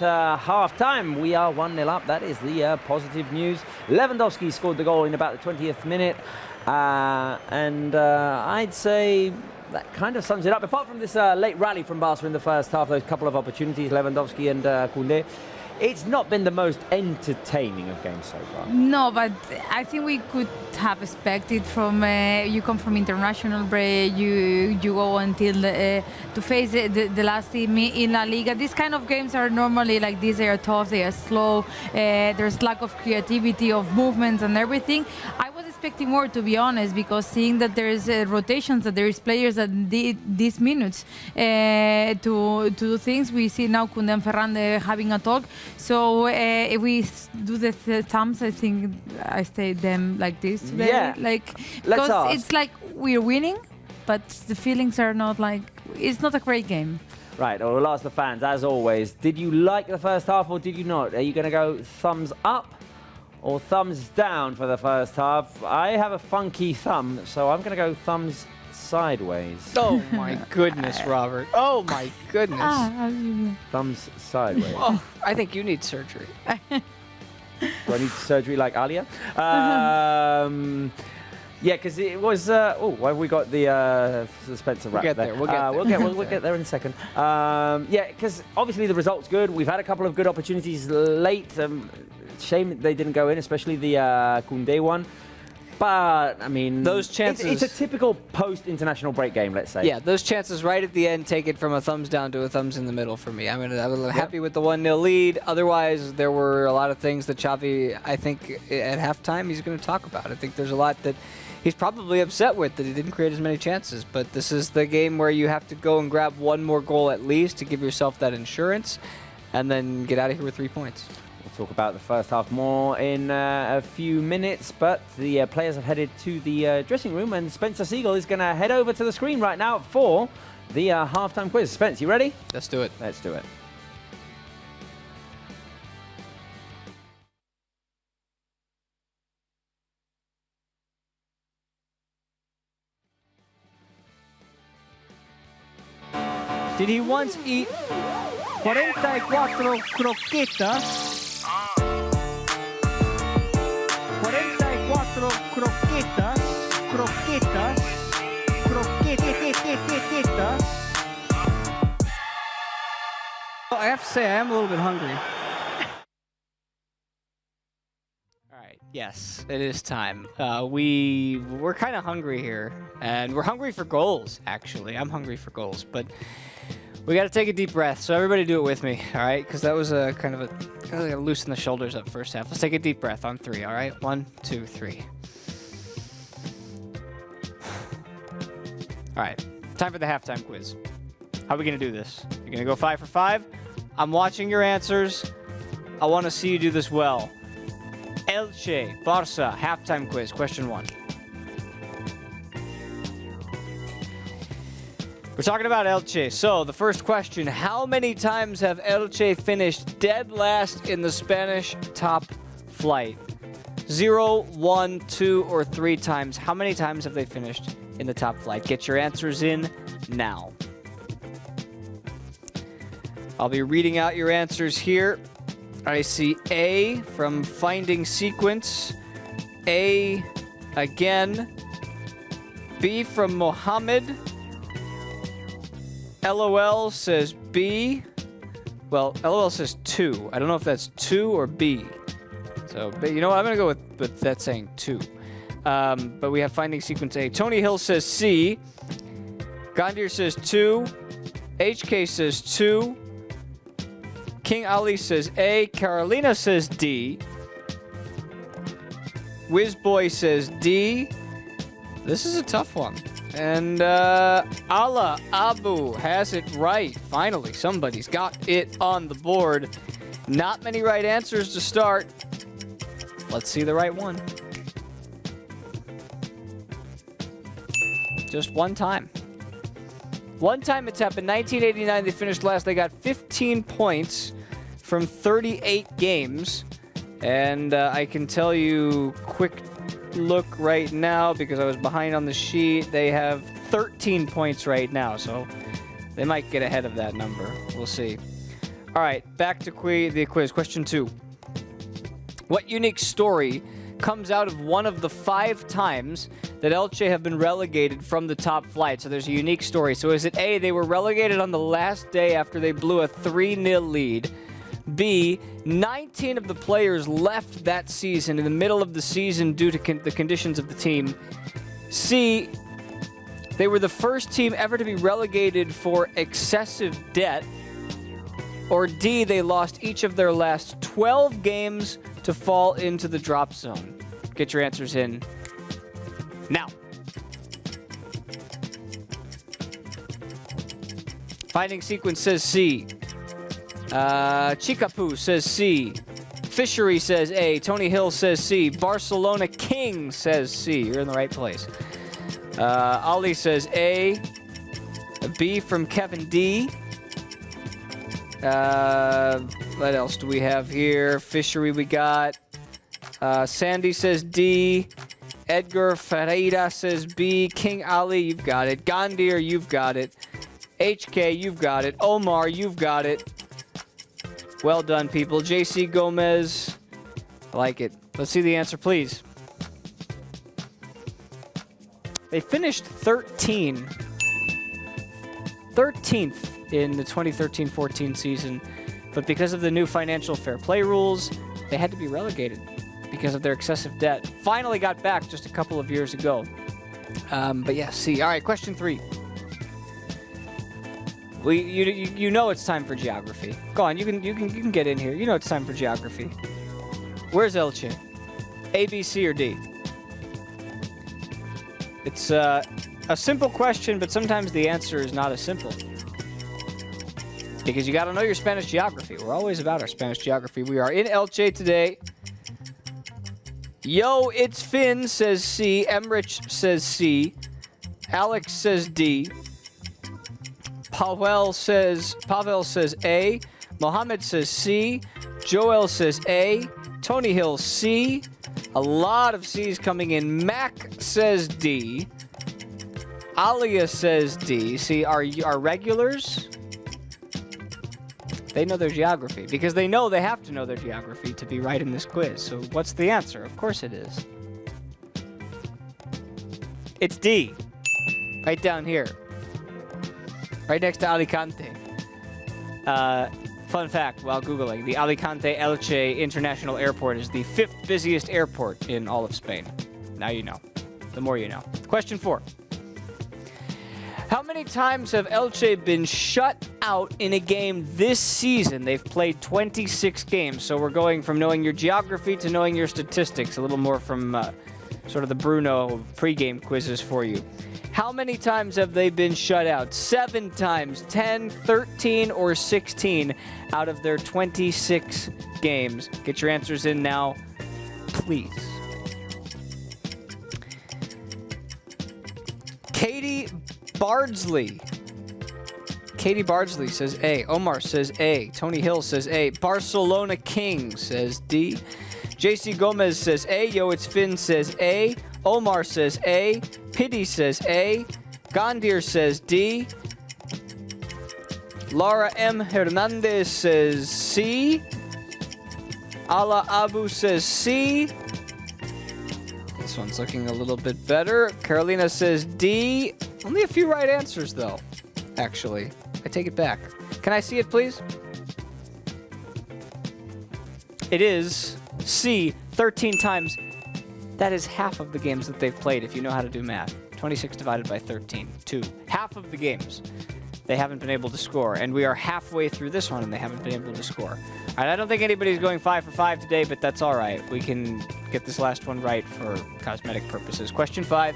half-time. We are 1-0 up. That is the positive news. Lewandowski scored the goal in about the 20th minute, and I'd say that kind of sums it up. Apart from this late rally from Barca in the first half, those couple of opportunities, Lewandowski and Koundé, it's not been the most entertaining of games so far. No, but I think we could have expected from you come from international break, you go until to face the last team in La Liga. These kind of games are normally like this. They are tough, they are slow. There's lack of creativity, of movements and everything. I was expecting more, to be honest, because seeing that there is rotations, that there is players that need these minutes to do things. We see now Koundé and Ferran having a talk. So if we do the thumbs, I think I stay them like this today. Yeah. Like, because it's like we're winning, but the feelings are not like, it's not a great game. Right, well, we'll ask the fans, as always, did you like the first half or did you not? Are you going to go thumbs up or thumbs down for the first half? I have a funky thumb, so I'm going to go thumbs sideways. Oh my goodness, Robert. Oh my goodness. Thumbs sideways. Oh, I think you need surgery. Do I need surgery like Alia? Yeah, because it was. Why have we got the suspense of We'll get there. We'll get there in a second. Yeah, because obviously the result's good. We've had a couple of good opportunities late. Shame they didn't go in, especially the Koundé one. But I mean, those chances. It's a typical post-international break game, let's say. Yeah, those chances right at the end take it from a thumbs down to a thumbs in the middle for me. I was happy with the 1-0 lead. Otherwise, there were a lot of things that Xavi, I think, at halftime, he's going to talk about. I think there's a lot that he's probably upset with that he didn't create as many chances. But this is the game where you have to go and grab one more goal at least to give yourself that insurance, and then get out of here with 3 points. We'll talk about the first half more in a few minutes, but the players have headed to the dressing room, and Spencer Siegel is going to head over to the screen right now for the halftime quiz. Spence, you ready? Let's do it. Let's do it. Did he once eat 44 croquetas? 44 croquetas. Well, I have to say, I am a little bit hungry. All right, yes, it is time. We're kind of hungry here, and we're hungry for goals, actually. I'm hungry for goals, but we got to take a deep breath, so everybody do it with me, all right? Because that was a kind of a loosen the shoulders up first half. Let's take a deep breath on 3, all right? 1, 2, 3. All right, time for the halftime quiz. How are we going to do this? You're going to go 5 for 5? I'm watching your answers. I want to see you do this well. Elche, Barça, halftime quiz, question 1. We're talking about Elche. So, the first question, how many times have Elche finished dead last in the Spanish top flight? 0, 1, 2, or 3 times. How many times have they finished in the top flight? Get your answers in now. I'll be reading out your answers here. I see A from Finding Sequence. A again. B from Mohammed. LOL says B. Well, LOL says 2. I don't know if that's 2 or B. So, but you know what? I'm going to go with that saying 2. But we have finding sequence A. Tony Hill says C. Gandir says 2. HK says 2. King Ali says A. Carolina says D. Whizboy says D. This is a tough one. And Allah Abu has it right. Finally, somebody's got it on the board. Not many right answers to start. Let's see the right one. Just one time. One time it's happened. 1989, they finished last. They got 15 points from 38 games. And I can tell you quick look right now because I was behind on the sheet. They have 13 points right now, so they might get ahead of that number. We'll see. All right, back to the quiz. Question 2. What unique story comes out of one of the 5 times that Elche have been relegated from the top flight? So there's a unique story. So is it A, they were relegated on the last day after they blew a 3-0 lead? B, 19 of the players left that season in the middle of the season due to the conditions of the team. C, they were the first team ever to be relegated for excessive debt. Or D, they lost each of their last 12 games to fall into the drop zone. Get your answers in now. Finding sequence says C. Chikapu says C. Fishery says A. Tony Hill says C. Barcelona King says C. You're in the right place. Ali says A. B from Kevin D. What else do we have here? Fishery we got. Sandy says D. Edgar Ferreira says B. King Ali, you've got it. Gandir, you've got it. HK, you've got it. Omar, you've got it. Well done, people. JC Gomez. I like it. Let's see the answer, please. They finished 13th in the 2013-14 season, but because of the new financial fair play rules, they had to be relegated because of their excessive debt. Finally got back just a couple of years ago. But yeah, see. All right, question 3. You know it's time for geography. Go on, you can get in here. You know it's time for geography. Where's Elche? A, B, C, or D? It's a simple question, but sometimes the answer is not as simple. Because you got to know your Spanish geography. We're always about our Spanish geography. We are in Elche today. Yo, it's Finn, says C. Emrich says C. Alex says D. Pavel says A. Mohammed says C. Joel says A. Tony Hill C. A lot of C's coming in. Mac says D. Alia says D. See, our regulars, they know their geography because they know they have to know their geography to be right in this quiz. So what's the answer? Of course it is. It's D. Right down here. Right next to Alicante. Fun fact while Googling, the Alicante Elche International Airport is the 5th busiest airport in all of Spain. Now you know. The more you know. Question 4. How many times have Elche been shut out in a game this season? They've played 26 games, so we're going from knowing your geography to knowing your statistics. A little more from sort of the Bruno pregame quizzes for you. How many times have they been shut out? 7 times, 10, 13, or 16 out of their 26 games. Get your answers in now, please. Katie Bardsley says A. Omar says A. Tony Hill says A. Barcelona King says D. JC Gomez says A. Yo, it's Finn says A. Omar says A. Piddy says A. Gandir says D. Laura M. Hernandez says C. Ala Abu says C. one's looking a little bit better. Carolina says D. Only a few right answers, though, actually. I take it back. Can I see it, please? It is C, 13 times. That is half of the games that they've played, if you know how to do math. 26 divided by 13, 2. Half of the games they haven't been able to score, and we are halfway through this one and they haven't been able to score. All right, I don't think anybody's going 5 for 5 today, but that's all right. We can get this last one right for cosmetic purposes. Question 5.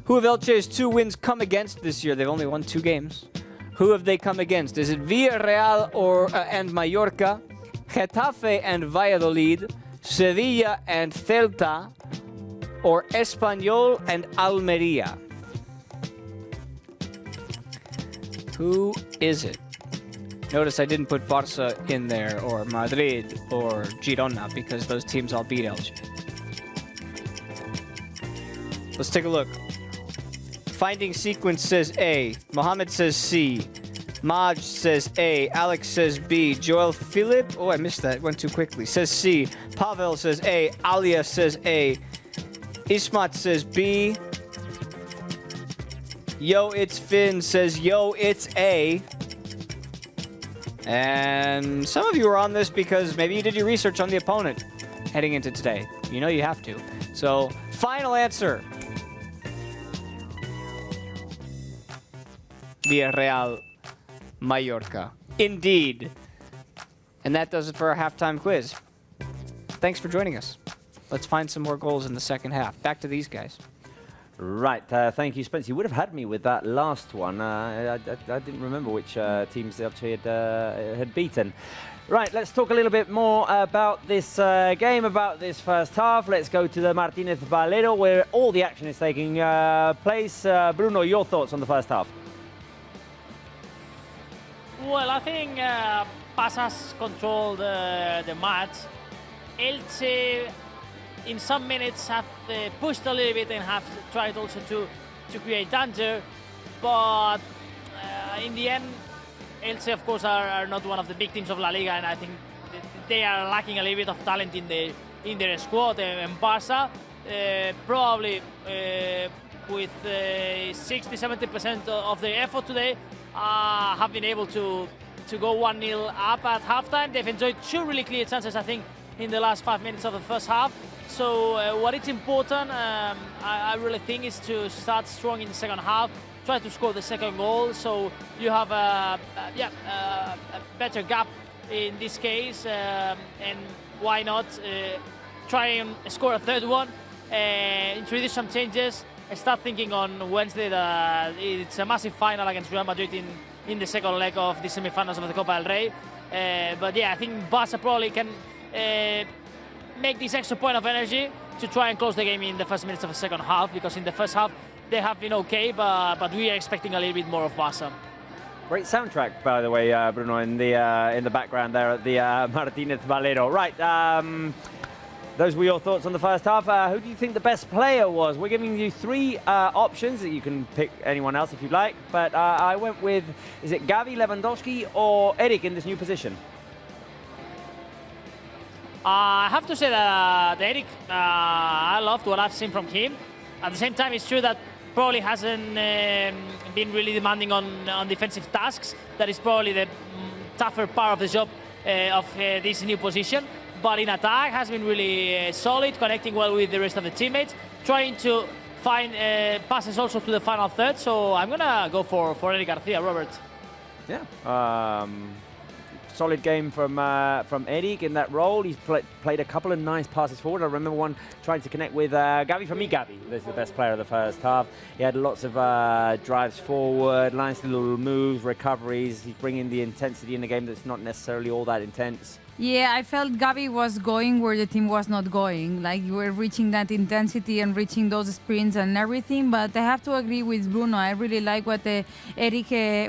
Who of Elche's 2 wins come against this year? They've only won 2 games. Who have they come against? Is it Villarreal and Mallorca, Getafe and Valladolid, Sevilla and Celta, or Espanyol and Almería? Who is it? Notice I didn't put Barça in there, or Madrid, or Girona, because those teams all beat Elche. Let's take a look. Finding sequence says A. Mohammed says C. Maj says A. Alex says B. Joel Philip, oh, I missed that. Went too quickly. Says C. Pavel says A. Alia says A. Ismat says B. Yo, it's Finn says, yo, it's A. And some of you are on this because maybe you did your research on the opponent heading into today. You know you have to. So, final answer. Villarreal, Mallorca. Indeed. And that does it for our halftime quiz. Thanks for joining us. Let's find some more goals in the second half. Back to these guys. Right, thank you, Spence. You would have had me with that last one. I didn't remember which teams Elche had beaten. Right, let's talk a little bit more about this game, about this first half. Let's go to the Martínez Valero, where all the action is taking place. Bruno, your thoughts on the first half? Well, I think Barça's controlled the match. Elche, in some minutes, have pushed a little bit and have tried also to create danger. But in the end, Elche, of course, are not one of the big teams of La Liga, and I think they are lacking a little bit of talent in their squad. And Barça, probably with 60-70% of their effort today, have been able to go 1-0 up at halftime. They've enjoyed 2 really clear chances, I think, in the last 5 minutes of the first half. So what is important, I really think, is to start strong in the second half, try to score the second goal, so you have a better gap in this case, and why not try and score a third one, introduce some changes, and start thinking on Wednesday that it's a massive final against Real Madrid in the second leg of the semi-finals of the Copa del Rey. But yeah, I think Barça probably can make this extra point of energy to try and close the game in the first minutes of the second half, because in the first half they have been okay, but we are expecting a little bit more of Barça. Great soundtrack, by the way, Bruno, in the background there at the Martínez Valero. Right, those were your thoughts on the first half. Who do you think the best player was? We're giving you 3 options. You can pick anyone else if you'd like, but I went with, is it Gavi, Lewandowski, or Eric in this new position? I have to say that Eric, I loved what I've seen from him. At the same time, it's true that probably hasn't been really demanding on defensive tasks. That is probably the tougher part of the job of this new position. But in attack, has been really solid, connecting well with the rest of the teammates, trying to find passes also to the final third. So I'm gonna go for Eric Garcia, Robert. Yeah. Solid game from Eric in that role. He's played a couple of nice passes forward. I remember one trying to connect with Gavi. For me, Gavi is the best player of the first half. He had lots of drives forward, nice little moves, recoveries. He's bringing the intensity in the game that's not necessarily all that intense. Yeah, I felt Gavi was going where the team was not going. Like, you were reaching that intensity and reaching those sprints and everything. But I have to agree with Bruno. I really like what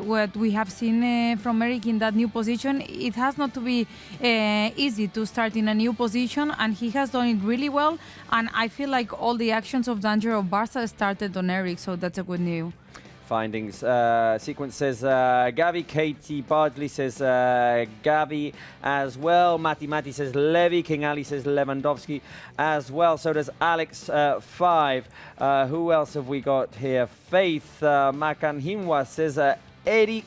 what we have seen from Eric in that new position. It has not to be easy to start in a new position, and he has done it really well. And I feel like all the actions of danger of Barça started on Eric, so that's a good news. findings. Sequence says Gavi. Katie Bardley says Gavi as well. Mati says Levy. King Ali says Lewandowski as well. So does Alex 5. Who else have we got here? Faith Makanhinwa says Eric.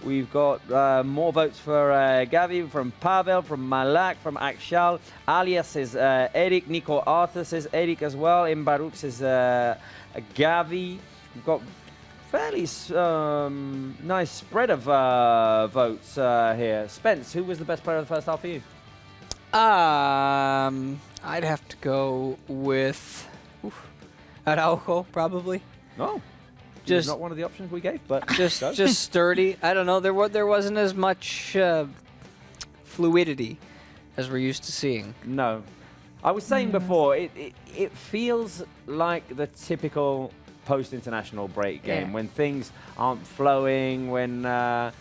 We've got more votes for Gavi from Pavel, from Malak, from Akshal. Alia says Eric. Nico Arthur says Eric as well. Imbaruk says Gavi. We've got fairly nice spread of votes here. Spence, who was the best player of the first half for you? I'd have to go with Araujo, probably. No. Just not one of the options we gave, but just sturdy. I don't know. There wasn't as much fluidity as we're used to seeing. No. I was saying before, it feels like the typical post-international break game when things aren't flowing, when the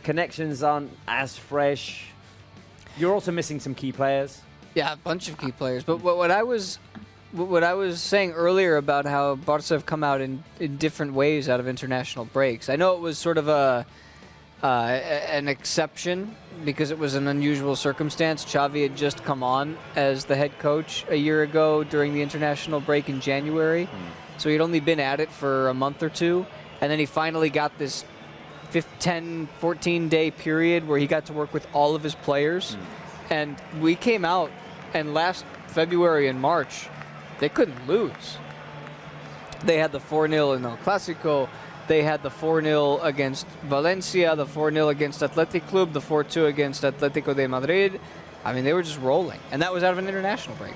connections aren't as fresh. You're also missing some key players. Yeah, a bunch of key players. But what I was saying earlier about how Barça have come out in different ways out of international breaks. I know it was sort of an exception because it was an unusual circumstance. Xavi had just come on as the head coach a year ago during the international break in January. So he'd only been at it for a month or two. And then he finally got this 10, 14-day period where he got to work with all of his players. And we came out, and last February and March, they couldn't lose. They had the 4-0 in El Clasico. They had the 4-0 against Valencia, the 4-0 against Athletic Club, the 4-2 against Atletico de Madrid. I mean, they were just rolling. And that was out of an international break.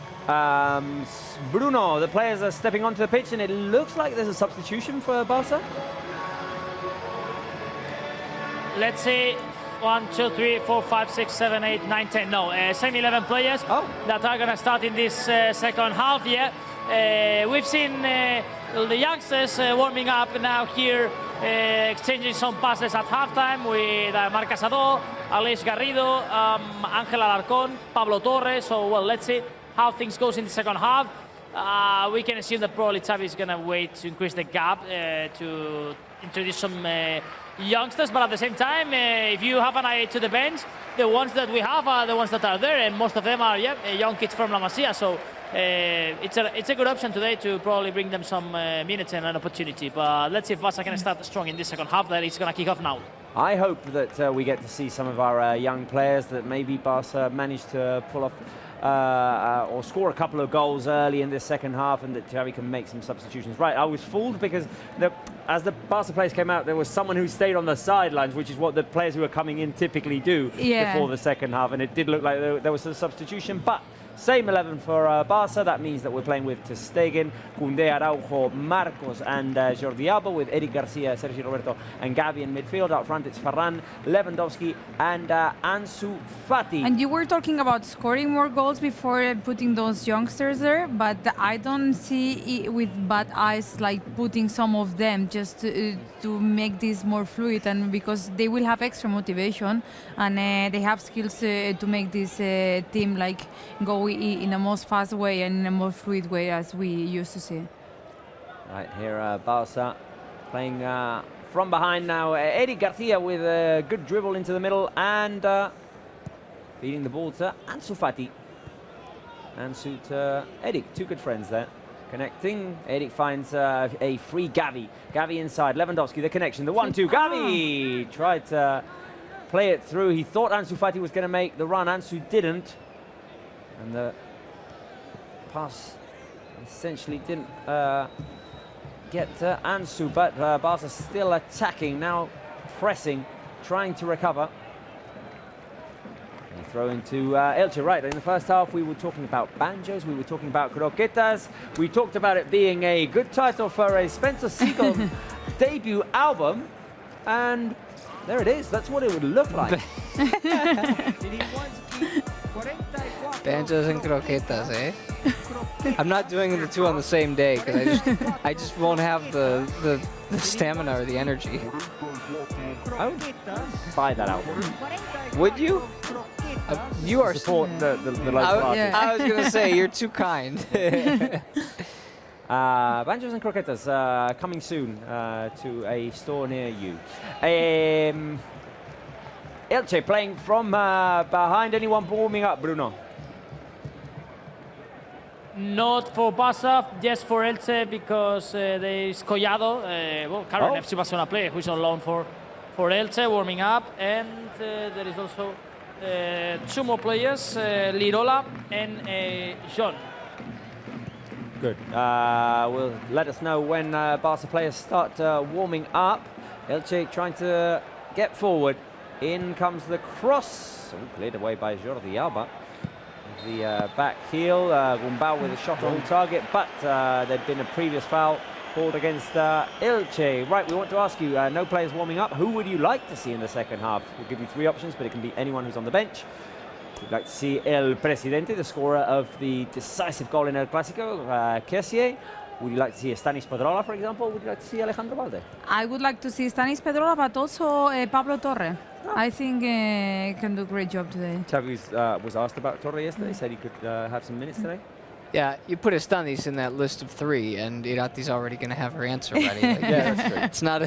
Bruno, the players are stepping onto the pitch, and it looks like there's a substitution for Barça. Let's see. 1, 2, 3, 4, 5, 6, 7, 8, 9, 10. No, same 11 players that are going to start in this second half. Yeah, we've seen the youngsters warming up now here, exchanging some passes at halftime with Marc Casado, Aleix Garrido, Ángel Alarcón, Pablo Torres. So, well, let's see how things goes in the second half. We can assume that probably Xavi is going to wait to increase the gap to introduce some youngsters, but at the same time, if you have an eye to the bench, the ones that we have are the ones that are there, and most of them are young kids from La Masia. So it's a good option today to probably bring them some minutes and an opportunity. But let's see if Barça can start strong in this second half. That it's going to kick off now. I hope that we get to see some of our young players that maybe Barça managed to pull off or score a couple of goals early in this second half, and that Xavi can make some substitutions. Right, I was fooled because as the Barca players came out, there was someone who stayed on the sidelines, which is what the players who are coming in typically do before the second half, and it did look like there was a substitution, but same 11 for Barça. That means that we're playing with Ter Stegen, Koundé, Araujo, Marcos, and Jordi Alba, with Eric Garcia, Sergi Roberto, and Gavi in midfield. Up front, it's Ferran, Lewandowski, and Ansu Fati. And you were talking about scoring more goals before putting those youngsters there, but I don't see it with bad eyes, like putting some of them just to make this more fluid, and because they will have extra motivation, and they have skills to make this team like go in a most fast way and in a more fluid way as we used to see. Right here, Barça playing from behind now. Eric Garcia with a good dribble into the middle and feeding the ball to Ansu Fati. Ansu to Eric, two good friends there. Connecting, Eric finds a free Gavi. Gavi inside, Lewandowski, the connection, the 1-2. Gavi tried to play it through. He thought Ansu Fati was going to make the run. Ansu didn't. And the pass essentially didn't get to Ansu, but Barca still attacking, now pressing, trying to recover. They throw into Elche. Right, in the first half we were talking about banjos, we were talking about croquetas, we talked about it being a good title for a Spencer Siegel debut album, and there it is, that's what it would look like. Banjos and croquetas, eh? I'm not doing the two on the same day because I just won't have the stamina or the energy. I would buy that album. Would you? You are support the local artist. I was gonna say you're too kind. Banjos and croquetas coming soon to a store near you. Elche playing from behind. Anyone warming up, Bruno? Not for Barça, just for Elche, because there is Collado, current FC Barcelona player who's on loan for Elche, warming up, and there is also 2 more players, Lirola and John. Good. Will let us know when Barca players start warming up. Elche trying to get forward. In comes the cross. Cleared away by Jordi Alba. The back heel. Gumbau with a shot on target, but there'd been a previous foul called against Elche. Right, we want to ask you, no players warming up. Who would you like to see in the second half? We'll give you 3 options, but it can be anyone who's on the bench. We'd like to see El Presidente, the scorer of the decisive goal in El Clasico, Kessié. Would you like to see a Stanis Pedrola, for example? Would you like to see Alejandro Valde? I would like to see Stanis Pedrola, but also Pablo Torre. I think can do a great job today. Xavi was asked about Torre yesterday, said he could have some minutes today. Yeah, you put Stanis in that list of 3, and Irati's already going to have her answer ready. Like, yeah, that's true. It's not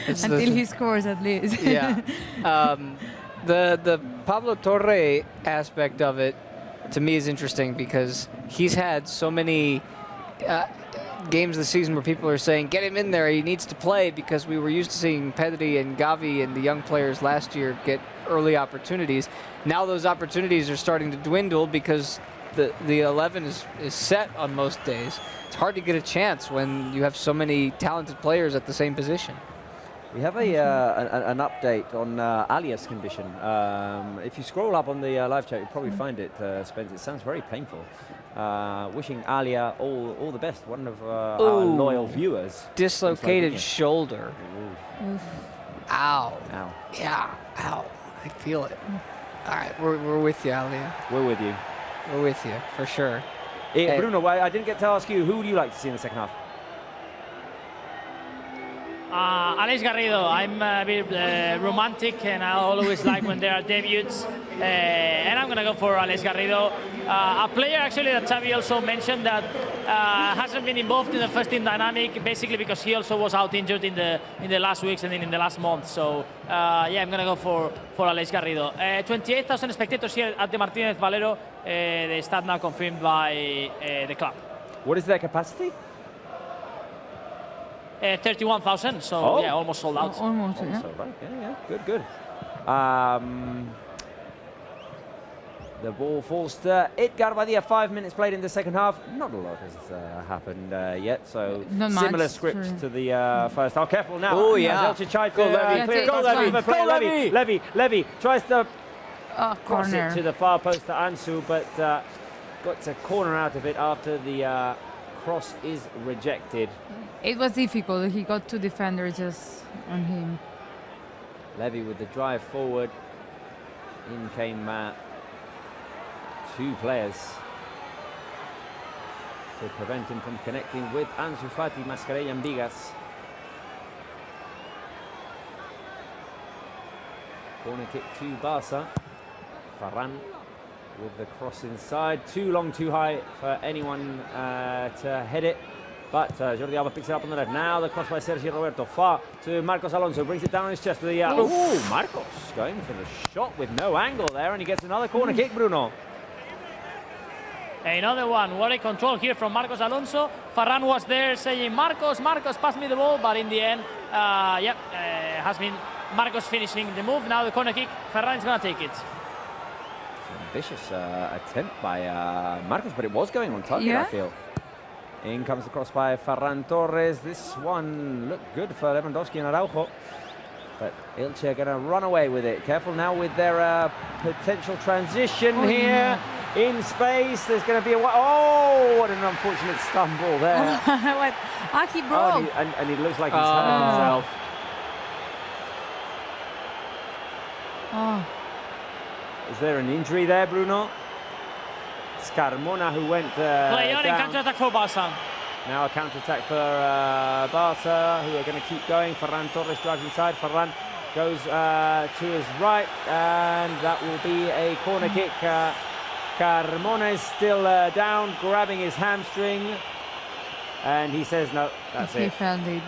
until he scores, at least. Yeah. The Pablo Torre aspect of it, to me, is interesting because he's had so many games this season where people are saying, get him in there, he needs to play, because we were used to seeing Pedri and Gavi and the young players last year get early opportunities. Now those opportunities are starting to dwindle because the 11 is set on most days. It's hard to get a chance when you have so many talented players at the same position. We have an update on Alia's condition. If you scroll up on the live chat, you'll probably find it, Spence. It sounds very painful. Wishing Alia all the best, one of our loyal viewers. Dislocated shoulder. Oof. Ow. Ow. Yeah, ow. I feel it. All right, we're with you, Alia. We're with you. We're with you, for sure. Bruno, I didn't get to ask you, who do you like to see in the second half? Alex Garrido. I'm a bit romantic, and I always like when there are debuts. And I'm going to go for Alex Garrido. A player, actually, that Xavi also mentioned that hasn't been involved in the first team dynamic, basically because he also was out injured in the last weeks and in the last month. So, yeah, I'm going to go for Alex Garrido. 28,000 spectators here at the Martínez Valero. The stat now confirmed by the club. What is their capacity? 31,000, so yeah, almost sold out. Almost, yeah. Right. Yeah, good. The ball falls to Edgar Badia. 5 minutes played in the second half. Not a lot has happened yet, so Not similar much, script true. to the first half. Careful now. Oh, yeah. Elche tried to Go, Levy. clear it. Go, Levy. Levy. Levy tries to cross Corner. it to the far post to Ansu, but got a corner out of it after the cross is rejected. It was difficult. He got 2 defenders just on him. Levy with the drive forward. In came 2 players to prevent him from connecting with Ansu Fati, Mascarella and Vigas. Corner kick to Barça. Ferran with the cross inside. Too long, too high for anyone to head it. But Jordi Alba picks it up on the left. Now the cross by Sergio Roberto. Far to Marcos Alonso. Brings it down on his chest to the... Marcos going for the shot with no angle there. And he gets another corner kick, Bruno. Another one. What a control here from Marcos Alonso. Ferran was there saying, Marcos, pass me the ball. But in the end, has been Marcos finishing the move. Now the corner kick. Ferran is going to take it. Ambitious attempt by Marcos, but it was going on target, I feel. In comes the cross by Ferran Torres. This one looked good for Lewandowski and Araujo, but Elche are going to run away with it. Careful now with their potential transition here in space. There's going to be what an unfortunate stumble there. What? He broke. And he looks like he's hurt himself. Is there an injury there, Bruno? It's Carmona who went Play on in down. counter-attack for Barça. Now a counter-attack for Barça, who are going to keep going. Ferran Torres drives inside. Ferran goes to his right, and that will be a corner kick. Carmona is still down, grabbing his hamstring. and he says no, that's He it. felt it.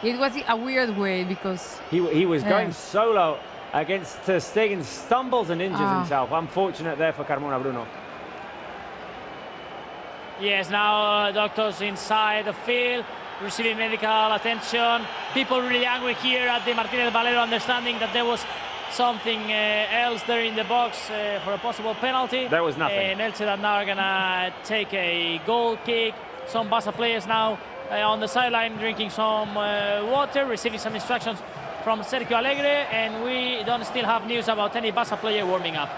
It was a weird way because He was going solo against Ter Stegen, stumbles and injures himself. Unfortunate there for Carmona, Bruno. Yes, now doctors inside the field, receiving medical attention. People really angry here at the Martínez Valero, understanding that there was something else there in the box for a possible penalty. There was nothing. And Elche that now are gonna take a goal kick. Some Barça players now on the sideline drinking some water, receiving some instructions from Sergio Alegre, and we don't still have news about any Barça player warming up.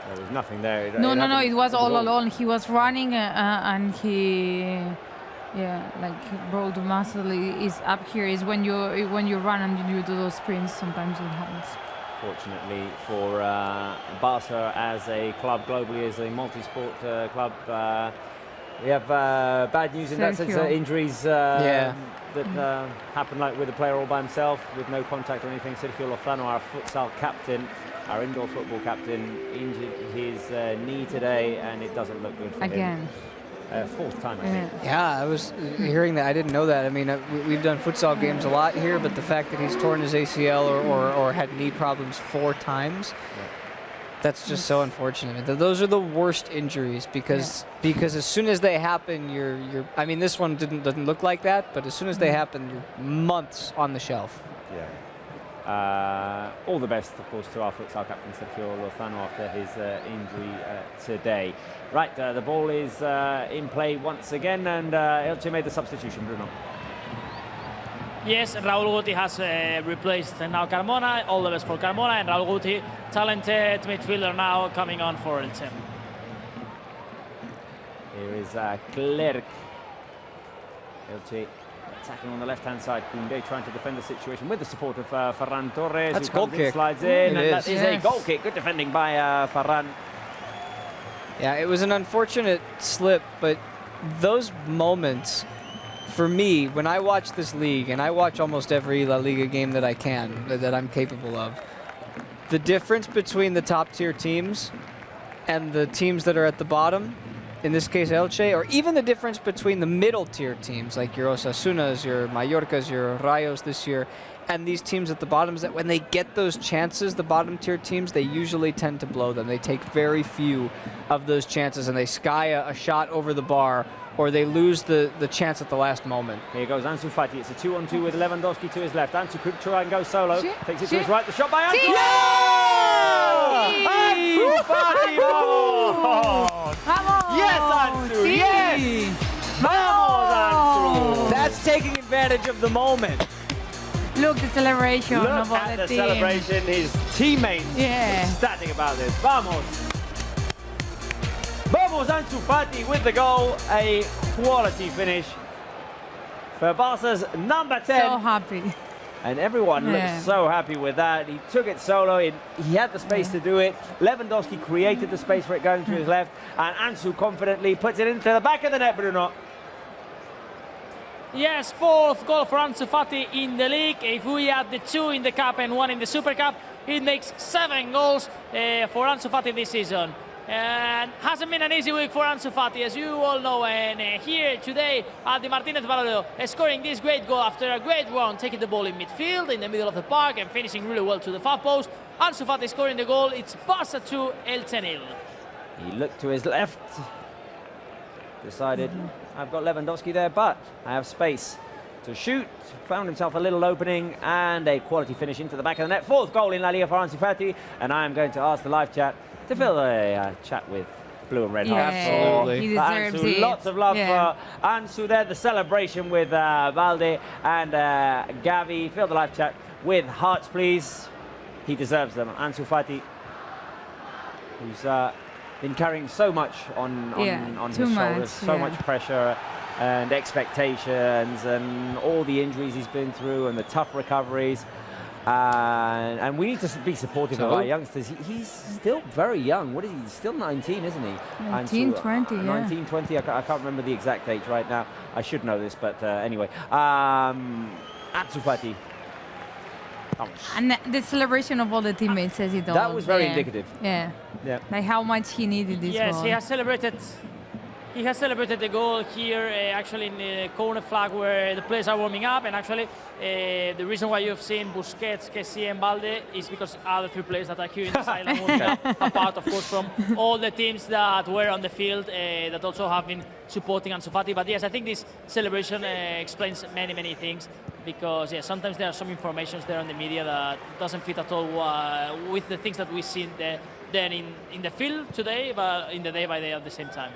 There was nothing there. no, it was all alone. He was running and he, like broke the muscle is up here. Is when you run and you do those sprints. Sometimes it happens. Fortunately for Barça as a club globally, as a multi-sport club, we have bad news in that sense. Injuries that happen, like with a player all by himself with no contact or anything. Sergio Lozano, our futsal captain, our indoor football captain, injured his knee today, and it doesn't look good for him. Fourth time, I think. Yeah, I was hearing that. I didn't know that. I mean, we've done futsal games a lot here, but the fact that he's torn his ACL or had knee problems 4 times, that's just so unfortunate. Those are the worst injuries because as soon as they happen, you're. I mean, this one doesn't look like that, but as soon as they happen, you're months on the shelf. Yeah. All the best, of course, to our futsal captain Sergio Lozano after his injury today. Right, the ball is in play once again, and Elche made the substitution, Bruno. Yes, Raúl Guti has replaced now Carmona. All the best for Carmona, and Raúl Guti, talented midfielder now coming on for Elche. Here is Clerc. Elche attacking on the left-hand side. Koundé trying to defend the situation with the support of Ferran Torres. That's who a goal comes in, kick. slides in, and It that is. is a goal kick. Good defending by Ferran. Yeah, it was an unfortunate slip, but those moments, for me, when I watch this league, and I watch almost every La Liga game that I can, that I'm capable of, the difference between the top-tier teams and the teams that are at the bottom, in this case Elche, or even the difference between the middle-tier teams, like your Osasunas, your Mallorcas, your Rayos this year, and these teams at the bottom, is that when they get those chances, the bottom-tier teams, they usually tend to blow them. They take very few of those chances, and they sky a shot over the bar, or they lose the chance at the last moment. Here goes Ansu Fati. It's a 2-on-2 with Lewandowski to his left. Ansu could try and go solo. Takes it to his right. The shot by Ansu. Ansu Fati! Vamos! Yes, Ansu! Yes! Vamos, Ansu! That's taking advantage of the moment. Look, the celebration Look of all at the team. celebration. His teammates ecstatic about this. Vamos! Vamos, Ansu Fati with the goal. A quality finish for Barca's number 10. So happy. And everyone looks so happy with that. He took it solo. He had the space to do it. Lewandowski created the space for it going to his left. And Ansu confidently puts it into the back of the net, Bruno. Yes, 4th goal for Ansu Fati in the league. If we add the 2 in the Cup and 1 in the Super Cup, it makes 7 goals for Ansu Fati this season. And hasn't been an easy week for Ansu Fati, as you all know. And here today at the Martínez Valero, scoring this great goal after a great run, taking the ball in midfield, in the middle of the park, and finishing really well to the far post. Ansu Fati scoring the goal. It's Barça 2, Elche 0. He looked to his left. Decided, I've got Lewandowski there, but I have space to shoot. Found himself a little opening and a quality finish into the back of the net. 4th goal in La Liga for Ansu Fati. And I am going to ask the live chat to fill a chat with blue and red hearts. Absolutely. He deserves Ansu, it. lots of love for Ansu there. The celebration with Valde and Gavi. Fill the live chat with hearts, please. He deserves them. Ansu Fati, who's been carrying so much on his shoulders, so much pressure and expectations and all the injuries he's been through and the tough recoveries. And we need to be supportive of our youngsters. He's still very young. What is he? He's still 19, isn't he? 19, 20, 19, 20. I can't remember the exact age right now. I should know this, but anyway. Ansu Fati. And the celebration of all the teammates says it all. That was very indicative. Yeah. Yeah. Like how much he needed this Yes, goal. he has celebrated He has celebrated the goal here, actually in the corner flag where the players are warming up, and actually the reason why you've seen Busquets, Kessie and Balde is because other 3 players that are here in the sideline warming up, apart of course from all the teams that were on the field that also have been supporting Ansu Fati. But yes, I think this celebration explains many things, because yeah, sometimes there are some information there on the media that doesn't fit at all with the things that we see then in the field today, but in the day by day at the same time.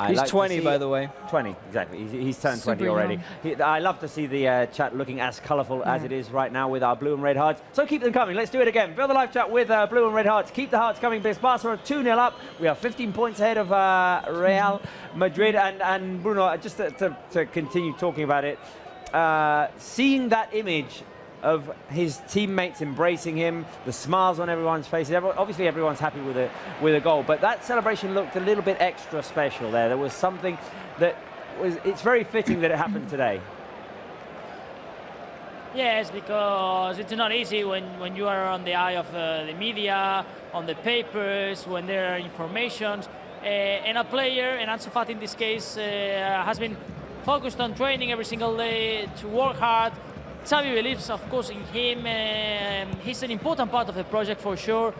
He's 20, by the way. 20, exactly. He's turned 20 Super already. I love to see the chat looking as colourful as it is right now with our blue and red hearts. So keep them coming. Let's do it again. Build the live chat with blue and red hearts. Keep the hearts coming because Barca are 2-0 up. We are 15 points ahead of Real Madrid. And Bruno, just to continue talking about it, seeing that image of his teammates embracing him, the smiles on everyone's faces. Obviously, everyone's happy with a goal, but that celebration looked a little bit extra special there. There was something that was. It's very fitting that it happened today. Yes, because it's not easy when you are on the eye of the media, on the papers, when there are informations, and a player, and Ansu Fati in this case, has been focused on training every single day to work hard. Xavi believes, of course, in him. He's an important part of the project for sure.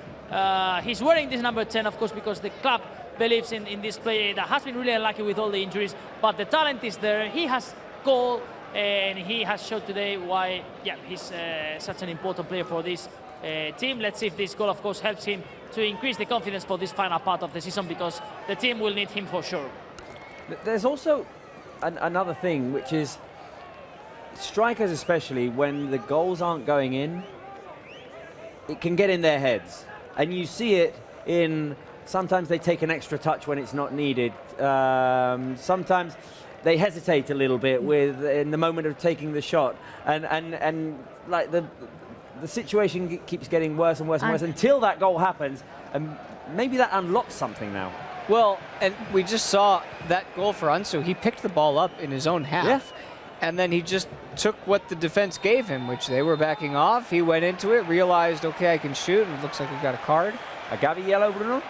He's wearing this number 10, of course, because the club believes in this player that has been really unlucky with all the injuries. But the talent is there. He has goal, and he has showed today why, yeah, he's such an important player for this team. Let's see if this goal, of course, helps him to increase the confidence for this final part of the season, because the team will need him for sure. There's also another thing, which is strikers, especially when the goals aren't going in, it can get in their heads, and you see it in sometimes they take an extra touch when it's not needed. Sometimes they hesitate a little bit in the moment of taking the shot, and like the situation keeps getting worse and worse and worse until that goal happens, and maybe that unlocks something now. Well, and we just saw that goal for Ansu. He picked the ball up in his own half. And then he just took what the defense gave him, which they were backing off. He went into it, realized, okay, I can shoot, and it looks like we got a card. A Gavi yellow, Bruno?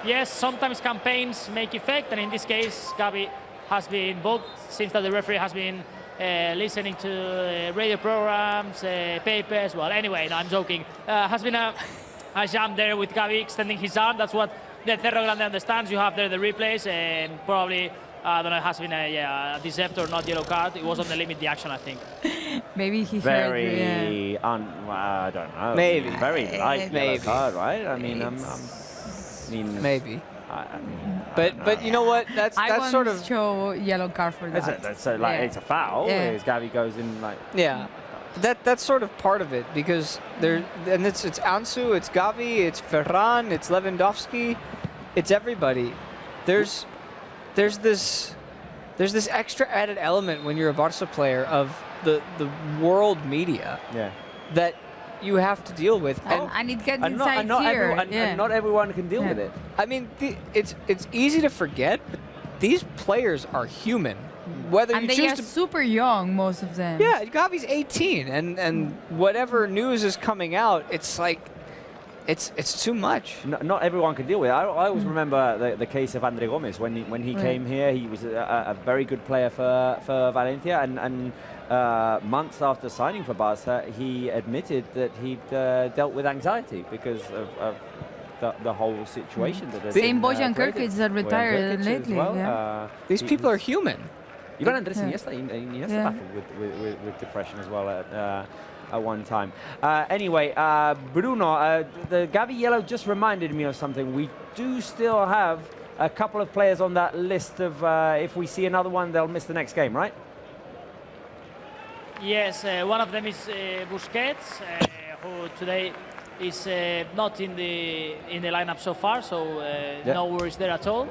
Yes, sometimes campaigns make effect, and in this case, Gavi has been booked. Seems that the referee has been listening to radio programs, papers. Well, anyway, no, I'm joking. Has been a jam there with Gavi extending his arm. That's what the Cerro Grande understands. You have there the replays, and probably I don't know, it has been a deserved or not yellow card. It was on the limit, the action, I think. Maybe he very I don't know. Maybe. Very light yellow card, right? I mean, maybe. But you know what? That's sort of show yellow card for that. It's a foul. As Gavi goes in like. Yeah. That's sort of part of it, because it's Ansu, it's Gavi, it's Ferran, it's Lewandowski, it's everybody. There's this extra added element when you're a Barca player of the world media that you have to deal with, and it gets inside here. And not everyone can deal with it. I mean, it's easy to forget, but these players are human. Whether and you they choose are to, super young, most of them. Yeah, Gavi's 18, and whatever news is coming out, it's like it's too much. Not everyone can deal with it. I always remember the case of Andre Gomes when he came here. He was a very good player for Valencia, and months after signing for Barca, he admitted that he'd dealt with anxiety because of the whole situation. Same Bojan Krkic that retired lately. Well. These people are human. Ivan Andres Iniesta battled with depression as well at one time. Anyway, Bruno, the Gavi yellow just reminded me of something. We do still have a couple of players on that list of if we see another one, they'll miss the next game, right? Yes, one of them is Busquets, who today is not in the lineup so far, so no worries there at all.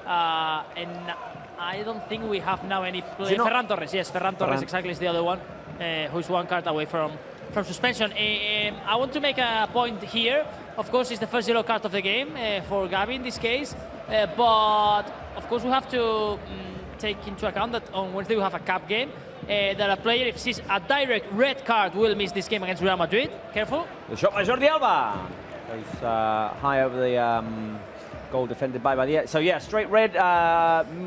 And I don't think we have now any play. Ferran Torres, yes, Ferran Torres exactly is the other one, who's one card away from suspension. I want to make a point here. Of course, it's the first yellow card of the game for Gavi in this case, but of course we have to take into account that on Wednesday we have a cup game. That a player, if sees a direct red card, will miss this game against Real Madrid. Careful. The shot by Jordi Alba. Goes high over goal defended by the... So yeah, straight red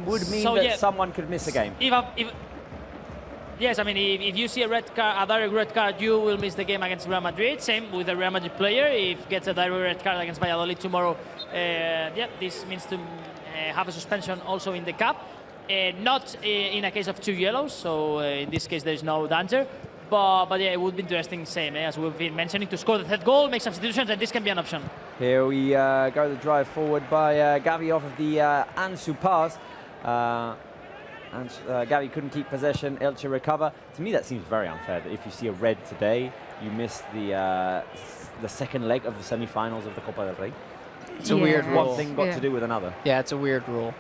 would mean that someone could miss a game. Yes, I mean, if you see a red card, a direct red card, you will miss the game against Real Madrid. Same with the Real Madrid player. If gets a direct red card against Valladolid tomorrow, this means to have a suspension also in the cup. Not in a case of 2 yellows, so in this case there's no danger. But yeah, it would be interesting, same as we've been mentioning, to score the third goal, make substitutions, and this can be an option. Here we go, the drive forward by Gavi off of the Ansu pass. Gavi couldn't keep possession, Elche recover. To me that seems very unfair, that if you see a red today, you miss the second leg of the semi-finals of the Copa del Rey. It's a weird rule. One thing got to do with another. Yeah, it's a weird rule.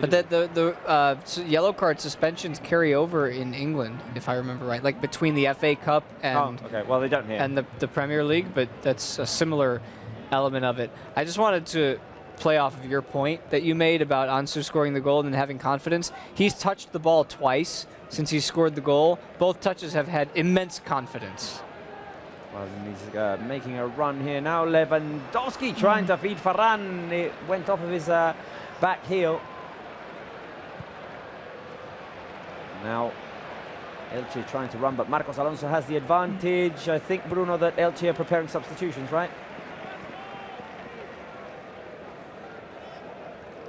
But the yellow card suspensions carry over in England, if I remember right, like between the FA Cup and well, they don't here. And the Premier League, but that's a similar element of it. I just wanted to play off of your point that you made about Ansu scoring the goal and having confidence. He's touched the ball twice since he scored the goal. Both touches have had immense confidence. Well, he's making a run here now. Lewandowski trying to feed Ferran. It went off of his back heel. Now, Elche trying to run, but Marcos Alonso has the advantage. I think, Bruno, that Elche are preparing substitutions, right?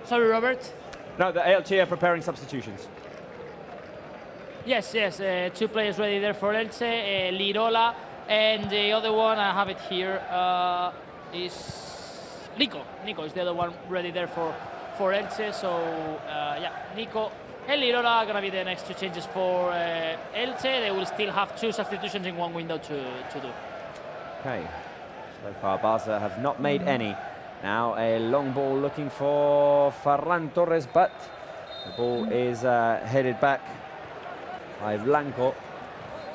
Sorry, Robert? No, the Elche are preparing substitutions. Yes, 2 players ready there for Elche, Lirola, and the other one, I have it here, is Nico. Nico is the other one ready there for Elche, so yeah, Nico and Lirola are going to be the next 2 changes for Elche. They will still have 2 substitutions in 1 window to do. Okay, so far Barca have not made any. Now a long ball looking for Ferran Torres, but the ball is headed back by Blanco.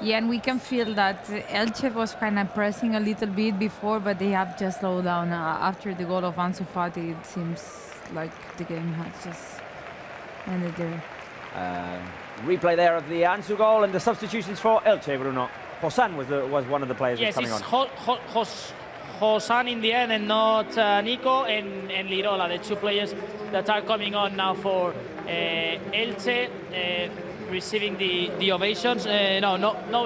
Yeah, and we can feel that Elche was kind of pressing a little bit before, but they have just slowed down after the goal of Ansu Fati. It seems like the game has just ended there. Replay there of the Ansu goal and the substitutions for Elche, Bruno. Hosan was one of the players coming on. Yes, Hosan in the end and not Nico and Lirola, the 2 players that are coming on now for Elche, receiving the ovations. No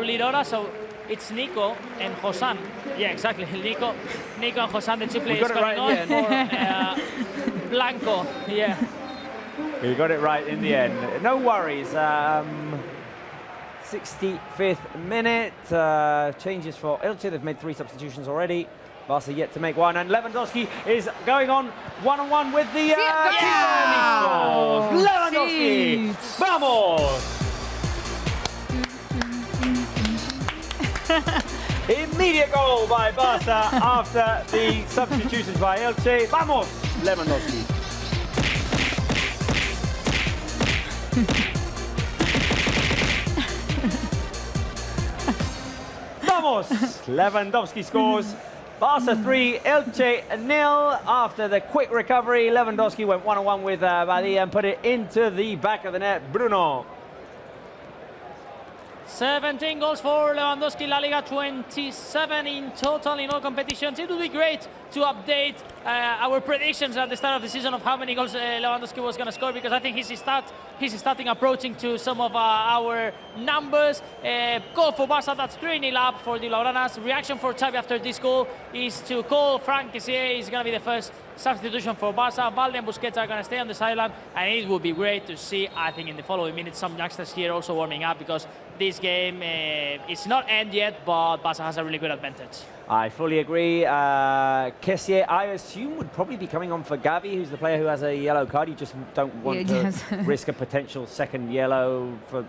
Lirola, so it's Nico and Hosan. Yeah, exactly. Nico and Hosan, the 2 players coming on for Blanco. Yeah. We got it right in the end. No worries. 65th minute. Changes for Elche. They've made 3 substitutions already. Barca yet to make 1, and Lewandowski is going on one-on-one with the Lewandowski! Vamos! Immediate goal by Barca after the substitutions by Elche. Vamos! Lewandowski. Vamos! Lewandowski scores. Barca 3, Elche 0. After the quick recovery, Lewandowski went one-on-one with Badia and put it into the back of the net. Bruno. 17 goals for Lewandowski, La Liga 27 in total in all competitions. It would be great to update our predictions at the start of the season of how many goals Lewandowski was going to score, because I think he's starting approaching to some of our numbers. Goal for Barca, that's 3-0 up for the Lauranas. Reaction for Xavi after this goal is to call Frank Kessié. He's going to be the first substitution for Barca. Valde and Busquets are going to stay on the sideline, and it would be great to see, I think, in the following minutes, some youngsters here also warming up, because this game is not end yet, but Barca has a really good advantage. I fully agree. Kessié, I assume, would probably be coming on for Gavi, who's the player who has a yellow card. You just don't want to risk a potential second yellow for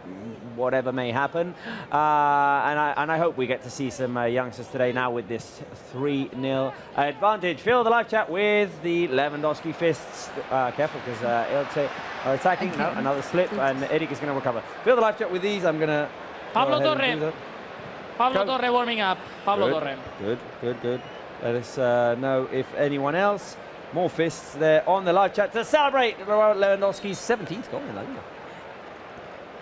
whatever may happen. And I hope we get to see some youngsters today now with this 3-0 advantage. Fill the live chat with the Lewandowski fists. Careful, because Elche are attacking. No, another slip, and Eric is going to recover. Fill the live chat with these. I'm going to... Pablo Torre warming up. Torre. Good. Let us know if anyone else. More fists there on the live chat to celebrate Lewandowski's 17th goal in La Liga.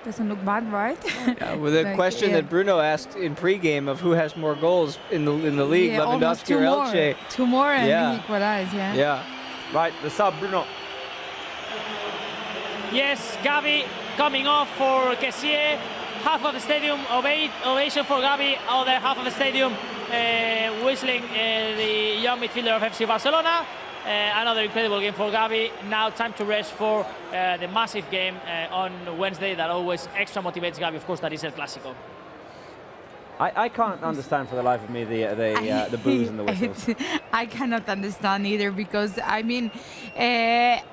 Doesn't look bad, right? Yeah, with a question that Bruno asked in pre-game of who has more goals in the league, Lewandowski or Elche. 2 more and he equalized, Yeah. Right, the sub, Bruno. Yes, Gavi coming off for Kessié. Half of the stadium ovation for Gavi, other half of the stadium whistling the young midfielder of FC Barcelona. Another incredible game for Gavi. Now time to rest for the massive game on Wednesday that always extra motivates Gavi. Of course, that is El Clasico. I can't understand for the life of me the boos and the whistles. I cannot understand either because, I mean,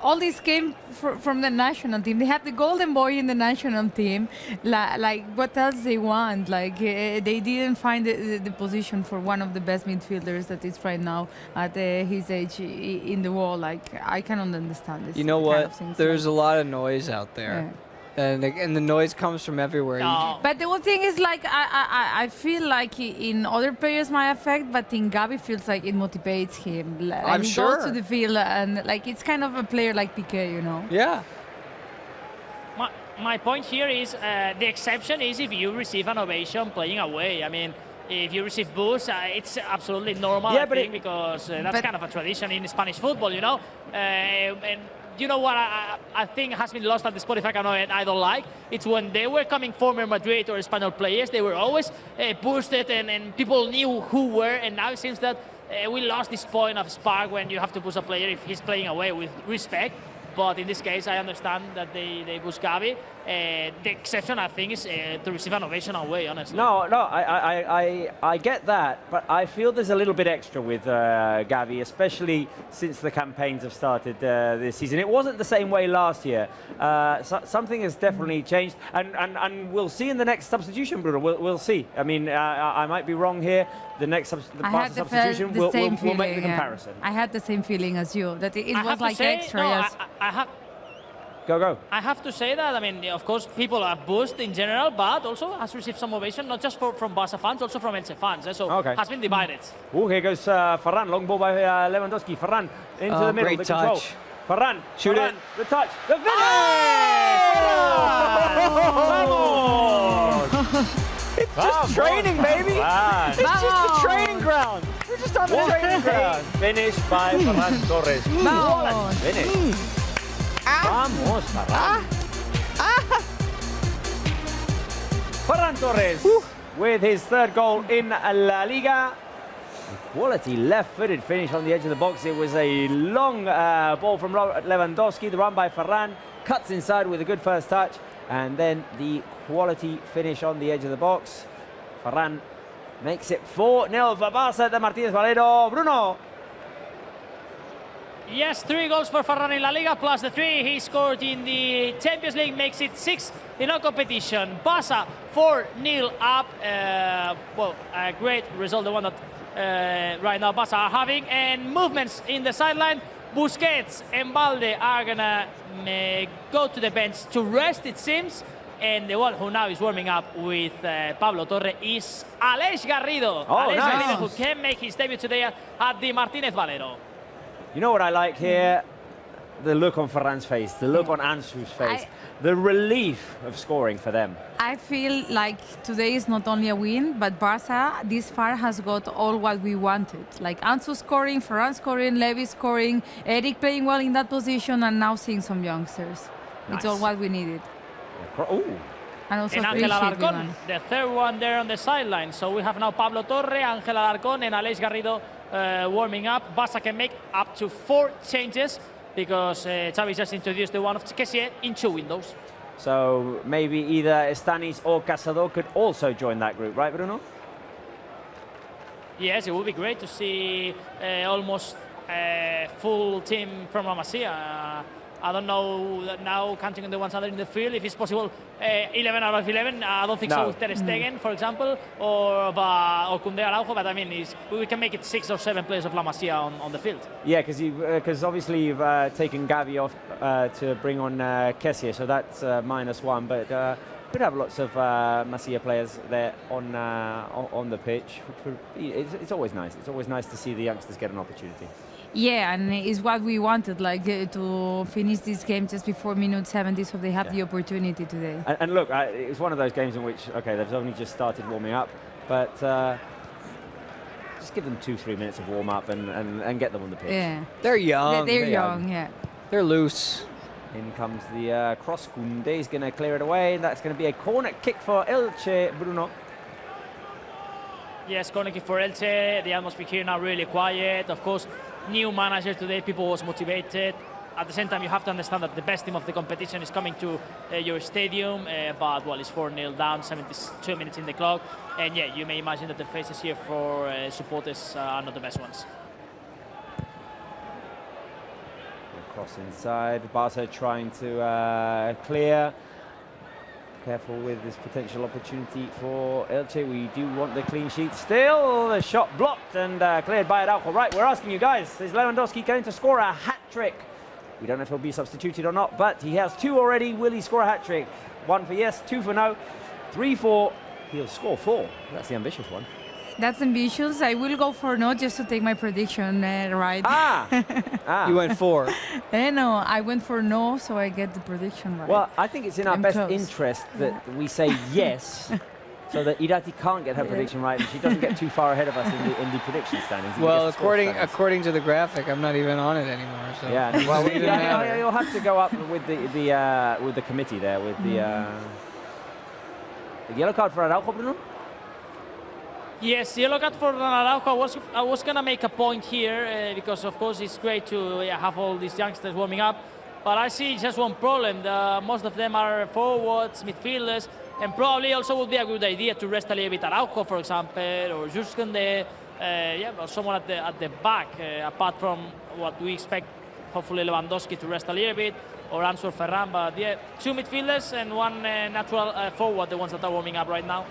all this came from the national team. They have the golden boy in the national team. Like, what else they want? Like, they didn't find the position for one of the best midfielders that is right now at his age in the world. Like, I cannot understand this. You know kind what? of things. There's a lot of noise out there. Yeah. And the noise comes from everywhere. No. But the whole thing is like I feel like in other players might affect, but in Gavi feels like it motivates him. Like I'm he sure. goes to the field and like it's kind of a player like Piqué, you know. Yeah. My point here is the exception is if you receive an ovation playing away. I mean, if you receive boos, it's absolutely normal, Yeah, I but think, because that's kind of a tradition in Spanish football, you know. And you know what I think has been lost at the Spotify Cano and I don't like? It's when they were coming former Madrid or Spanish players, they were always boosted and people knew who were, and now it seems that we lost this point of spark when you have to boost a player if he's playing away with respect. But in this case, I understand that they boost Gavi. The exception, I think, is to receive an ovation away, honestly. No, I get that, but I feel there's a little bit extra with Gavi, especially since the campaigns have started this season. It wasn't the same way last year. Something has definitely changed, and we'll see in the next substitution, Bruno. We'll see. I mean, I might be wrong here. The next Barca substitution, we'll make the comparison. I had the same feeling as you, that it I was have like to say, extra. no, Yes. Go. I have to say that, I mean, of course, people are boosted in general, but also has received some ovation, not just from Barca fans, also from Elche fans. So has been divided. Oh, here goes Ferran, long ball by Lewandowski. Ferran into the middle, great the control. touch. Ferran, Shoot it. The touch, the finish! It's just training, baby. It's just the training ground. We're just on the training ground. Finish by Ferran Torres. Vamos. Finish. Vamos, Ferran. Ferran Torres with his third goal in La Liga. Quality left-footed finish on the edge of the box. It was a long ball from Lewandowski. The run by Ferran cuts inside with a good first touch, and then the quality finish on the edge of the box. Ferran makes it 4-0 for Barça de Martínez Valero. Bruno. Yes, 3 goals for Ferran in La Liga, plus the 3 he scored in the Champions League, makes it 6 in all competition. Barça 4-0 up. Well, a great result, the one that right now Barça are having. And movements in the sideline. Busquets and Balde are gonna go to the bench to rest, it seems. And the one who now is warming up with Pablo Torre is Aleix Garrido. Aleix Garrido, who can make his debut today at the Martínez Valero. You know what I like here? The look on Ferran's face, the look on Ansu's face, the relief of scoring for them. I feel like today is not only a win, but Barca this far has got all what we wanted. Like Ansu scoring, Ferran scoring, Levy scoring, Eric playing well in that position, and now seeing some youngsters. Nice. It's all what we needed. Ooh. And also And Ángel Alarcón, the third one there on the sideline. So we have now Pablo Torre, Ángel Alarcón, and Aleix Garrido warming up. Barca can make up to 4 changes because Xavi just introduced the one of Kessié in 2 windows. So maybe either Stanis or Casado could also join that group, right, Bruno? Yes, it would be great to see almost full team from La Masia. I don't know that now, counting on the ones other in the field, if it's possible 11 out of 11. I don't think so with Ter Stegen, for example, or Koundé Araujo, but I mean, we can make it 6 or 7 players of La Masia on the field. Yeah, because obviously you've taken Gavi off to bring on Kessié, so that's -1, but could have lots of Masia players there on the pitch. It's always nice. It's always nice to see the youngsters get an opportunity. Yeah, and it's what we wanted, like to finish this game just before minute 70, so they have the opportunity today. And look, it's one of those games in which, okay, they've only just started warming up, but just give them 2-3 minutes of warm-up and get them on the pitch. Yeah. They're young. They're young, yeah. They're loose. In comes the cross. Koundé is going to clear it away, and that's going to be a corner kick for Elche, Bruno. Yes, corner kick for Elche. The atmosphere here now really quiet. Of course, new manager today, people was motivated. At the same time, you have to understand that the best team of the competition is coming to your stadium, but well, it's 4-0 down, 72 minutes in the clock. And yeah, you may imagine that the faces here for supporters are not the best ones. Cross inside, Barça trying to clear. Careful with this potential opportunity for Elche. We do want the clean sheet still. The shot blocked and cleared by Araujo. Right, we're asking you guys, is Lewandowski going to score a hat-trick? We don't know if he'll be substituted or not, but he has 2 already. Will he score a hat-trick? 1 for yes, 2 for no, 3 for he'll score 4. That's the ambitious one. That's ambitious. I will go for no just to take my prediction right. You went 4. No, I went for no, so I get the prediction right. Well, I think it's in our I'm best close. interest that we say yes, so that Irati can't get her prediction right and she doesn't get too far ahead of us in the prediction standings. Well, according to the graphic, I'm not even on it anymore. So. Yeah, well, you'll have to go up with the committee there with the yellow card for Araujo, Bruno. Yes, yellow card for Araujo. I was gonna make a point here because of course it's great to have all these youngsters warming up, but I see just one problem. Most of them are forwards, midfielders, and probably also would be a good idea to rest a little bit Araujo, for example, or Jules Koundé, or someone at the back. Apart from what we expect, hopefully Lewandowski to rest a little bit, or Ansur Ferran. But yeah, 2 midfielders and 1 natural forward, the ones that are warming up right now.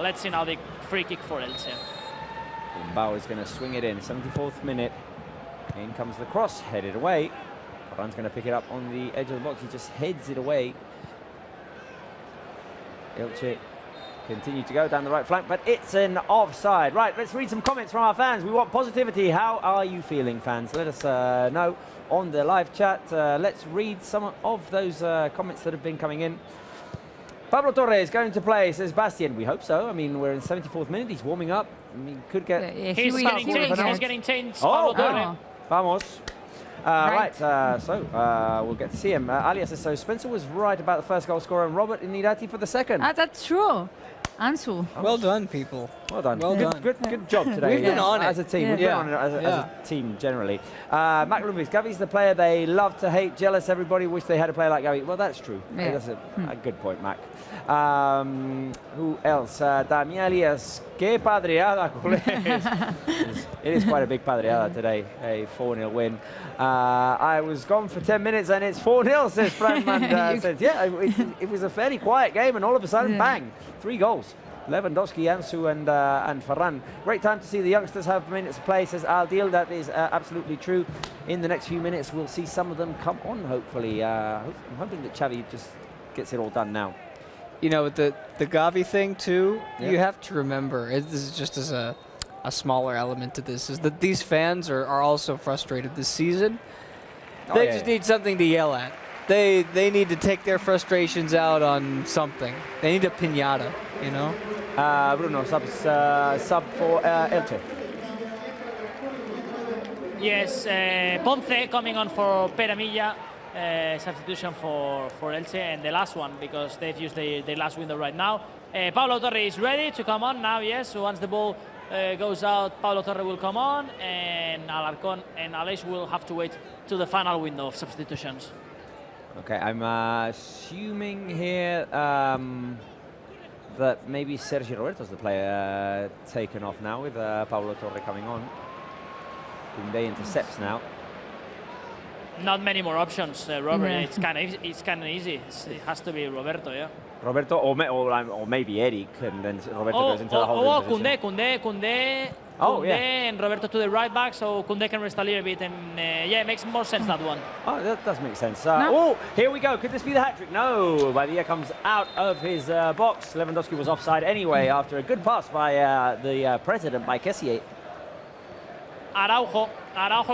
Let's see now the free kick for Elche. Bauer is going to swing it in, 74th minute. In comes the cross, headed away. Ferran's going to pick it up on the edge of the box. He just heads it away. Elche continue to go down the right flank, but it's an offside. Right, let's read some comments from our fans. We want positivity. How are you feeling, fans? Let us know on the live chat. Let's read some of those comments that have been coming in. Pablo Torres going to play, says Bastian. We hope so. I mean, we're in 74th minute. He's warming up. I mean, could get... He's getting changed. Oh, good. Vamos. Right, so we'll get to see him. Alia says, so Spencer was right about the first goal scorer and Robert Inirati for the second. That's true. Ansu. Well done, people. Well done. Well done. Good job today. We've been on it. As a team. Yeah. We've been on it as a team generally. Mac Lumvis, Gavi's the player they love to hate, jealous. Everybody wish they had a player like Gavi. Well, that's true. Yeah. That's a good point, Mac. Who else? Damielias. Que padreada. It is quite a big padreada today. A 4-0 win. I was gone for 10 minutes and it's 4-0, says Franman. Says, yeah, it was a fairly quiet game and all of a sudden, bang, 3 goals. Lewandowski, Ansu and Ferran. Great time to see the youngsters have minutes to play, says Aldil. That is absolutely true. In the next few minutes, we'll see some of them come on, hopefully. I'm hoping that Xavi just gets it all done now. You know, the Gavi thing, too, you have to remember, this is just as a smaller element to this, is that these fans are also frustrated this season. They just need something to yell at. They need to take their frustrations out on something. They need a piñata, you know? Bruno, sub for Elche. Yes, Ponce coming on for Peramilla. Substitution for Elche, and the last one because they've used their last window right now. Pablo Torre is ready to come on now, yes. So once the ball goes out, Pablo Torre will come on, and Alarcón and Aleix will have to wait to the final window of substitutions. Okay, I'm assuming here that maybe Sergio Roberto's the player taken off now with Pablo Torre coming on. Koundé intercepts now. Not many more options, Robert. It's kind of easy. It has to be Roberto, yeah. Roberto or maybe Eric, and then Roberto goes into the holding position. Koundé and Roberto to the right back, so Koundé can rest a little bit, and yeah, it makes more sense, that one. Oh, that does make sense. Oh, here we go. Could this be the hat-trick? No. Badia comes out of his box. Lewandowski was offside anyway after a good pass by the president, by Kessier. Araujo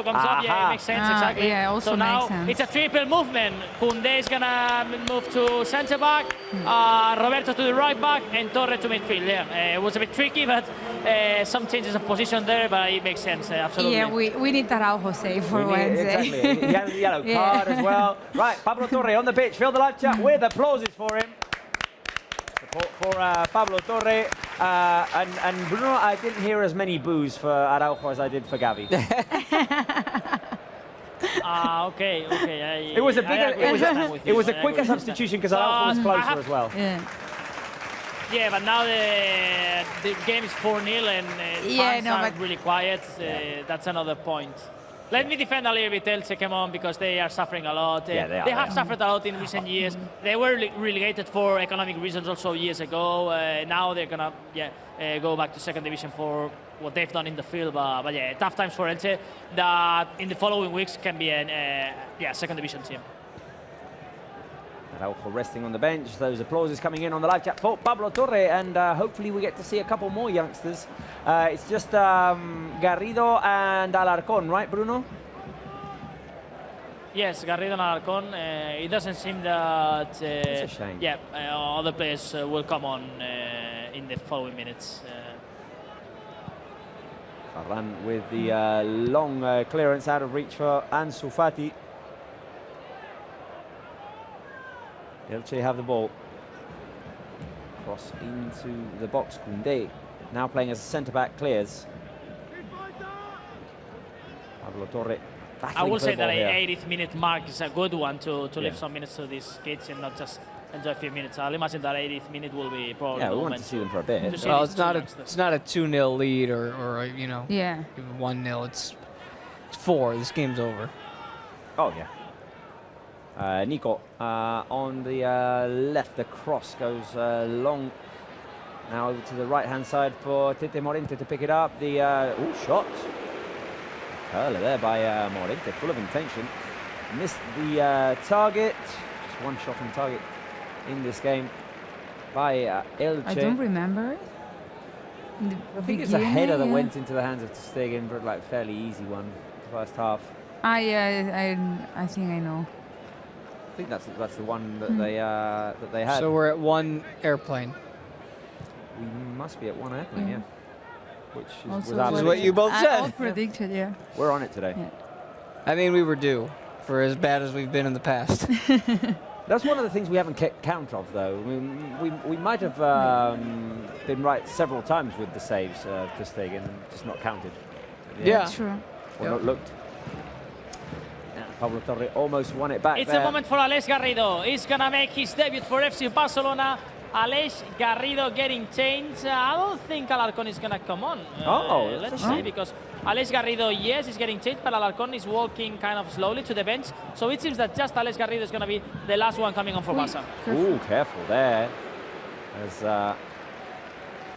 comes up, yeah, it makes sense, exactly. Yeah, also so now makes sense. it's a triple movement. Koundé is gonna move to centre back, Roberto to the right back, and Torre to midfield. Yeah, it was a bit tricky, but some changes of position there, but it makes sense, absolutely. Yeah, we need Araujo safe for Wednesday. Exactly. He has a yellow card as well. Right, Pablo Torre on the pitch. Fill the live chat with applauses for him. Support for Pablo Torre. And Bruno, I didn't hear as many boos for Araujo as I did for Gavi. Okay. It was a bigger, it was a quicker substitution because Araujo was closer as well. Yeah, but now the game is 4-0 and fans are really quiet. That's another point. Let me defend a little bit Elche, come on, because they are suffering a lot. Yeah, they have suffered a lot in recent years. They were relegated for economic reasons also years ago. Now they're gonna go back to second division for what they've done in the field. But yeah, tough times for Elche. That in the following weeks can be a second division team. Araujo resting on the bench. Those applauses coming in on the live chat for Pablo Torre, and hopefully we get to see a couple more youngsters. It's just Garrido and Alarcón, right, Bruno? Yes, Garrido and Alarcón. It doesn't seem that it's a shame. Yeah, other players will come on in the following minutes. Varane with the long clearance out of reach for Ansu Fati. Elche have the ball. Cross into the box. Koundé now playing as a centre-back, clears. Pablo Torre. I will say that an 80th minute mark is a good one to leave some minutes to these kids and not just enjoy a few minutes. I'll imagine that 80th minute will be probably we want to see them for a bit. Well, it's not a 2-0 lead or you know, even 1-0. It's 4. This game's over. Oh yeah. Nico on the left, the cross goes long. Now over to the right-hand side for Tete Morente to pick it up. The shot. Curler there by Morente, full of intention. Missed the target. Just one shot on target in this game by Elche. I don't remember it. I think it's a header that went into the hands of Ter Stegen, but like fairly easy one, the first half. I think I know. I think that's the one that they had. So we're at 1 airplane. We must be at 1 airplane, yeah. Which is what you both said. I predicted, yeah. We're on it today. Yeah. I mean, we were due for as bad as we've been in the past. That's one of the things we haven't kept count of, though. I mean, we might have been right several times with the saves to Stegen, just not counted. Yeah. True. Or not looked. Pablo Torre almost won it back. It's a moment for Aleix Garrido. He's gonna make his debut for FC Barcelona. Aleix Garrido getting changed. I don't think Alarcón is gonna come on. Let's see, because Aleix Garrido, yes, is getting changed, but Alarcón is walking kind of slowly to the bench. So it seems that just Aleix Garrido is gonna be the last one coming on for Barça. Ooh, careful there. As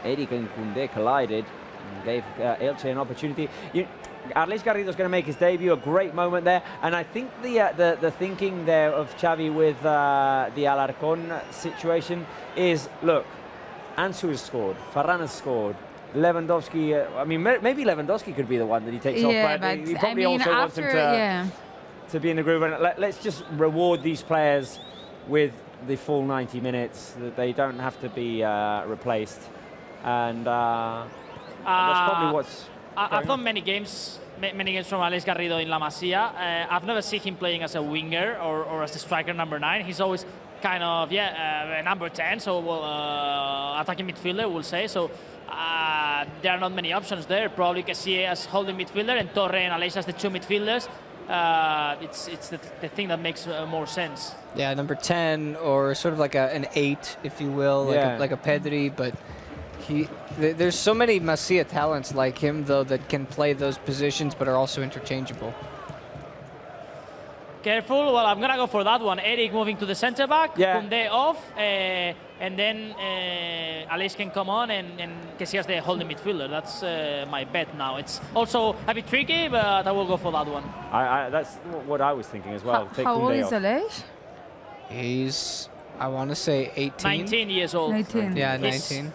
Eric and Koundé collided and gave Elche an opportunity. Aleix Garrido is going to make his debut, a great moment there, and I think the thinking there of Xavi with the Alarcón situation is, look, Ansu has scored, Varane has scored, Lewandowski, I mean, maybe Lewandowski could be the one that he takes off, but he probably also wants him to be in the groove, and let's just reward these players with the full 90 minutes, that they don't have to be replaced, and that's probably what's... I've done many games from Aleix Garrido in La Masia. I've never seen him playing as a winger or as a striker number 9. He's always kind of, number 10, so attacking midfielder, we'll say. So there are not many options there. Probably Kessie as holding midfielder and Torre and Aleix as the 2 midfielders. It's the thing that makes more sense. Yeah, number 10 or sort of like an 8, if you will, like a Pedri, but... There's so many Masia talents like him, though, that can play those positions but are also interchangeable. Careful. Well, I'm going to go for that one. Eric moving to the center back, Koundé off, and then Aleix can come on and Kessie as the holding midfielder. That's my bet now. It's also a bit tricky, but I will go for that one. That's what I was thinking as well. How old is Aleix? He's, I want to say 18. 19 years old. 19. Yeah, 19.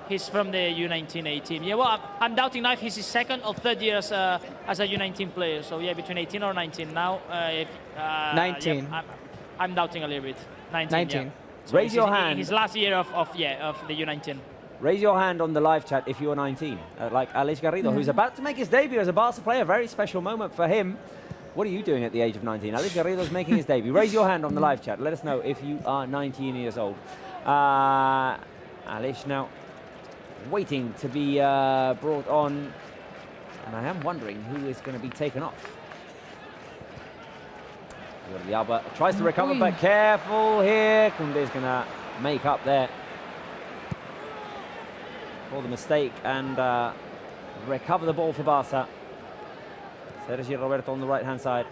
He's from the U19 team. Yeah, well, I'm doubting now if he's his second or third year as a U19 player. So yeah, between 18 or 19 now. 19. Yeah, I'm doubting a little bit. 19. 19. Yeah. So Raise your hand. His last year of the U19. Raise your hand on the live chat if you're 19, like Aleix Garrido, who's about to make his debut as a Barca player. Very special moment for him. What are you doing at the age of 19? Aleix Garrido's making his debut. Raise your hand on the live chat. Let us know if you are 19 years old. Aleix now waiting to be brought on. And I am wondering who is going to be taken off. Jordi Alba tries to recover, but careful here. Koundé's going to make up there for the mistake and recover the ball for Barca. Sergi Roberto on the right-hand side.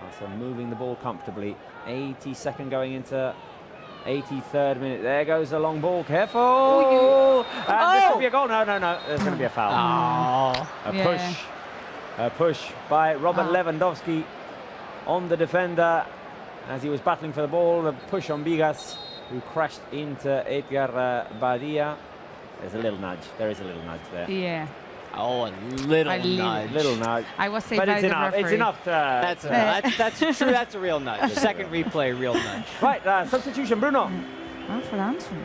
Barca moving the ball comfortably. 82nd going into 83rd minute. There goes the long ball. Careful! And this could be a goal. No. There's going to be a foul. A push by Robert Lewandowski on the defender as he was battling for the ball. A push on Bigas, who crashed into Edgar Badia. There's a little nudge. There is a little nudge there. Yeah. Oh, a little nudge. Little nudge. I was saying But it's enough. It's enough to... That's true. That's a real nudge. Second replay, real nudge. Right, substitution, Bruno. For Ansu.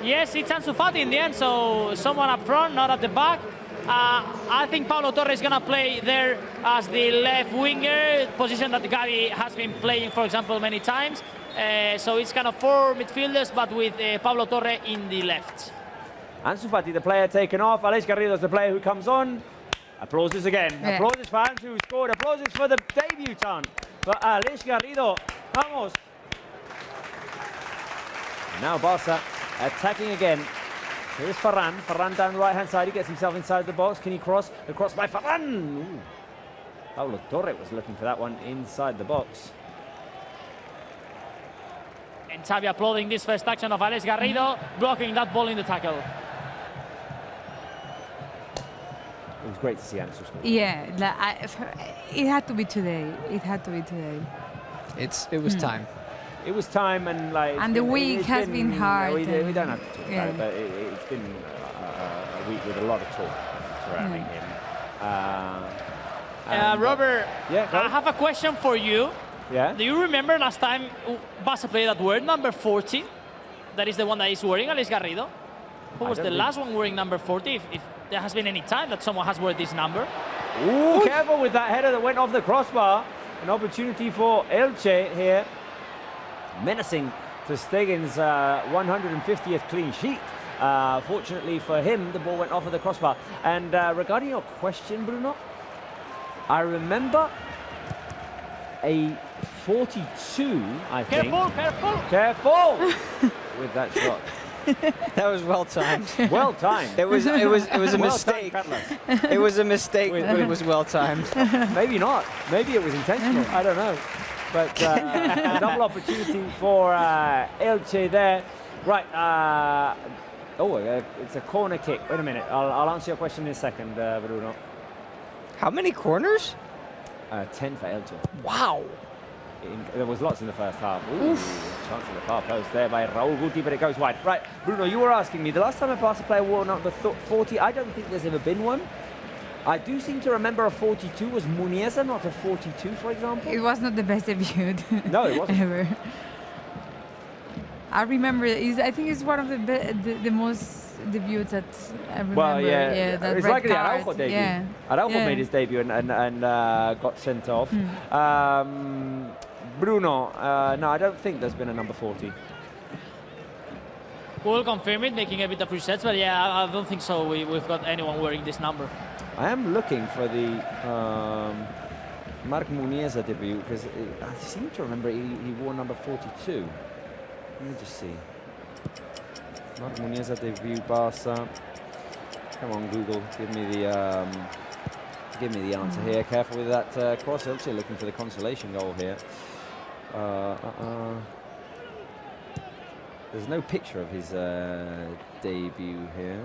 Yes, it's Ansu Fati in the end, so someone up front, not at the back. I think Pablo Torre is going to play there as the left winger, position that Gavi has been playing, for example, many times. So it's kind of four midfielders, but with Pablo Torre in the left. Ansu Fati, the player taken off. Aleix Garrido is the player who comes on. Applauses again. Yeah. Applauses for Ansu, who scored. Applauses for the debutant. For Aleix Garrido. Vamos. Now Barca attacking again. Here is Ferran. Ferran down the right-hand side. He gets himself inside the box. Can he cross? The cross by Ferran. Ooh. Pablo Torre was looking for that one inside the box. And Xavi applauding this first action of Aleix Garrido, blocking that ball in the tackle. It was great to see Ansu score. Yeah, it had to be today. It had to be today. It was time. It was time, and the week has been hard. We don't have to talk about it, but it's been a week with a lot of talk surrounding him. Robert, yeah, I have a question for you. Yeah. Do you remember last time Barca played that word, number 40? That is the one that is wearing Aleix Garrido. Who was the last one wearing number 40? If there has been any time that someone has worn this number. Ooh, careful with that header that went off the crossbar. An opportunity for Elche here. Menacing to Stegen's 150th clean sheet. Fortunately for him, the ball went off of the crossbar. And regarding your question, Bruno, I remember a 42, I think. Careful! With that shot. That was well timed. Well timed. It was a mistake. Timed, it was a mistake, but it was well timed. Maybe not. Maybe it was intentional. I don't know. But a double opportunity for Elche there. Right. It's a corner kick. Wait a minute. I'll answer your question in a second, Bruno. How many corners? 10 for Elche. Wow. There was lots in the first half. Ooh, chance of the far post there by Raul Guti, but it goes wide. Right, Bruno, you were asking me, the last time a Barca player wore number 40, I don't think there's ever been one. I do seem to remember a 42. Was Muniesa not a 42, for example? It was not the best debut. No, it wasn't. Ever. I remember, I think it's one of the most debuts that I remember. Well, yeah, that it's red like the card. Araujo debut. Yeah. Araujo made his debut and got sent off. Bruno, no, I don't think there's been a number 40. We'll confirm it, making a bit of research, but yeah, I don't think so. We've got anyone wearing this number. I am looking for the Marc Muniesa debut because I seem to remember he wore number 42. Let me just see. Marc Muniesa debut, Barca. Come on, Google, give me the answer here. Careful with that cross. Elche looking for the consolation goal here. There's no picture of his debut here.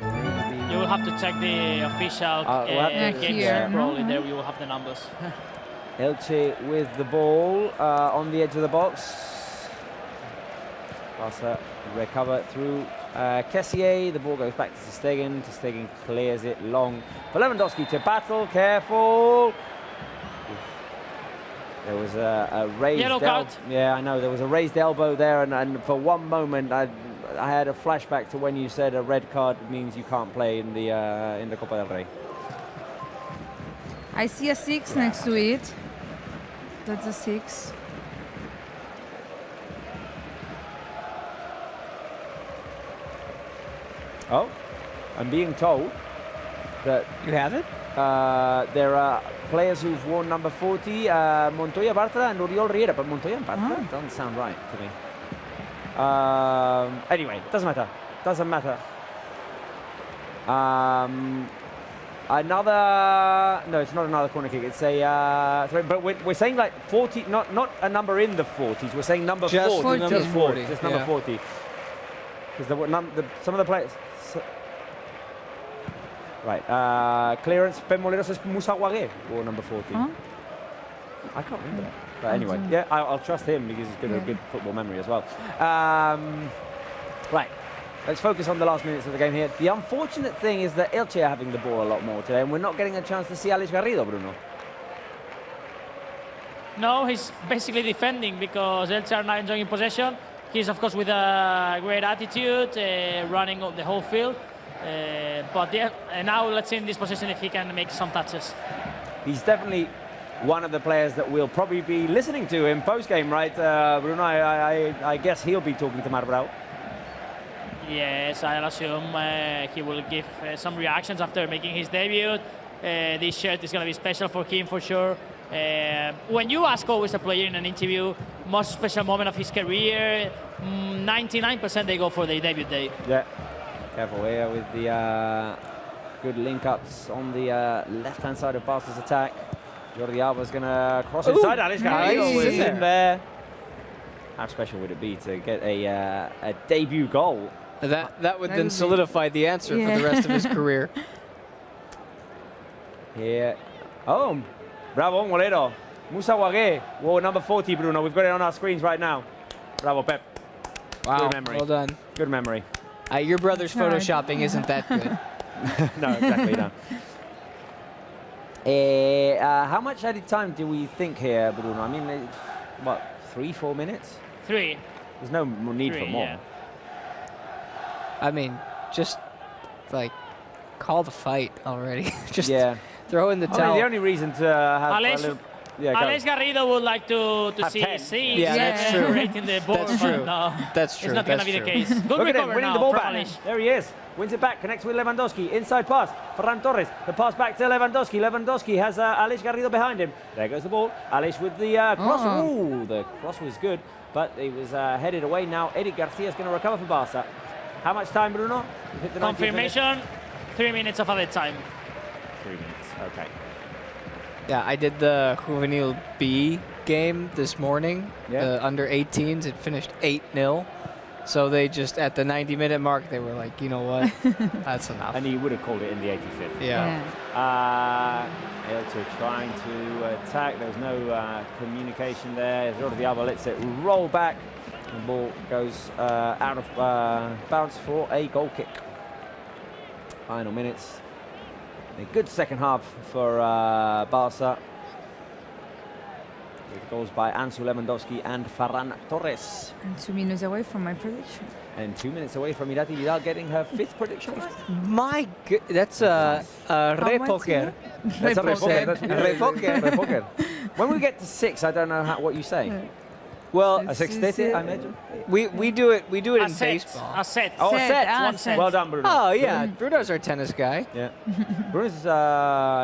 Maybe. You will have to check the official game probably there you will have the numbers. Elche with the ball on the edge of the box. Barça recover through Kessier. The ball goes back to Stegen. Stegen clears it long for Lewandowski to battle. Careful. There was a raised yellow card. Yeah, I know. There was a raised elbow there, and for one moment I had a flashback to when you said a red card means you can't play in the Copa del Rey. I see a 6 next to it. That's a 6. Oh, I'm being told that You have it? there are players who've worn number 40, Montoya Bartra and Oriol Riera, but Montoya and Bartra doesn't sound right to me. Anyway, doesn't matter. Doesn't matter. No, it's not another corner kick. It's a throw, but we're saying like 40, not a number in the 40s. We're saying number Just 40. number 40. Just number 40. Because some of the players. Right, clearance. Ben Moleros is Moussa Ouagué, or number 40. Huh? I can't remember that. But anyway, yeah, I'll trust him because he's got a good football memory as well. Right, let's focus on the last minutes of the game here. The unfortunate thing is that Elche are having the ball a lot more today, and we're not getting a chance to see Alex Garrido, Bruno. No, he's basically defending because Elche are now enjoying possession. He's, of course, with a great attitude, running the whole field. But yeah, now let's see in this position if he can make some touches. He's definitely one of the players that we'll probably be listening to in post-game, right, Bruno? I guess he'll be talking to Marbral. Yes, I'll assume he will give some reactions after making his debut. This shirt is going to be special for him for sure. When you ask always a player in an interview, most special moment of his career, 99% they go for their debut day. Yeah, careful here with the good link-ups on the left-hand side of Barca's attack. Jordi Alba's going to cross inside. Alex Garrido was in there. How special would it be to get a debut goal? That would then solidify the answer for the rest of his career. Here. Oh, bravo, Molero. Moussa Ouagué. Whoa, number 40, Bruno. We've got it on our screens right now. Bravo, Pep. Wow, good memory. well done. Good memory. Your brother's photoshopping isn't that good. No, exactly, no. How much added time do we think here, Bruno? I mean, what, 3-4 minutes? 3. There's no need for more. Yeah. I mean, just like call the fight already. Just throw in the I mean, towel. the only reason to have Alex, a little... Alex Garrido would like to see 10. scenes. Yeah, that's true. Rating the board, That's true. but no, That's true. it's not going to be the case. Good Look at him, recover winning now the ball from back. Alex. There he is. Wins it back, connects with Lewandowski. Inside pass, Ferran Torres. The pass back to Lewandowski. Lewandowski has Alex Garrido behind him. There goes the ball. Alex with the cross. Ooh, the cross was good, but it was headed away. Now Eric Garcia is going to recover for Barca. How much time, Bruno? Hit the 90th Confirmation, 3 minutes of added time. 3 minutes, okay. Yeah, I did the Juvenil B game this morning. Yeah. The under 18s, it finished 8-0. So they just, at the 90-minute mark, they were like, you know what? That's enough. And he would have called it in the 85th. Yeah. Elche trying to attack. There was no communication there. Jordi Alba lets it roll back. The ball goes out of bounds for a goal kick. Final minutes. A good second half for Barca. With goals by Ansu Lewandowski and Ferran Torres. And 2 minutes away from my prediction. And 2 minutes away from Irati Vidal getting her 5th prediction. My God, that's a repoker. That's a repoker. That's Repoker. repoker. When we get to 6, I don't know what you say. Well, A sextete, I imagine. we do it in A set. baseball. A set. Oh, a Set, set. one set. Well done, Bruno. Oh yeah, Bruno's our tennis guy. Yeah. Bruno's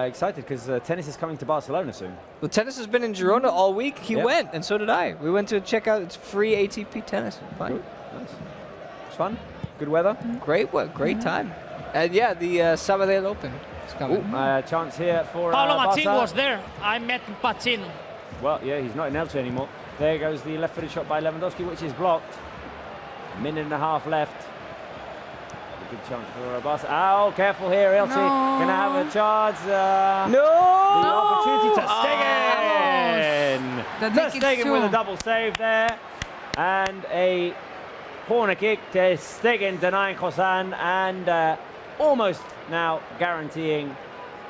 excited because tennis is coming to Barcelona soon. Well, tennis has been in Girona all week. He went, and so did I. We went to check out. It's free ATP tennis. Fine. Nice. It's fun. Good weather. Great time. And yeah, the Sabadell Open is coming. Chance here for Paulo Matin Barca. was there. I met Matin. Well, yeah, he's not in Elche anymore. There goes the left-footed shot by Lewandowski, which is blocked. Minute and a half left. A good chance for Barca. Oh, careful here, Elche. Gonna have a chance. The opportunity to Stegen. That Ter make it Stegen with a two. double save there. And a corner kick. Ter Stegen denying Hosan and almost now guaranteeing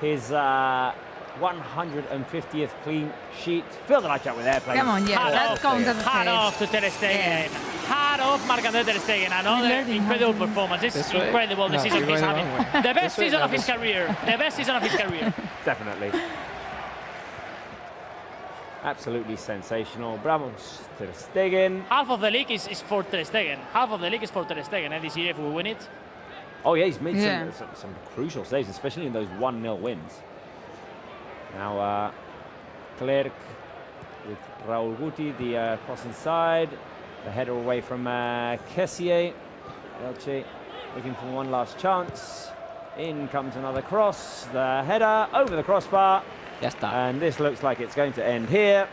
his 150th clean sheet. Fill the light chat with airplane. Come on, yeah, that counts as a Hat save. off to Ter Stegen. Hat off Marc-André Ter Stegen. Another incredible performance. It's incredible the season he's having. The best season of his career. The best season of his career. Definitely. Absolutely sensational. Bramos, Ter Stegen. Half of the league is for Ter Stegen. Half of the league is for Ter Stegen. And this year, if we win it, Oh yeah, he's made some crucial saves, especially in those 1-0 wins. Now Clerc with Raul Guti, the cross inside. The header away from Kessier. Elche looking for one last chance. In comes another cross. The header over the crossbar. Yes, and this looks like it's going to end here.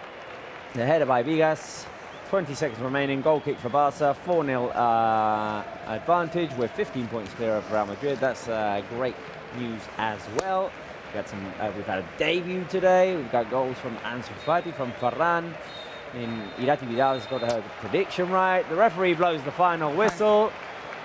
The header by Vigas. 20 seconds remaining. Goal kick for Barça. 4-0 advantage. We're 15 points clear of Real Madrid. That's great news as well. We've had a debut today. We've got goals from Ansu Fati, from Ferran. Irati Vidal has got her prediction right. The referee blows the final whistle.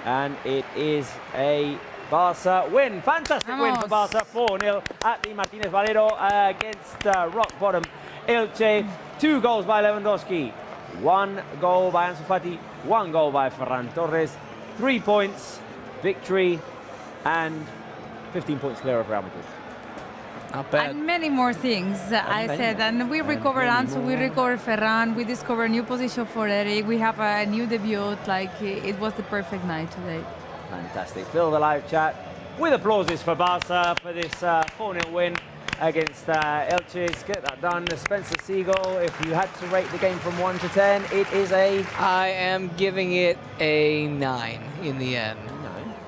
And it is a Barça win. Fantastic win for Barça. 4-0 at the Martinez Valero against rock bottom Elche. 2 goals by Lewandowski. 1 goal by Ansu Fati. 1 goal by Ferran Torres. 3 points, victory, and 15 points clear of Real Madrid. Not bad. And many more things, I said. And we recovered Ansu, we recovered Ferran, we discovered a new position for Eric, we have a new debut. Like, it was the perfect night today. Fantastic. Fill the live chat with applauses for Barça for this 4-0 win against Elche. Get that done. Spencer Siegel, if you had to rate the game from 1 to 10, it is a... I am giving it a 9 in the end.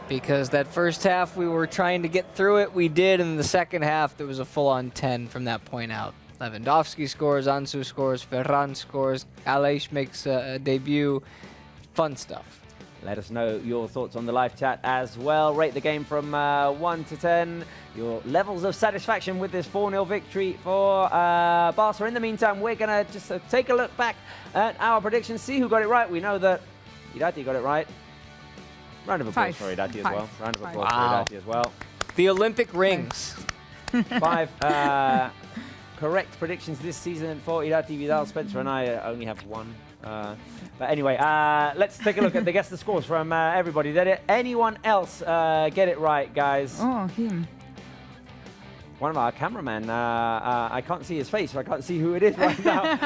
Because that first half we were trying to get through it, we did, and in the second half there was a full-on 10 from that point out. Lewandowski scores, Ansu scores, Ferran scores, Aleix makes a debut. Fun stuff. Let us know your thoughts on the live chat as well. Rate the game from 1 to 10. Your levels of satisfaction with this 4-0 victory for Barca. In the meantime, we're going to just take a look back at our predictions, see who got it right. We know that Irati got it right. Round of applause for Irati as well. Round of applause for Irati as well. The Olympic rings. 5 correct predictions this season for Irati, Vidal, Spencer, and I only have 1. But anyway, let's take a look at the scores from everybody. Did anyone else get it right, guys? Oh, him. One of our cameramen, I can't see his face, so I can't see who it is right now.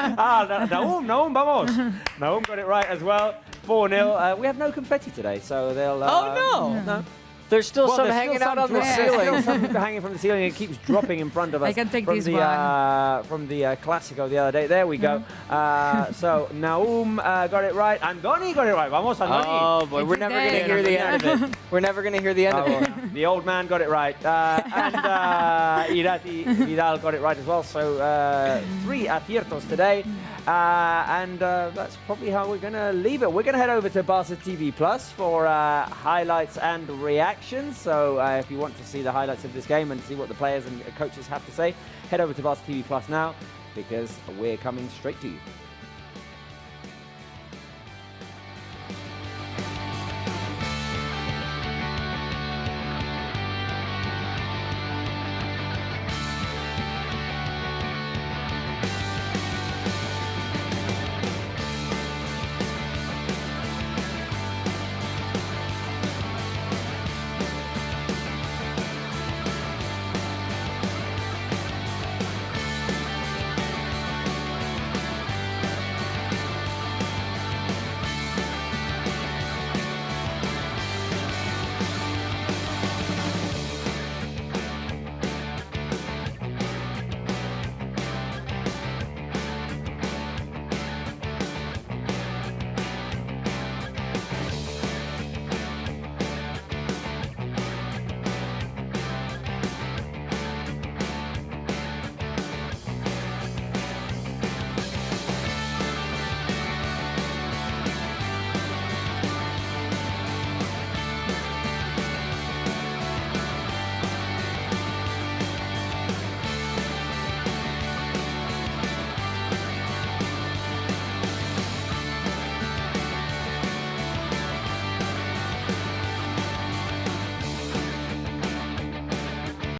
Naum, vamos. Naum got it right as well. 4-0. We have no confetti today, so they'll... no. There's still some hanging out on the ceiling. There's still some hanging from the ceiling. It keeps dropping in front of us. I can take from this the, one. From the Clasico the other day. There we go. So Naum got it right. Andoni got it right. Vamos, Andoni. Oh, boy. We're never going to hear the end of it. We're never going to hear the end of it. The old man got it right. And Irati Vidal got it right as well. So 3 aciertos today. And that's probably how we're going to leave it. We're going to head over to Barça TV Plus for highlights and reactions. So if you want to see the highlights of this game and see what the players and coaches have to say, head over to Barça TV Plus now, because we're coming straight to you.